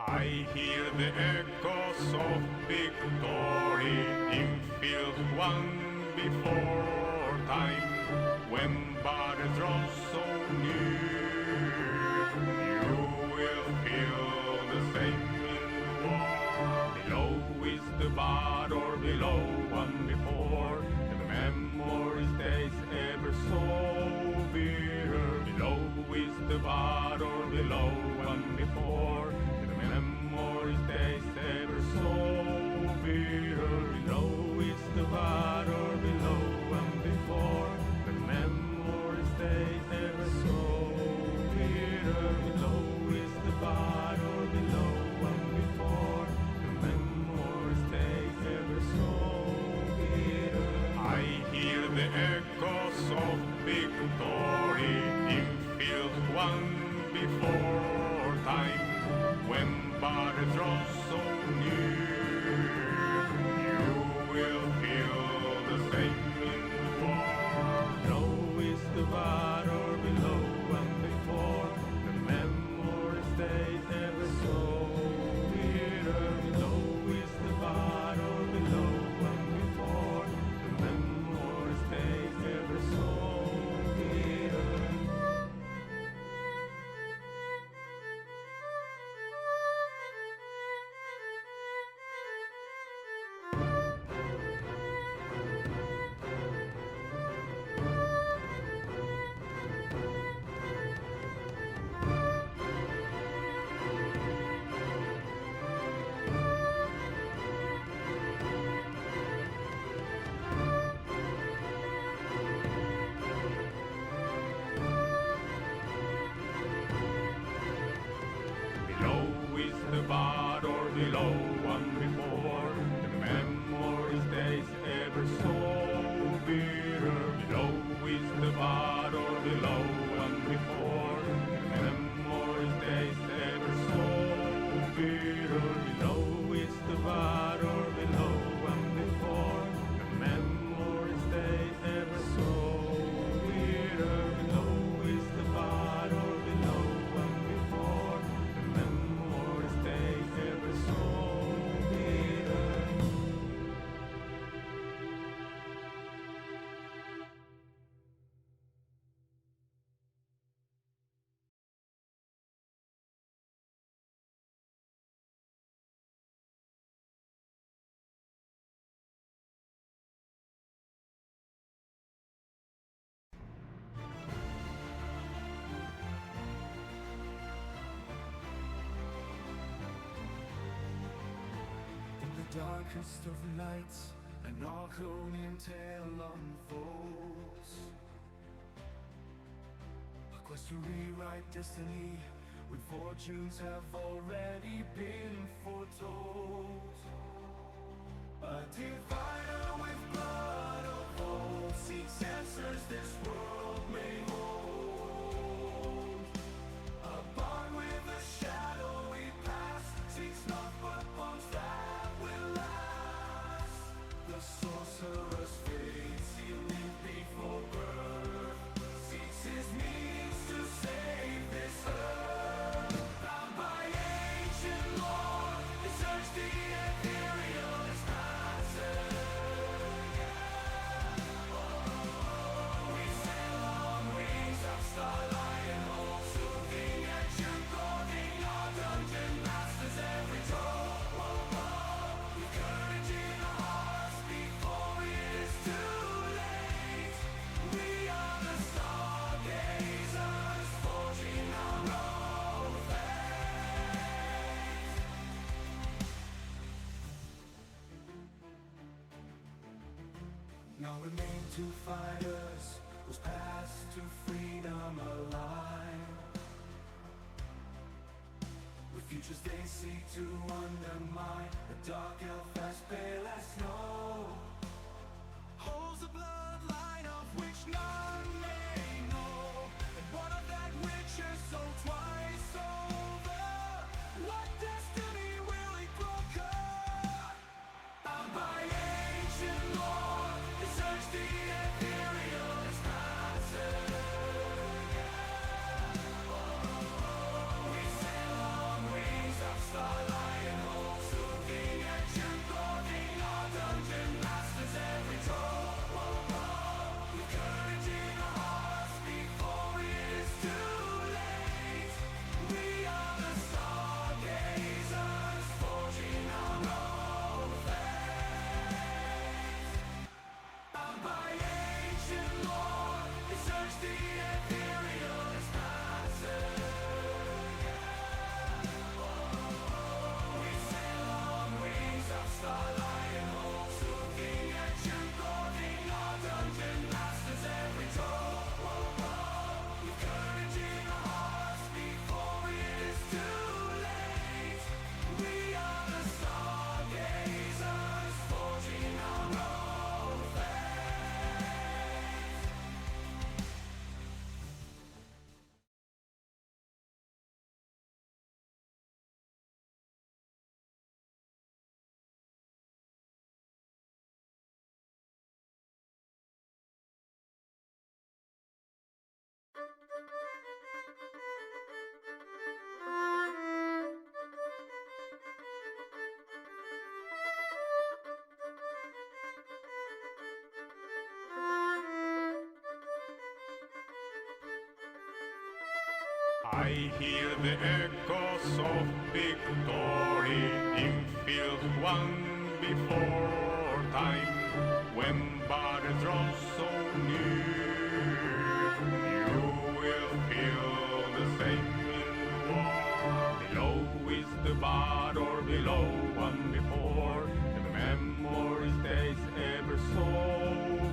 I hear the echoes of victory in field won before time, when battles draw so near. You will feel the same in war. Below is the battle, below one before, and the memory stays ever so bitter. Below is the battle, below one before, and the memory stays ever so bitter. Below is the battle, below one before, the memory stays ever so bitter. Below is the battle, below one before, the memory stays ever so bitter. I hear the echoes of victory in field won before time, when battles draw so near. You will feel the same in war. Below is the battle, below one before, the memory stays ever so bitter. Below is the battle, below one before, the memory stays ever so bitter. Below is the battle, below one before, the memory stays ever so bitter. Below is the battle, below one before, the memory stays ever so bitter. Below is the battle, below one before, the memory stays ever so bitter. Below is the battle, below one before, the memory stays ever so bitter. In the darkest of nights, an Arkhonian tale unfolds. A quest to rewrite destiny, when fortunes have already been foretold. A divider with blood of old seeks answers this world may hold. A bond with a shadowy past seeks naught but bonds that will last. The sorcerer's fate, sealing before birth, seeks his means to save this earth. Bound by ancient lore, they search the ethereal expanses. We sail on wings of starlight and hope, soothing ancient clothing our dungeon masters every door. With courage in our hearts before it is too late. We are the Stargazers, forging our own fate. Now remain two fighters, whose paths to freedom align. With futures they seek to undermine, the dark elf as pale as snow holds a bloodline of which none may know, and one of that which is so twice over. What destiny will he conquer? Bound by ancient lore, they search the ethereal expanses. We sail on wings of stars. I hear the echoes of victory in fields won before time. When battle draws so near, you will feel the same in war. Below is the battle, below one before, and the memory stays ever so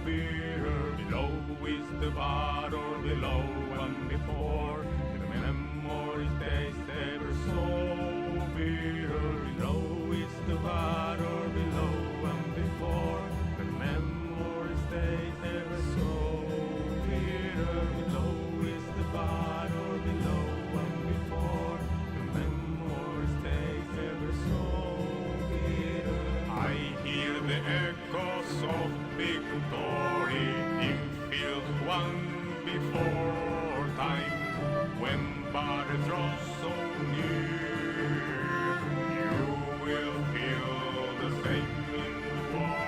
bitter. Below is the battle, below one before, and the memory stays ever so bitter. Below is the battle, below one before, the memory stays ever so bitter. Below is the battle, below one before, the memory stays ever so bitter. I hear the echoes of victory in fields won before time. When battle draws so near, you will feel the same in war.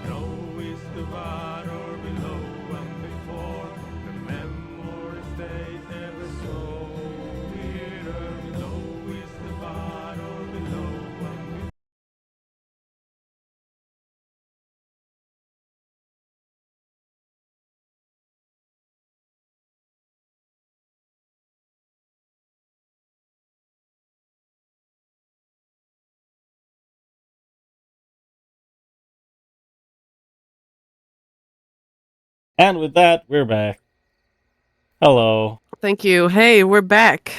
Below is the battle, below one before, the memory stays ever so bitter. Below is the battle, below one before. And with that, we're back. Hello. Thank you. Hey, we're back.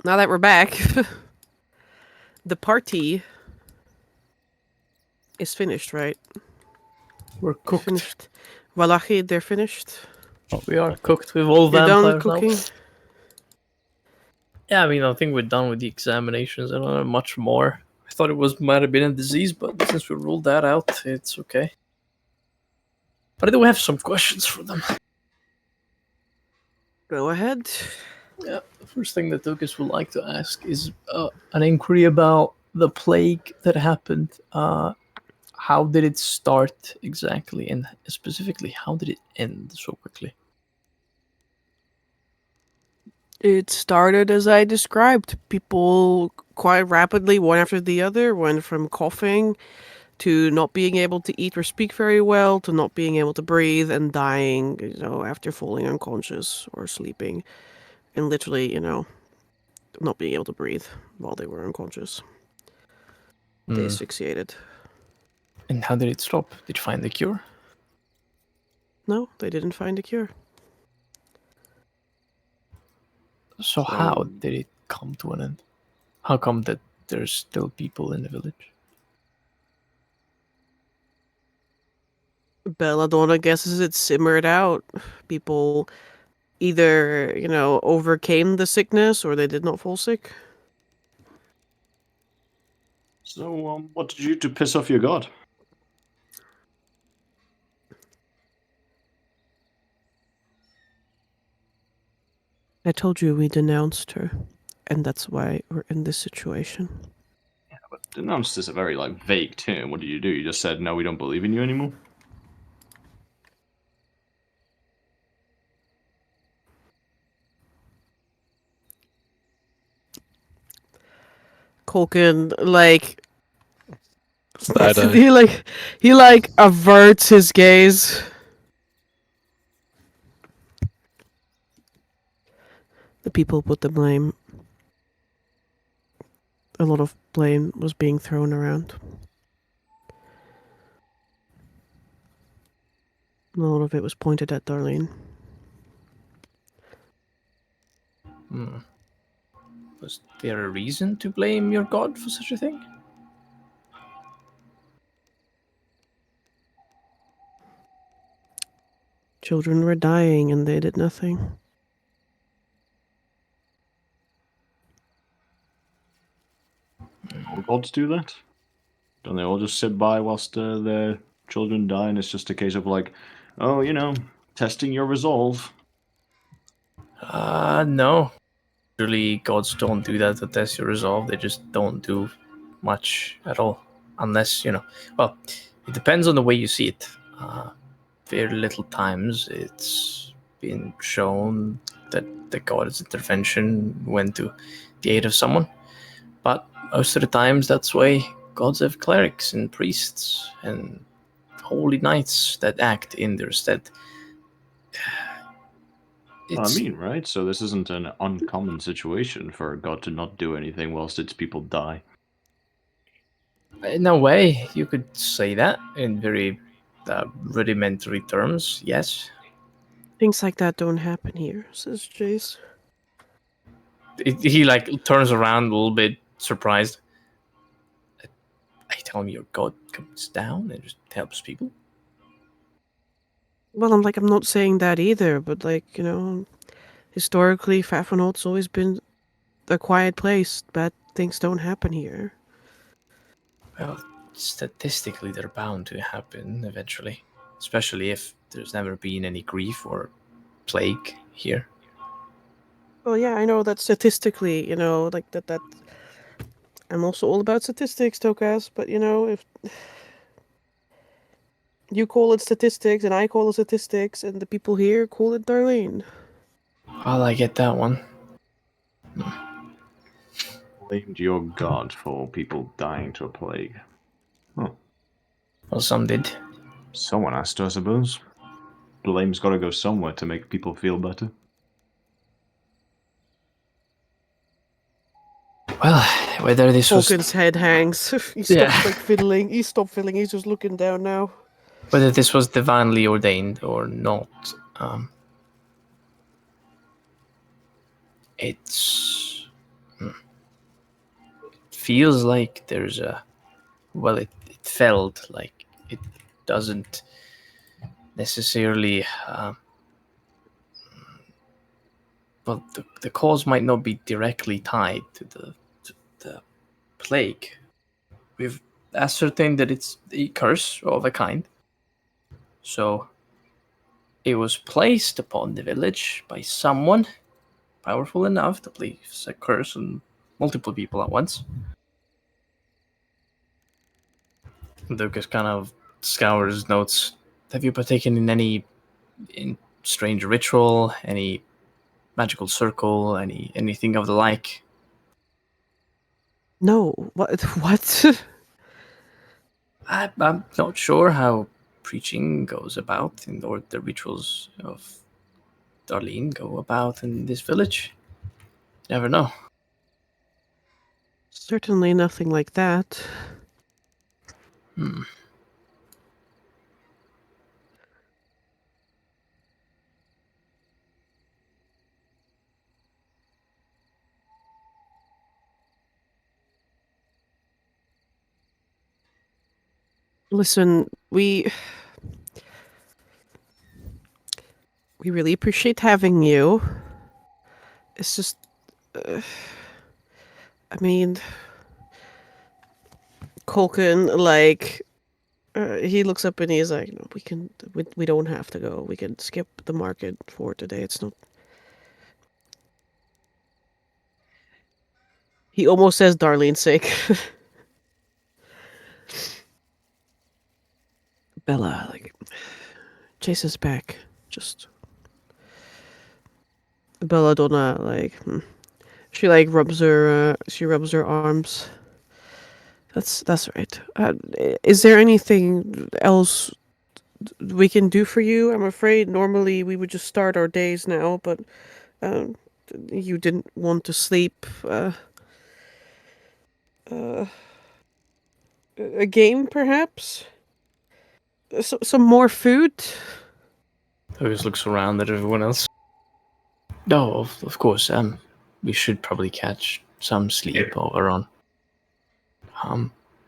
Now that we're back, the party is finished, right? We're cooked. Finished. Wallachi, they're finished. We are cooked with all You're done vampires cooking? now. Yeah, I mean, I think we're done with the examinations. I don't know much more. I thought it might have been a disease, but since we ruled that out, it's okay. But I do have some questions for them. Go ahead. Yeah, the first thing that Lucas would like to ask is an inquiry about the plague that happened. How did it start exactly, and specifically, how did it end so quickly? It started as I described. People quite rapidly, one after the other, went from coughing to not being able to eat or speak very well to not being able to breathe and dying, after falling unconscious or sleeping. And literally, not being able to breathe while they were unconscious. They asphyxiated. And how did it stop? Did you find the cure? No, they didn't find a cure. So how did it come to an end? How come that there's still people in the village? Belladonna guesses it simmered out. People either, overcame the sickness or they did not fall sick. So, what did you do to piss off your god? I told you we denounced her, and that's why we're in this situation. Yeah, but denounced is a very vague term. What did you do? You just said no, we don't believe in you anymore. Culkin, Side-eye. he averts his gaze. The people put the blame. A lot of blame was being thrown around. A lot of it was pointed at Darlene. Was there a reason to blame your god for such a thing? Children were dying and they did nothing. All gods do that? Don't they all just sit by whilst their children die, and it's just a case of testing your resolve? No. Usually gods don't do that to test your resolve. They just don't do much at all. Unless, well, it depends on the way you see it. Very little times it's been shown that the god's intervention went to the aid of someone. But most of the times, that's why gods have clerics and priests and holy knights that act in their stead. I mean, right? So this isn't an uncommon situation for a god to not do anything whilst its people die. In a way, you could say that in very rudimentary terms, yes. Things like that don't happen here, says Jace. He like turns around a little bit surprised. I tell him your god comes down and just helps people. Well, I'm not saying that either, but historically, Fafnholt's always been a quiet place. Bad things don't happen here. Well, statistically, they're bound to happen eventually, especially if there's never been any grief or plague here. Well, yeah, I know that statistically, that. I'm also all about statistics, Tokas, but if you call it statistics and I call it statistics and the people here call it Darlene. Well, I get that one. Blamed your god for people dying to a plague. Huh. Well, some did. Someone has to, I suppose. Blame's gotta go somewhere to make people feel better. Well, whether this Falcon's head hangs. He stopped Yeah. fiddling. He stopped fiddling. He's just looking down now. Whether this was divinely ordained or not, it's it feels like there's a it felt like it doesn't necessarily well, the cause might not be directly tied to the plague. We've ascertained that it's a curse of a kind. So it was placed upon the village by someone powerful enough to place a curse on multiple people at once. Lucas kind of scours his notes. Have you partaken in any strange ritual, any magical circle, anything of the like? No. What? I'm not sure how preaching goes about, or the rituals of Darlene go about in this village. Never know. Certainly nothing like that. Listen, we really appreciate having you. It's just, I mean, Culkin, he looks up and he's like, no, we don't have to go. We can skip the market for today. It's not. He almost says Darlene's sake. Bella, Chase is back. Just Belladonna, she rubs her arms. That's right. Is there anything else we can do for you? I'm afraid normally we would just start our days now, but you didn't want to sleep. A game, perhaps? Some more food? Lucas looks around at everyone else. No, of course. We should probably catch some sleep over on.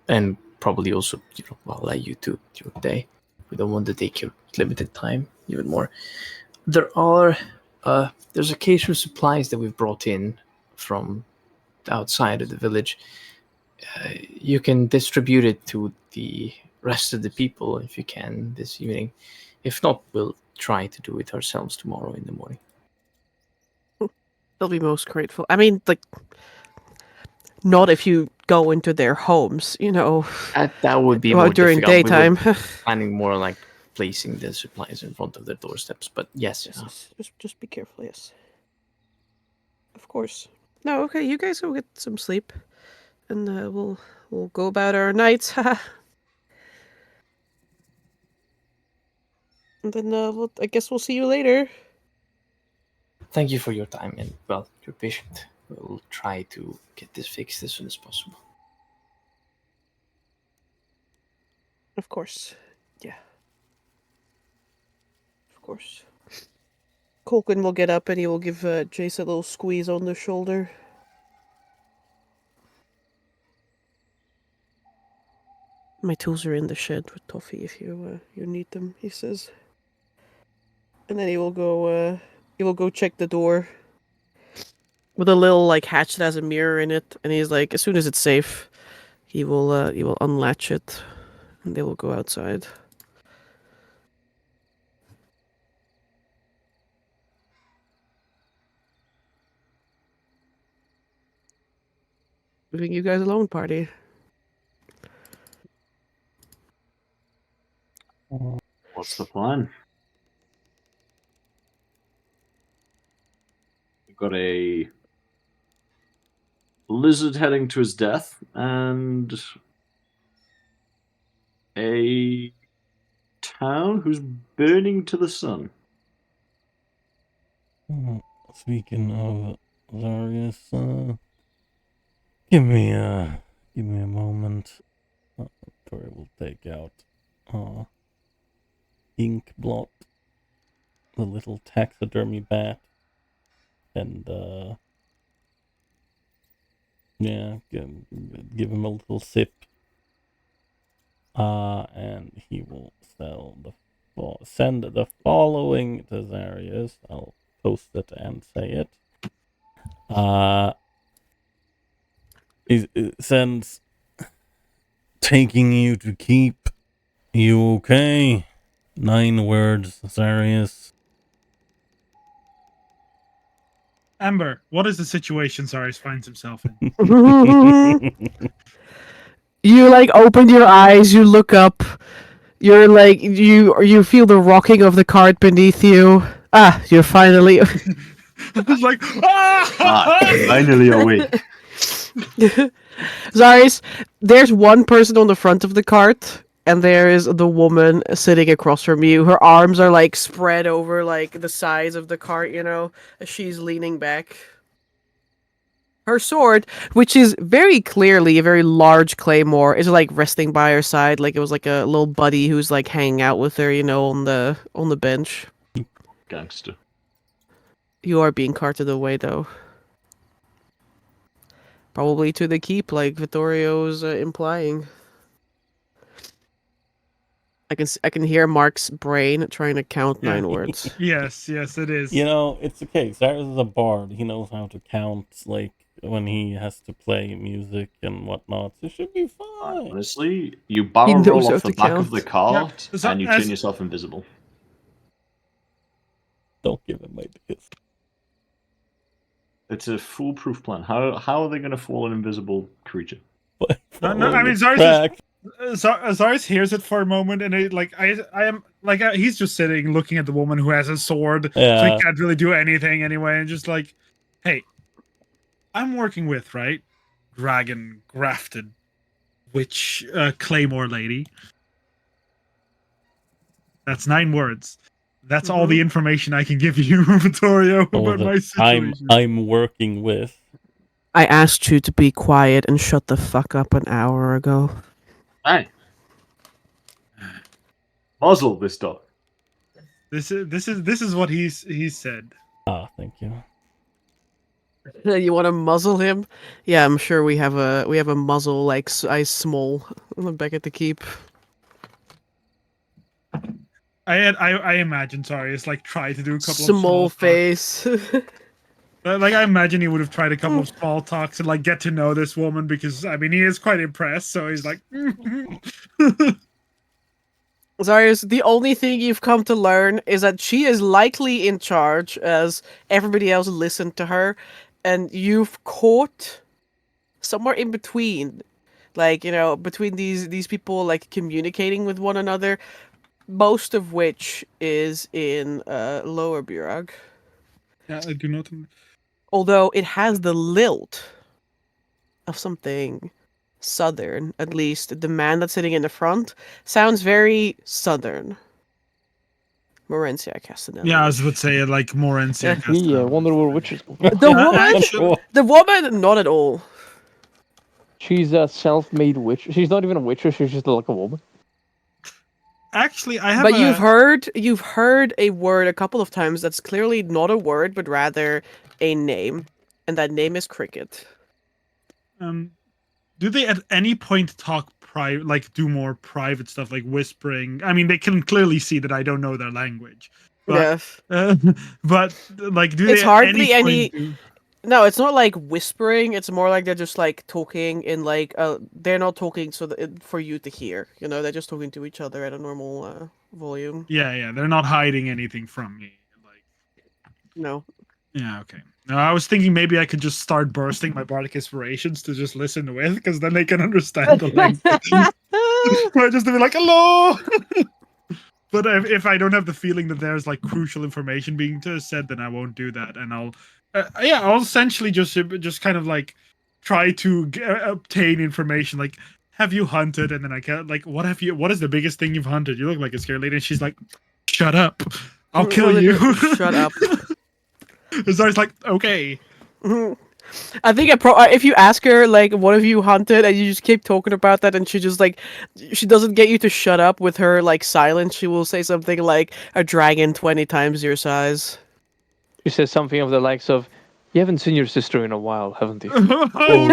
And probably also, allow you to your day. We don't want to take your limited time even more. There's occasional supplies that we've brought in from outside of the village. You can distribute it to the rest of the people if you can this evening. If not, we'll try to do it ourselves tomorrow in the morning. They'll be most grateful. I mean, not if you go into their homes, That would be more during difficult. daytime. We were planning more placing the supplies in front of their doorsteps, but yes. Just be careful, yes. Of course. No, okay, you guys go get some sleep. And we'll go about our nights. And then I guess we'll see you later. Thank you for your time and, well, your patience. We'll try to get this fixed as soon as possible. Of course. Yeah. Of course. Colquhoun will get up and he will give Jace a little squeeze on the shoulder. My tools are in the shed with Toffee if you need them, he says. And then he will go check the door with a little like hatch that has a mirror in it, and he's like, as soon as it's safe, he will unlatch it and they will go outside. Leaving you guys alone, party. What's the plan? We've got a lizard heading to his death and a town who's burning to the sun. Speaking of Zarius, give me a moment. Tori will take out ink blot, the little taxidermy bat, and give him a little sip. And he will send the following to Zarius. I'll post it and say it. It sends taking you to keep. You okay? 9 words, Zarius. Amber, what is the situation Zarius finds himself in? You like open your eyes, you look up, you're like you feel the rocking of the cart beneath you. Ah, you're finally It's like Finally awake. Zarius, there's one person on the front of the cart, and there is the woman sitting across from you. Her arms are like spread over like the sides of the cart, you know, as she's leaning back. Her sword, which is very clearly a very large claymore, is like resting by her side, like it was like a little buddy who's like hanging out with her, you know, on the bench. Gangster. You are being carted away, though. Probably to the keep, like Vittorio's implying. I can hear Mark's brain trying to count 9 words. Yes, it is. You know, it's okay. Zarius is a bard. He knows how to count, like, when he has to play music and whatnot. So it should be fine. Honestly, you barrel knows roll how off the to back count. of the cart Yep. So and you turn yourself invisible. Don't give him ideas. It's a foolproof plan. How are they going to fool an invisible creature? No, I mean Zarius hears it for a moment, and I am like he's just sitting looking at the woman who has a sword, so Yeah. he can't really do anything anyway, and just like, hey, I'm working with dragon grafted witch claymore lady. That's 9 words. That's all the information I can give you, Vittorio, about my situation. I'm working with. I asked you to be quiet and shut the fuck up an hour ago. Hey, muzzle this dog. This is what he said. Ah, thank you. You want to muzzle him? Yeah, I'm sure we have a muzzle like size small back at the keep. I imagine Zarius like tried to do a couple Small of face. like I imagine he would have tried a couple of small talks and like get to know this woman, because I mean he is quite impressed, so he's like Zarius, the only thing you've come to learn is that she is likely in charge, as everybody else listened to her, and you've caught somewhere in between, like, you know, between these people like communicating with one another, most of which is in Lower Burag. Yeah, I do not. Although it has the lilt of something southern, at least the man that's sitting in the front sounds very southern. Morencia Castanelli. Yeah, I was about to say like more NCR. Yeah, I wonder where witches come from. The woman, Actually, the woman, not at all. She's a self-made witch. She's not even a witcher. She's just like a woman. actually, I have. But you've heard a word a couple of times that's clearly not a word, but rather a name, and that name is cricket. Do they at any point talk private, like do more private stuff, like whispering? I mean, they can clearly see that I don't know their language. But, Yes. But like, do It's they hardly at any. point do- No, it's not like whispering. It's more like they're just like talking in like they're not talking so that for you to hear. You know, they're just talking to each other at a normal volume. Yeah, they're not hiding anything from me. Like, No. yeah, okay. No, I was thinking maybe I could just start bursting my bardic inspirations to just listen with, because then they can understand the language. Or just to be like, hello. But if I don't have the feeling that there's like crucial information being said, then I won't do that, and I'll essentially just kind of like try to obtain information, like, have you hunted? And then I can like, what is the biggest thing you've hunted? You look like a scared lady. And she's like, shut up, I'll kill you. Shut up. Zara's like, okay. I think if you ask her like, what have you hunted, and you just keep talking about that, and she just like, she doesn't get you to shut up with her like silence, she will say something like a dragon 20 times your size. She says something of the likes of, "You haven't seen your sister in a while, haven't you?" Oh,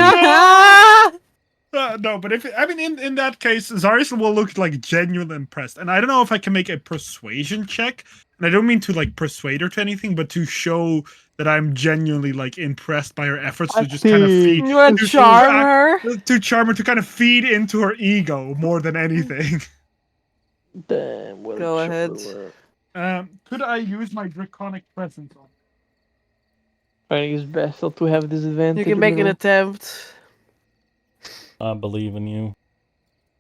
no! No, but in that case, Zaris will look like genuinely impressed, and I don't know if I can make a persuasion check. And I don't mean to like persuade her to anything, but to show that I'm genuinely like impressed by her efforts to just kind of feed. You want to charm her? To charm her, to kind of feed into her ego more than anything. Damn, well, Go ahead. Could I use my draconic presence on? I think it's best not to have this advantage. You can make an attempt. I believe in you.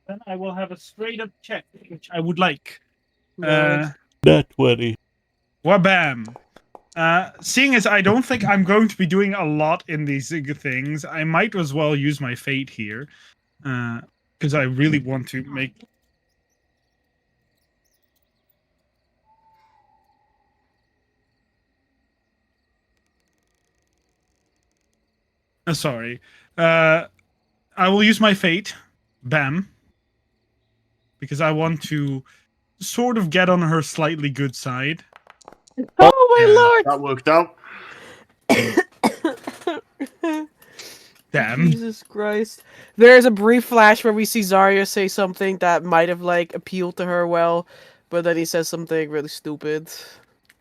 Then I will have a straight up check, which I would like. Right. That 20. Wabam. Seeing as I don't think I'm going to be doing a lot in these things, I might as well use my fate here. Because I really want to make... Sorry. I will use my fate. Bam. Because I want to sort of get on her slightly good side. Oh my lord! That worked out. Damn. Jesus Christ. There's a brief flash where we see Zarya say something that might have like appealed to her well, but then he says something really stupid.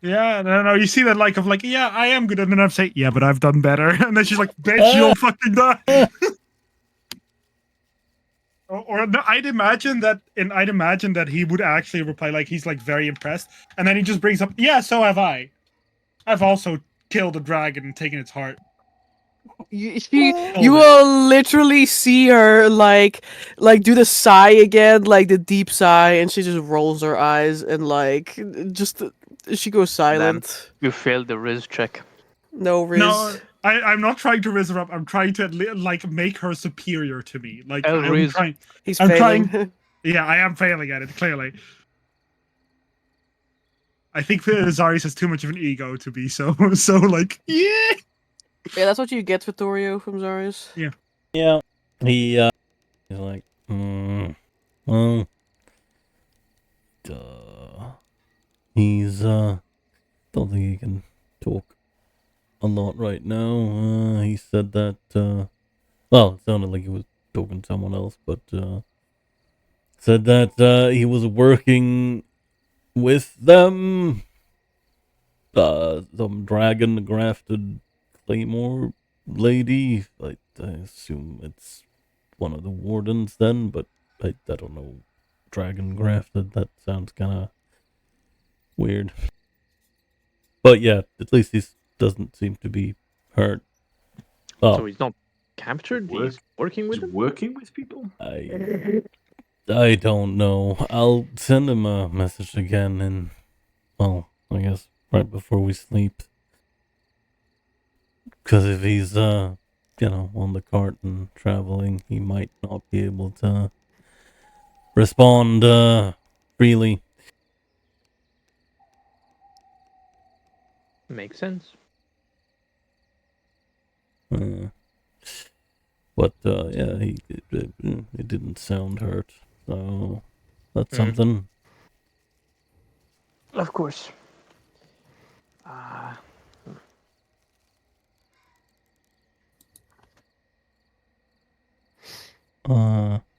Yeah, no, you see that like of like, yeah, I am good, and then I'm saying, yeah, but I've done better, and then she's like, bitch, you'll fucking die. Or no, I'd imagine that he would actually reply like he's like very impressed, and then he just brings up, yeah, so have I. I've also killed a dragon and taken its heart. You will literally see her like do the sigh again, like the deep sigh, and she just rolls her eyes and like just she goes silent. You failed the Riz check. No Riz. No, I'm not trying to raise her up. I'm trying to like make her superior to me. Like I'm Riz. trying. He's I'm failing. trying. Yeah, I am failing at it clearly. I think Zaris has too much of an ego to be so like yeah. Yeah, that's what you get, Vittorio, from Zarius. Yeah. Yeah. He's like, well, he's don't think he can talk a lot right now. He said that well, it sounded like he was talking to someone else, but said that he was working with them, some dragon grafted claymore lady. I assume it's one of the wardens then, but I don't know. Dragon grafted, that sounds kind of weird. But yeah, at least he doesn't seem to be hurt. Oh, So he's not captured? He's working with He's them? working with people? I don't know. I'll send him a message again, and well, I guess right before we sleep. Because if he's, on the cart and traveling, he might not be able to respond, freely. Makes sense. But, yeah, it didn't sound hurt. So, that's Mm. something. Of course.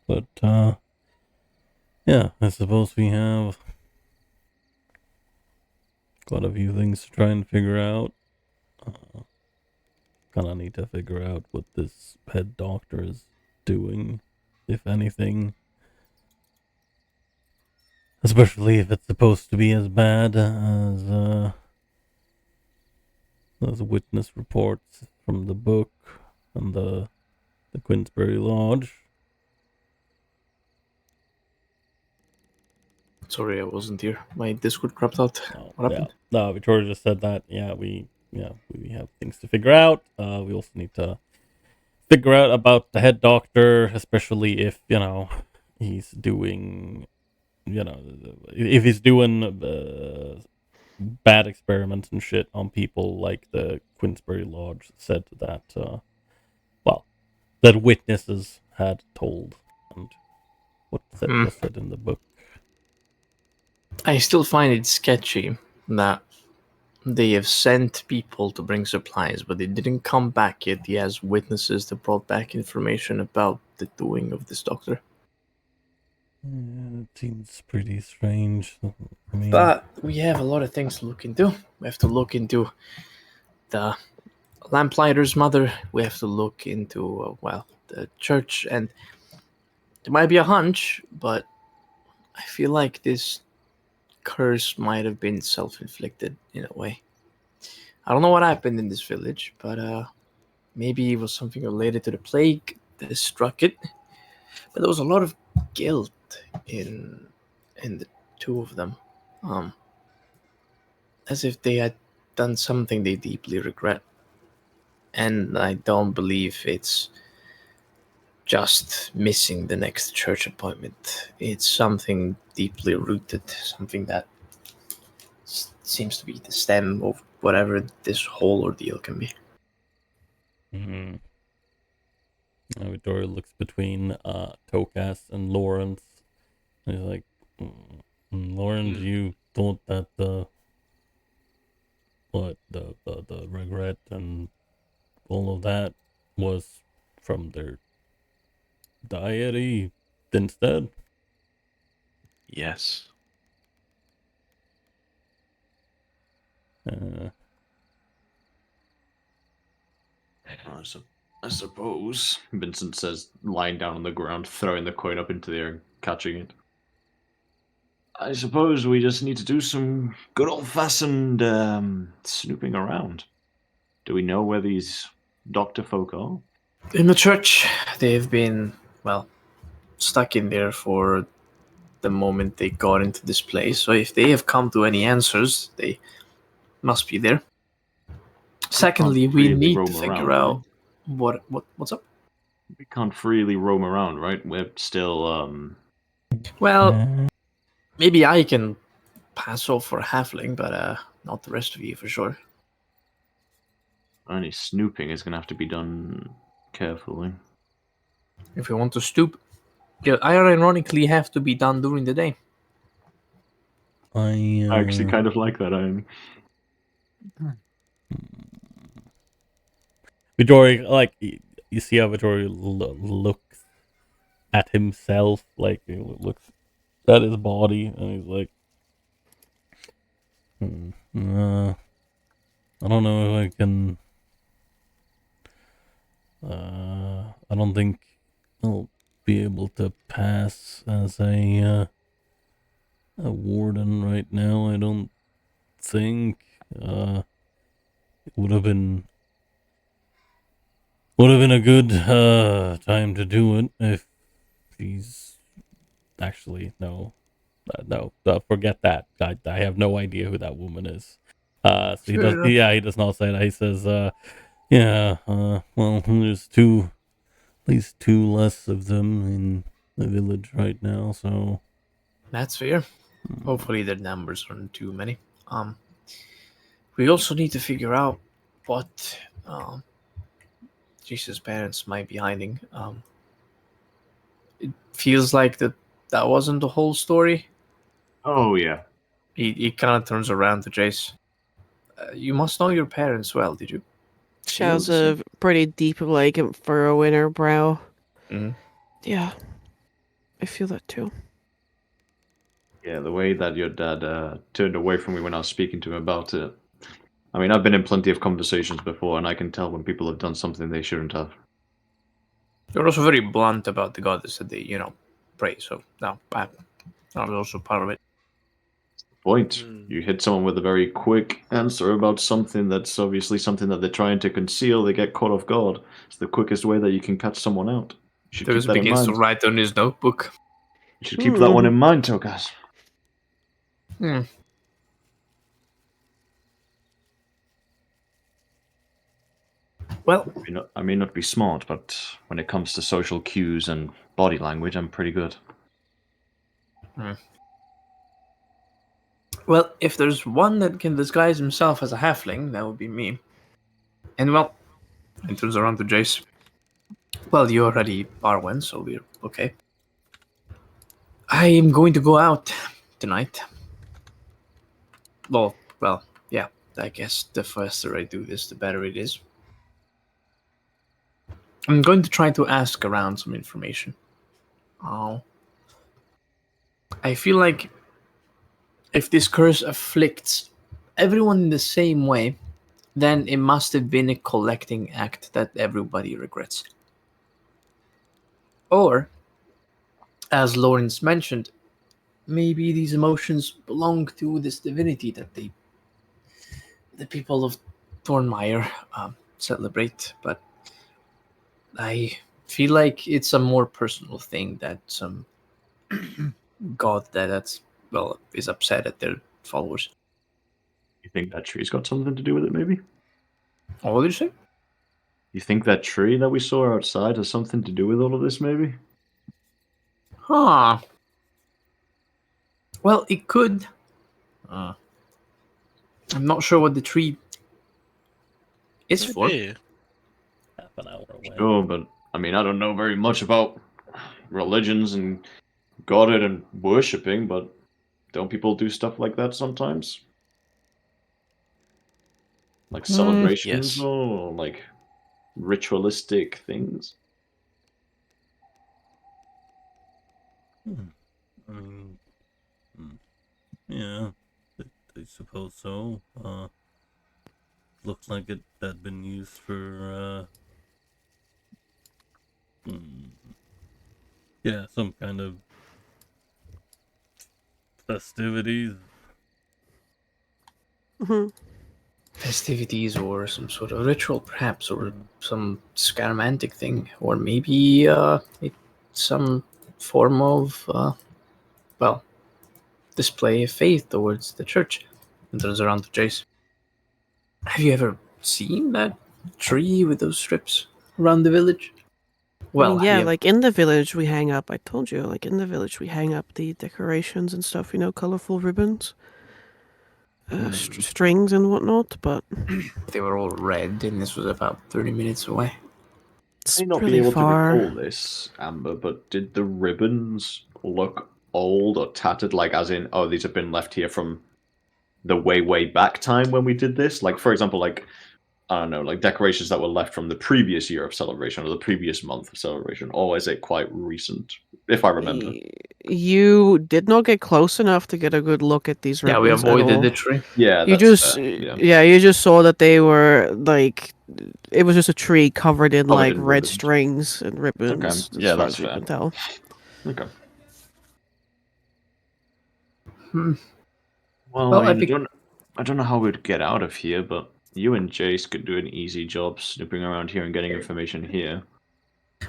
But, yeah, I suppose we have quite a few things to try and figure out. Kind of need to figure out what this head doctor is doing, if anything. Especially if it's supposed to be as bad as those witness reports from the book and the Queensberry Lodge. Sorry, I wasn't here. My Discord crapped out. What happened? No, Victoria just said that. We have things to figure out. We also need to figure out about the head doctor, especially if he's doing, if he's doing bad experiments and shit on people, like the Queensberry Lodge said that, that witnesses had told, and what was said in the book. I still find it sketchy that they have sent people to bring supplies, but they didn't come back yet as witnesses that brought back information about the doing of this doctor. It seems pretty strange. I mean, But we have a lot of things to look into. We have to look into the lamplighter's mother. We have to look into, the church. And there might be a hunch, but I feel like this curse might have been self-inflicted in a way. I don't know what happened in this village, but maybe it was something related to the plague that struck it. But there was a lot of guilt in the two of them, as if they had done something they deeply regret. And I don't believe it's just missing the next church appointment. It's something deeply rooted, something that seems to be the stem of whatever this whole ordeal can be. Victoria looks between Tokas and Lawrence. And he's like, Lawrence, you thought that the regret and all of that was from their deity instead? Yes. I suppose, Vincent says, lying down on the ground, throwing the coin up into the air and catching it. I suppose we just need to do some good old-fashioned snooping around. Do we know where these doctor folk are? In the church, they've been, stuck in there for the moment they got into this place. So if they have come to any answers, they must be there. Secondly, we need to figure out what's up. We can't freely roam around, right? We're still Well, maybe I can pass off for a halfling, but not the rest of you for sure. Any snooping is gonna have to be done carefully. If we want to stoop, it ironically have to be done during the day. I actually kind of like that. Vittori, like, you see how Vittori looks at himself, like, he looks at his body, and he's like, I don't know if I can, I don't think I'll be able to pass as a warden right now. I don't think, it would have been a good time to do it if she's actually no, forget that. I have no idea who that woman is. So he does not say that. He says, Yeah, well, there's at least two less of them in the village right now, so... That's fair. Hopefully their numbers aren't too many. We also need to figure out what Jesus' parents might be hiding. It feels like that wasn't the whole story. Oh yeah. He kind of turns around to Jace. You must know your parents well, did you? She has a pretty deep, furrow in her brow. Mm-hmm. Yeah. I feel that too. Yeah, the way that your dad turned away from me when I was speaking to him about it. I mean, I've been in plenty of conversations before, and I can tell when people have done something they shouldn't have. You're also very blunt about the goddess that they, pray. So no, that was also part of it. Point. You hit someone with a very quick answer about something that's obviously something that they're trying to conceal. They get caught off guard. It's the quickest way that you can catch someone out. You should keep Those that in begins to mind. write on his notebook. You should keep that one in mind, Tokas. Hmm. Well, I may not be smart, but when it comes to social cues and body language, I'm pretty good. Well, if there's one that can disguise himself as a halfling, that would be me. And well, he turns around to Jace. Well, you already are one, so we're okay. I am going to go out tonight. Well, yeah, I guess the faster I do this, the better it is. I'm going to try to ask around some information. I feel like if this curse afflicts everyone in the same way, then it must have been a collecting act that everybody regrets. Or, as Lawrence mentioned, maybe these emotions belong to this divinity that the people of Thornmire celebrate, but I feel like it's a more personal thing that some god is upset at their followers. You think that tree's got something to do with it, maybe? What did you say? You think that tree that we saw outside has something to do with all of this, maybe? Huh. Well, it could. I'm not sure what the tree is for. Half an hour away. Sure, but I mean, I don't know very much about religions and Godhead and worshipping, but don't people do stuff like that sometimes? Like celebrations yes. or like ritualistic things? I mean, yeah, I suppose so. Looks like it had been used for, yeah, some kind of festivities. Festivities or some sort of ritual, perhaps, or some scaramantic thing, or maybe it's some form of display of faith towards the church. And turns around to Jace. Have you ever seen that tree with those strips around the village? Well, yeah, in the village we hang up. I told you, in the village we hang up the decorations and stuff. Colorful ribbons, strings and whatnot. But they were all red, and this was about 30 minutes away. It's I may not really be able far. to recall this, Amber, but did the ribbons look old or tattered? Like, as in, oh, these have been left here from the way back time when we did this? Like, for example, I don't know, like decorations that were left from the previous year of celebration or the previous month of celebration, or is it quite recent, if I remember? You did not get close enough to get a good look at these ribbons. Yeah, we avoided at all. the tree. Yeah, You that's just, fair. you just saw that they were it was just a tree covered in red ribbons. strings and ribbons. Okay, yeah, as far that's as you fair. can tell. Okay. Well, Well, I don't know how we'd get out of here, but you and Jace could do an easy job snooping around here and getting information here.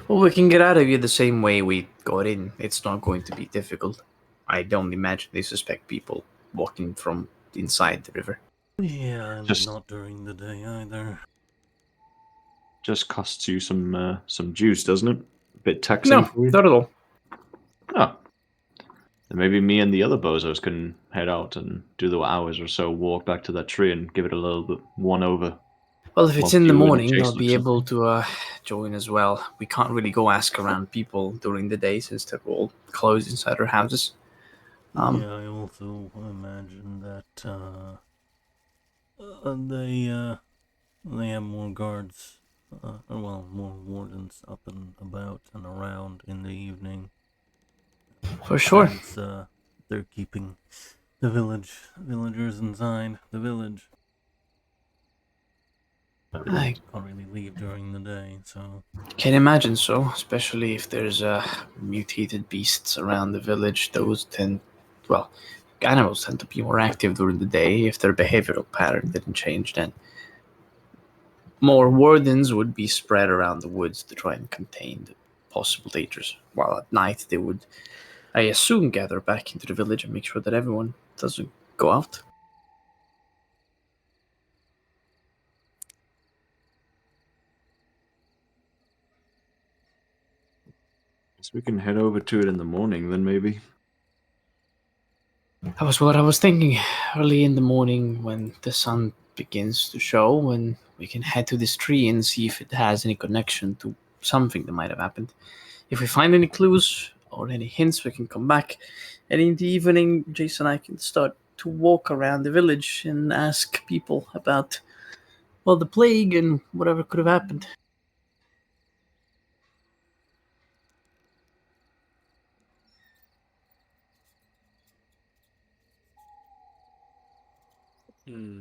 Well, we can get out of here the same way we got in. It's not going to be difficult. I don't imagine they suspect people walking from inside the river. Yeah, Just- not during the day either. just costs you some juice, doesn't it? A bit taxing No, for you. not at all. Oh. Then maybe me and the other bozos can head out and do the hours or so, walk back to that tree and give it a little bit one over. Well, if it's Whilst in the you and morning, Jace they'll look be able something. to join as well. We can't really go ask around people during the day since they're all closed inside their houses. Yeah, I also imagine that they have more guards, more wardens up and about and around in the evening. For sure. Since they're keeping the villagers inside the village. I Can't really leave during the day, so. can imagine so, especially if there's mutated beasts around the village. Those animals tend to be more active during the day. If their behavioral pattern didn't change, then more wardens would be spread around the woods to try and contain the possible dangers. While at night they would, I assume, gather back into the village and make sure that everyone doesn't go out. Guess we can head over to it in the morning then maybe. That was what I was thinking. Early in the morning when the sun begins to show, and we can head to this tree and see if it has any connection to something that might have happened. If we find any clues or any hints, we can come back. And in the evening, Jason and I can start to walk around the village and ask people about, well, the plague and whatever could have happened.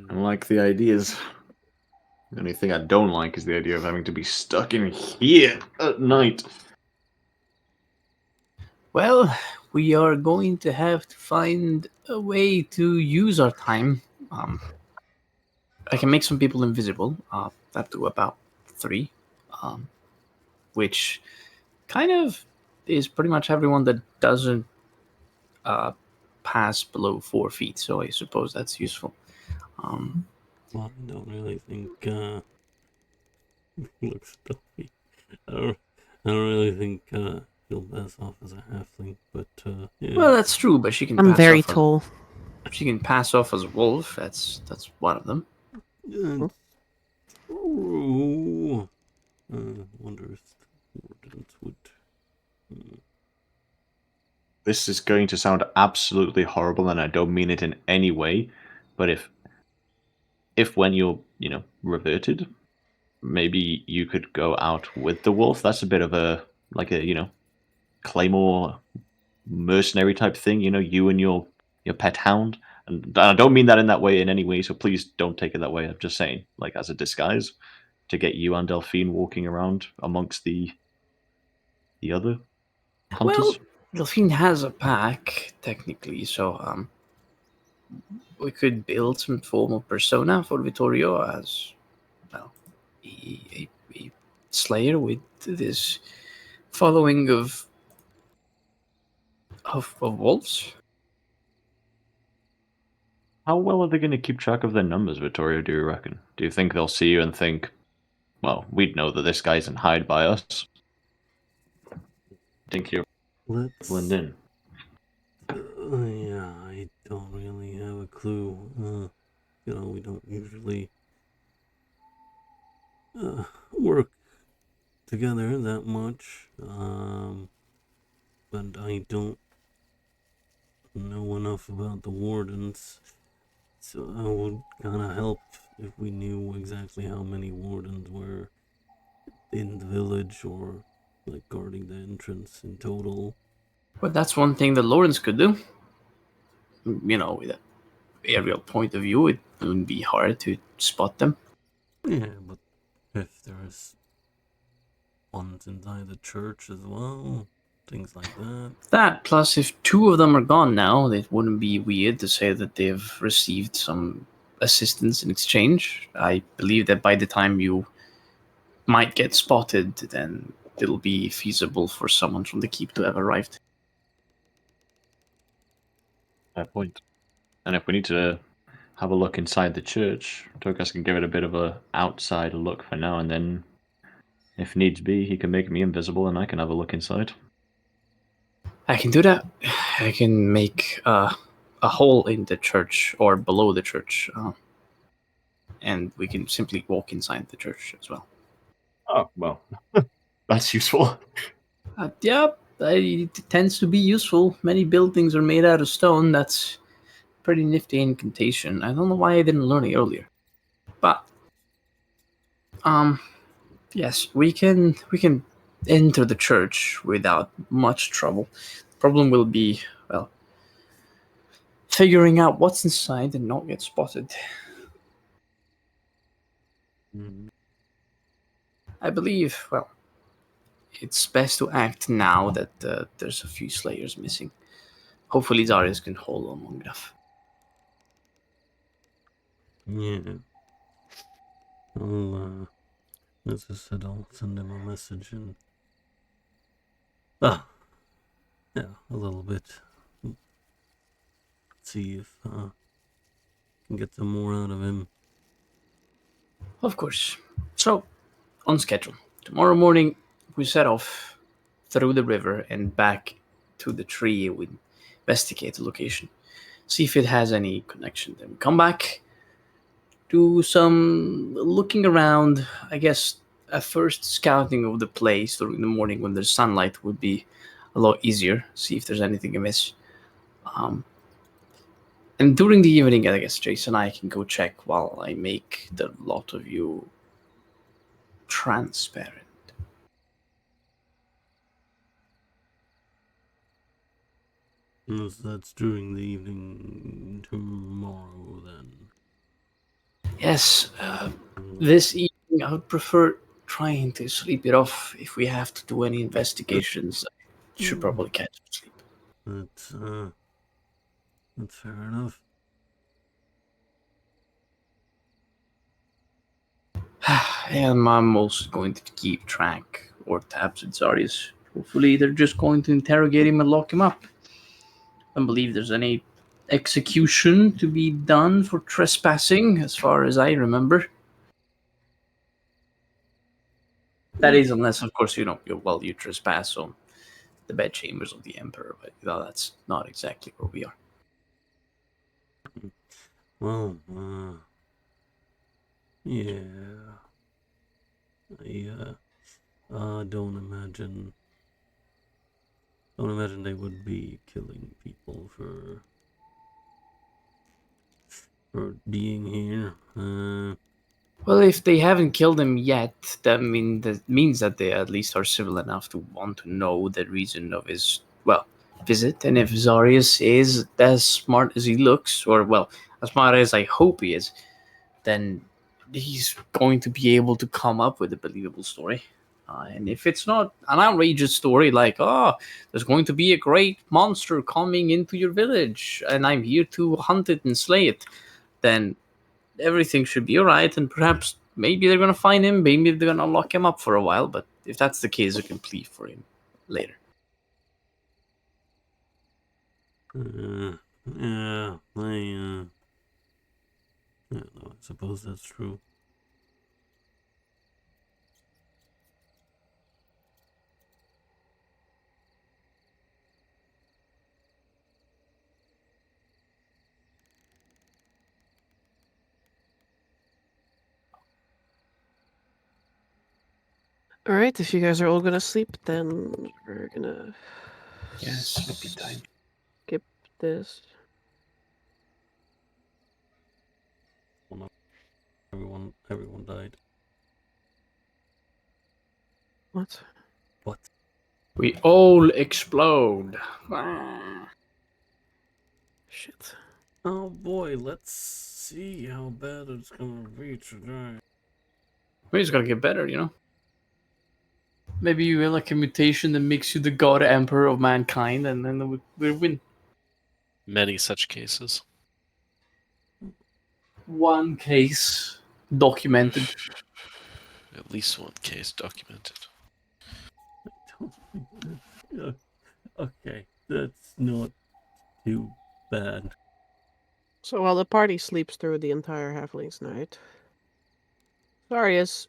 I like the ideas. The only thing I don't like is the idea of having to be stuck in here at night. Well, we are going to have to find a way to use our time. I can make some people invisible, up to about 3, which kind of is pretty much everyone that doesn't pass below 4 feet, so I suppose that's useful. Well, I don't really think, looks stuffy. I don't really think, he'll pass off as a halfling, but, yeah. Well, that's true, but she can I'm pass very off tall. She can pass off as a wolf, that's one of them. It's true. Wonder if the wardens would. This is going to sound absolutely horrible, and I don't mean it in any way. But if when you're, reverted, maybe you could go out with the wolf. That's a bit of a claymore mercenary type thing. You and your pet hound. And I don't mean that in that way in any way. So please don't take it that way. I'm just saying, like as a disguise, to get you and Delphine walking around amongst the other hunters. Well, Delphine has a pack, technically, so we could build some form of persona for Vittorio as, well, a slayer with this following of wolves. How well are they going to keep track of their numbers, Vittorio, do you reckon? Do you think they'll see you and think, well, we'd know that this guy's in hide by us? Think you'll blend in? Yeah, I don't really have a clue. We don't usually work together that much. But I don't know enough about the wardens, so it would kind of help if we knew exactly how many wardens were in the village or like guarding the entrance in total. But that's one thing that Lawrence could do. With an aerial point of view, it wouldn't be hard to spot them. Yeah, but if there's ones inside the church as well, things like that. That, plus if 2 of them are gone now, it wouldn't be weird to say that they've received some assistance in exchange. I believe that by the time you might get spotted, then it'll be feasible for someone from the keep to have arrived. Fair point. And if we need to have a look inside the church, Tokas can give it a bit of a outside look for now, and then If needs be, he can make me invisible and I can have a look inside. I can do that. I can make a hole in the church or below the church, and we can simply walk inside the church as well. Oh, well, that's useful. Yeah, it tends to be useful. Many buildings are made out of stone. That's pretty nifty incantation. I don't know why I didn't learn it earlier. But yes, we can enter the church without much trouble. The problem will be, well, figuring out what's inside and not get spotted. I believe, well, it's best to act now that there's a few slayers missing. Hopefully Darius can hold on long enough. Yeah. I'll, as I said, I'll send him a message and... yeah, a little bit. See if I can get some more out of him. Of course. So, on schedule. Tomorrow morning, we set off through the river and back to the tree. We investigate the location, see if it has any connection. Then we come back, do some looking around. I guess a first scouting of the place during the morning when there's sunlight would be a lot easier. See if there's anything amiss. And during the evening, I guess Jason and I can go check while I make the lot of you transparent. That's during the evening tomorrow, then. Yes, this evening I would prefer trying to sleep it off. If we have to do any investigations, I should probably catch sleep. That's fair enough. And I'm also going to keep track or tabs with Zarius. Hopefully they're just going to interrogate him and lock him up. I don't believe there's any execution to be done for trespassing, as far as I remember. That is, unless, of course, you trespass on the bedchambers of the Emperor, but that's not exactly where we are. Well, yeah. I don't imagine they would be killing people for being here. Well, if they haven't killed him yet, that means that they at least are civil enough to want to know the reason of his, visit. And if Zarius is as smart as he looks, or, as smart as I hope he is, then he's going to be able to come up with a believable story. And if it's not an outrageous story like, there's going to be a great monster coming into your village, and I'm here to hunt it and slay it, then everything should be alright, and perhaps maybe they're going to find him, maybe they're going to lock him up for a while, but if that's the case, I can plead for him later. Yeah, I suppose that's true. Alright, if you guys are all gonna sleep, then we're gonna Sleepy time. skip this. Everyone died. What? What? We all explode. Shit. Oh boy, let's see how bad it's gonna be today. We just gotta get better, Maybe you will like a mutation that makes you the god emperor of mankind, and then we'll win. Many such cases. One case documented. At least one case documented. Okay, that's not too bad. So while the party sleeps through the entire Halfling's night, Darius,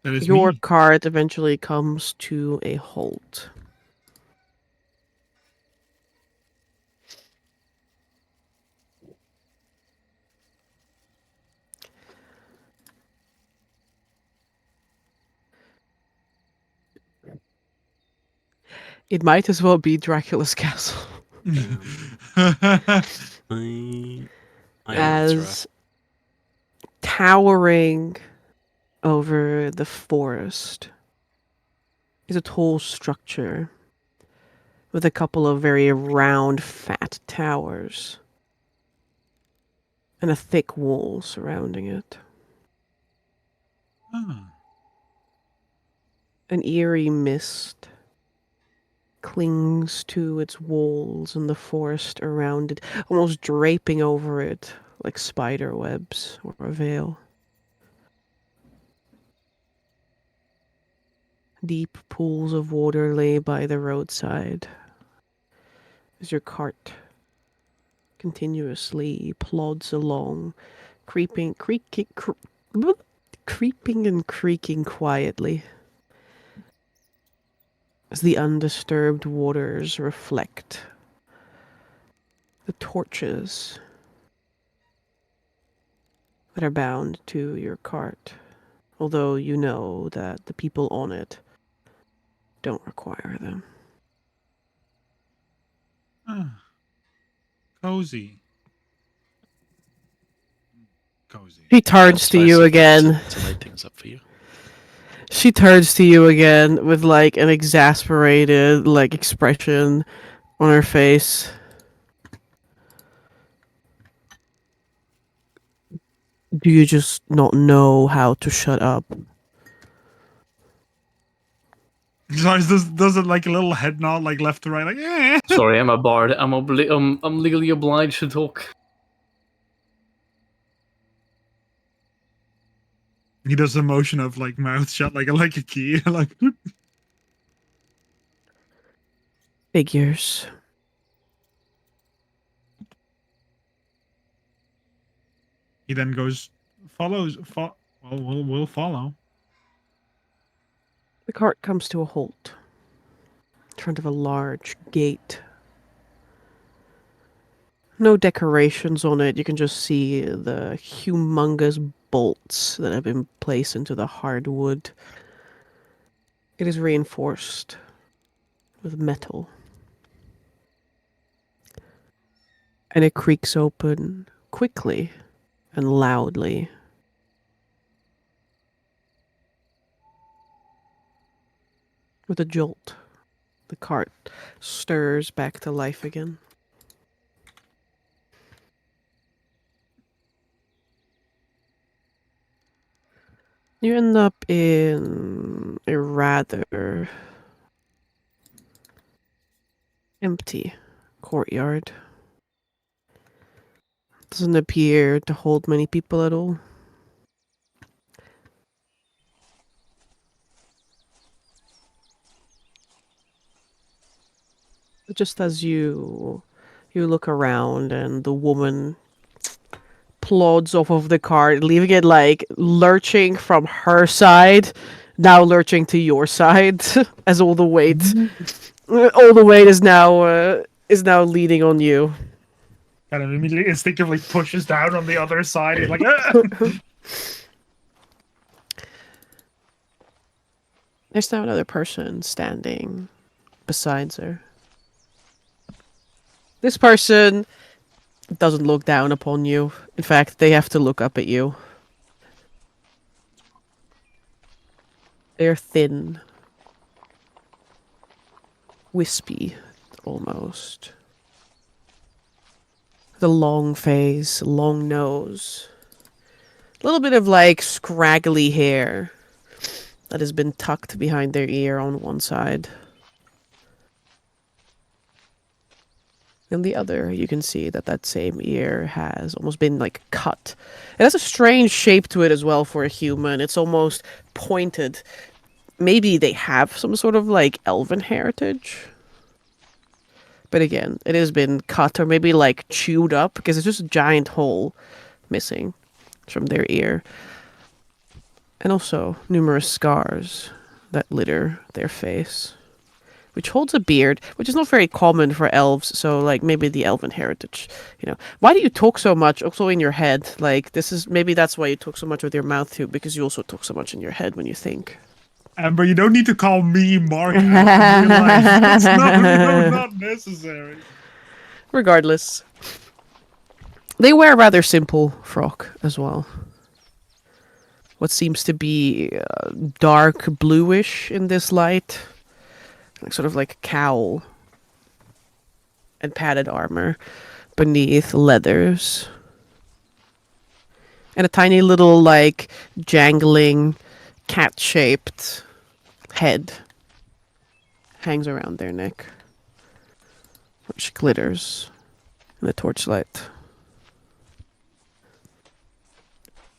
That is Your me. cart eventually comes to a halt. It might as well be Dracula's castle. I As towering over the forest is a tall structure with a couple of very round, fat towers and a thick wall surrounding it. Ah. An eerie mist clings to its walls and the forest around it, almost draping over it like spider webs or a veil. Deep pools of water lay by the roadside as your cart continuously plods along, creeping and creaking quietly as the undisturbed waters reflect the torches that are bound to your cart, although you know that the people on it don't require them. Ah. Cozy. Cozy. She turns to you again. To light things up for you. She turns to you again with like an exasperated like expression on her face. Do you just not know how to shut up? Sorry, does it like a little head nod, like left to right, like yeah. Sorry, I'm a bard. I'm legally obliged to talk. He does the motion of like mouth shut, like a key, like. Figures. He then goes, well, we'll follow. The cart comes to a halt in front of a large gate. No decorations on it. You can just see the humongous bolts that have been placed into the hard wood. It is reinforced with metal. And it creaks open quickly and loudly. With a jolt, the cart stirs back to life again. You end up in a rather empty courtyard. Doesn't appear to hold many people at all. Just as you look around and the woman plods off of the cart, leaving it like lurching from her side, now lurching to your side as all the weight is now leaning on you. Kind of immediately instinctively pushes down on the other side. He's like, There's now another person standing besides her. This person doesn't look down upon you. In fact, they have to look up at you. They're thin. Wispy, almost. The long face, long nose. A little bit of like scraggly hair that has been tucked behind their ear on one side. And the other, you can see that same ear has almost been like cut. It has a strange shape to it as well for a human. It's almost pointed. Maybe they have some sort of like elven heritage. But again, it has been cut or maybe like chewed up because it's just a giant hole missing from their ear. and also numerous scars that litter their face, which holds a beard, which is not very common for elves, so, like, maybe the elven heritage, Why do you talk so much, also in your head? Like, maybe that's why you talk so much with your mouth, too, because you also talk so much in your head when you think. Amber, you don't need to call me Mark out in real life. It's not necessary. Regardless. They wear a rather simple frock as well. What seems to be dark bluish in this light. Like, sort of like a cowl. And padded armor beneath leathers. And a tiny little, like, jangling, cat-shaped head hangs around their neck, which glitters in the torchlight.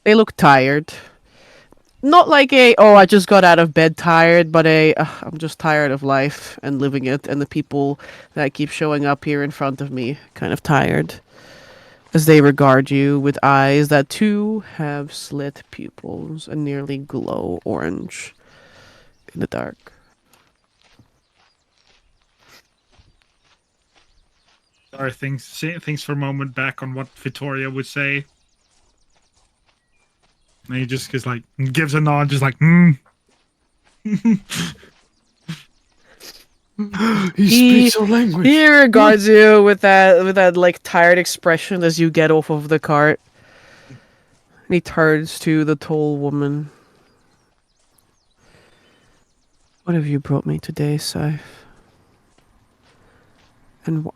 They look tired. Not like I just got out of bed tired, but I'm just tired of life and living it, and the people that keep showing up here in front of me kind of tired, as they regard you with eyes that too have slit pupils and nearly glow orange in the dark. Sorry, thinks for a moment back on what Vittoria would say. And he just gives a nod, just like, He speaks our language. He regards you with that like tired expression as you get off of the cart. And he turns to the tall woman. What have you brought me today, Sif? And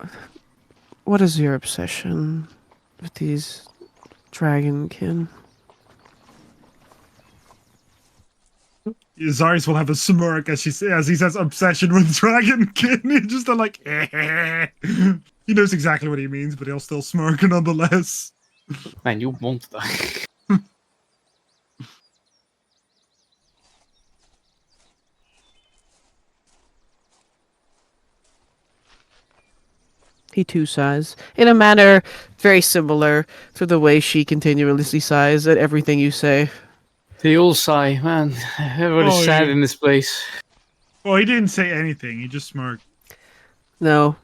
what is your obsession with these dragonkin? Zaris will have a smirk as he says obsession with Dragonkin. He's just like, He knows exactly what he means, but he'll still smirk nonetheless. Man, you want that. He too sighs, in a manner very similar to the way she continuously sighs at everything you say. They all sigh, man. Everybody's sad in this place. Well, he didn't say anything. He just smirked. No.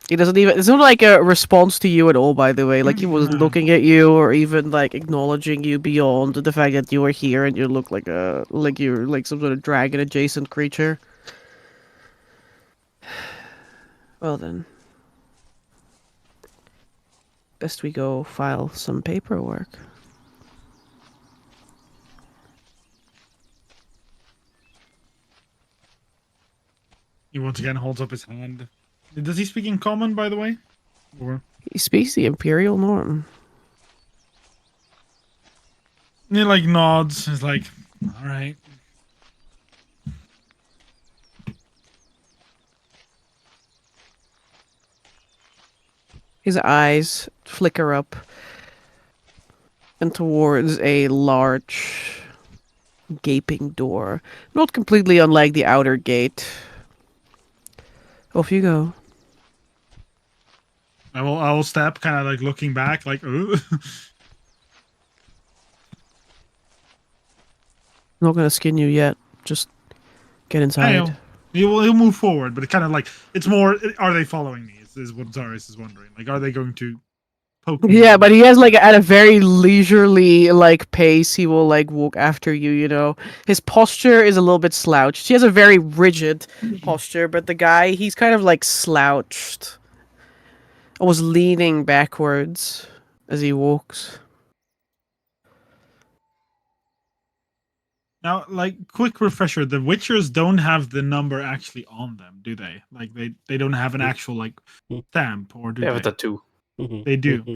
He doesn't even... It's not like a response to you at all, by the way. Like, he wasn't looking at you or even, like, acknowledging you beyond the fact that you were here and you look like you're, like, some sort of dragon-adjacent creature. Well, then. Best we go file some paperwork. He once again holds up his hand. Does he speak in common, by the way? Or He speaks the Imperial norm. he like nods. He's like, all right. His eyes flicker up and towards a large, gaping door. Not completely unlike the outer gate. Off you go. I will step, kind of like looking back, like, ooh. I'm not gonna skin you yet. Just get inside. He'll move forward, but it kind of like, it's more, are they following me? Is what Zaris is wondering. Like, are they going to poke me? Yeah, but he has like at a very leisurely like pace. He will like walk after you. You know, his posture is a little bit slouched. He has a very rigid posture, but the guy, he's kind of like slouched. I was leaning backwards as he walks. Now, like, quick refresher: the Witchers don't have the number actually on them, do they? Like, they don't have an actual like stamp, or do They they? have a tattoo. They do.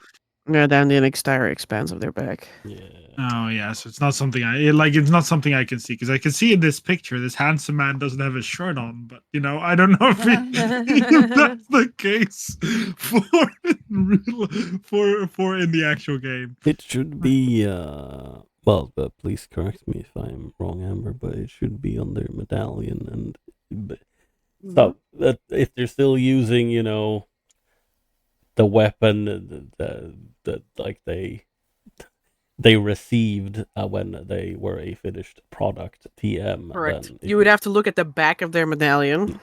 Yeah, down the entire expanse of their back. Yeah. Oh yeah, so it's not something it's not something I can see, because I can see in this picture this handsome man doesn't have his shirt on, but I don't know if, if that's the case for in the actual game. It should be well, but please correct me if I'm wrong, Amber, but it should be on their medallion, and so that if they're still using, the weapon that like they they received when they were a finished product TM. Correct. Then You would have to look at the back of their medallion.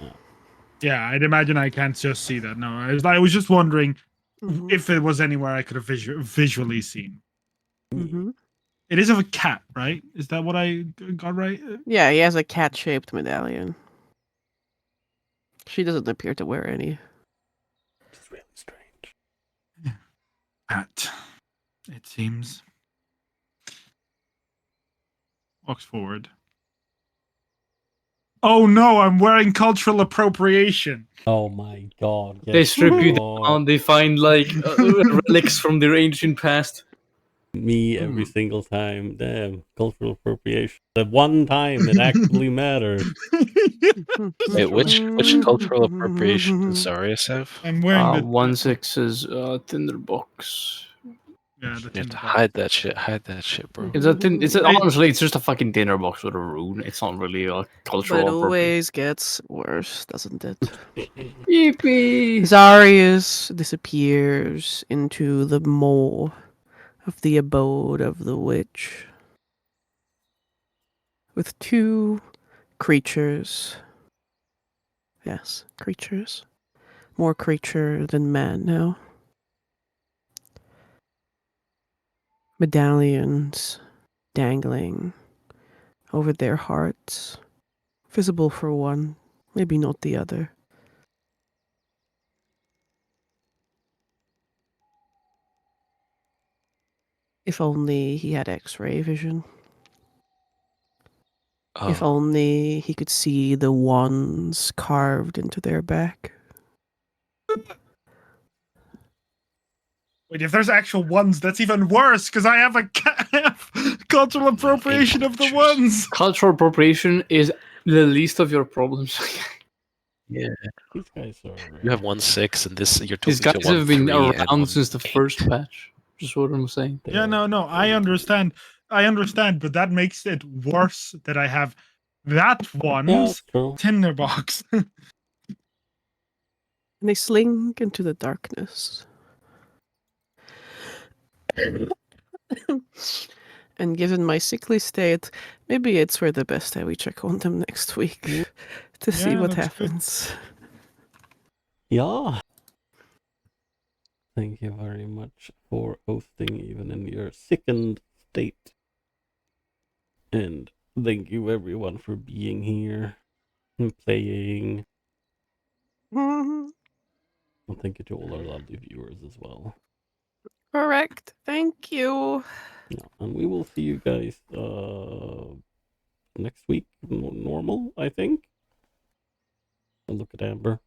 Yeah, I'd imagine I can't just see that. No, I was just wondering Mhm. if it was anywhere I could have visually seen. Mhm. It is of a cat, right? Is that what I got right? Yeah, he has a cat-shaped medallion. She doesn't appear to wear any. It's really strange. Cat, it seems. Walks forward. Oh no, I'm wearing cultural appropriation. Oh my god. They Yes, strip you you are. down. They find like relics from their ancient past. Me every single time. Damn, cultural appropriation. The one time it actually matters. Wait, which cultural appropriation does Zarius have? I'm wearing the 1/6's tinderbox. Yeah, the You have to tinderbox. hide that shit. Hide that shit, bro. Honestly, it's just a fucking dinnerbox with a rune. It's not really a But cultural it appropriation. always gets worse, doesn't it? Yippee! Zarius disappears into the maw of the abode of the witch. With two creatures. Yes, creatures. More creature than man now. Medallions dangling over their hearts. Visible for one, maybe not the other. If only he had X-ray vision. If Oh, only he could see the ones carved into their back. Wait, if there's actual ones, that's even worse because I have cultural appropriation of the ones. Cultural appropriation is the least of your problems. yeah. These guys are. You have 1/6, and this you're These talking guys to have been 1/3 and around since the 1/8. first patch. Just what I'm saying. Yeah, no, I understand. But that makes it worse that I have that one's tinderbox. And they slink into the darkness. And given my sickly state, maybe it's for the best that we check on them next week to see Yeah, what that's good. happens. Yeah. Thank you very much for hosting, even in your sickened state. And thank you, everyone, for being here and playing. Mhm. And thank you to all our lovely viewers as well. Correct. Thank you. Yeah, and we will see you guys next week, normal, I think. I'll look at Amber.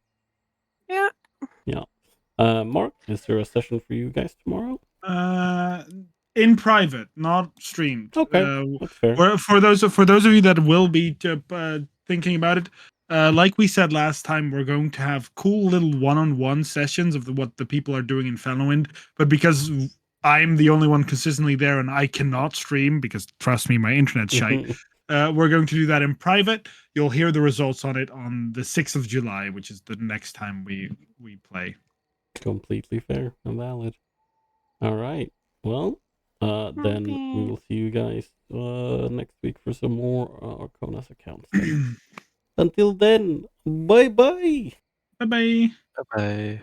Yeah. Yeah. Mark, is there a session for you guys tomorrow? In private, not streamed. Okay, that's fair. For those of you that will be thinking about it, like we said last time, we're going to have cool little one-on-one sessions of what the people are doing in Fallowwind. But because I'm the only one consistently there and I cannot stream because trust me, my internet's shite. We're going to do that in private. You'll hear the results on it on the 6th of July, which is the next time we play. Completely fair and valid. All right. Well, then we will see you guys next week for some more Arkona's accounts. Until then, bye bye. Bye bye. Bye bye.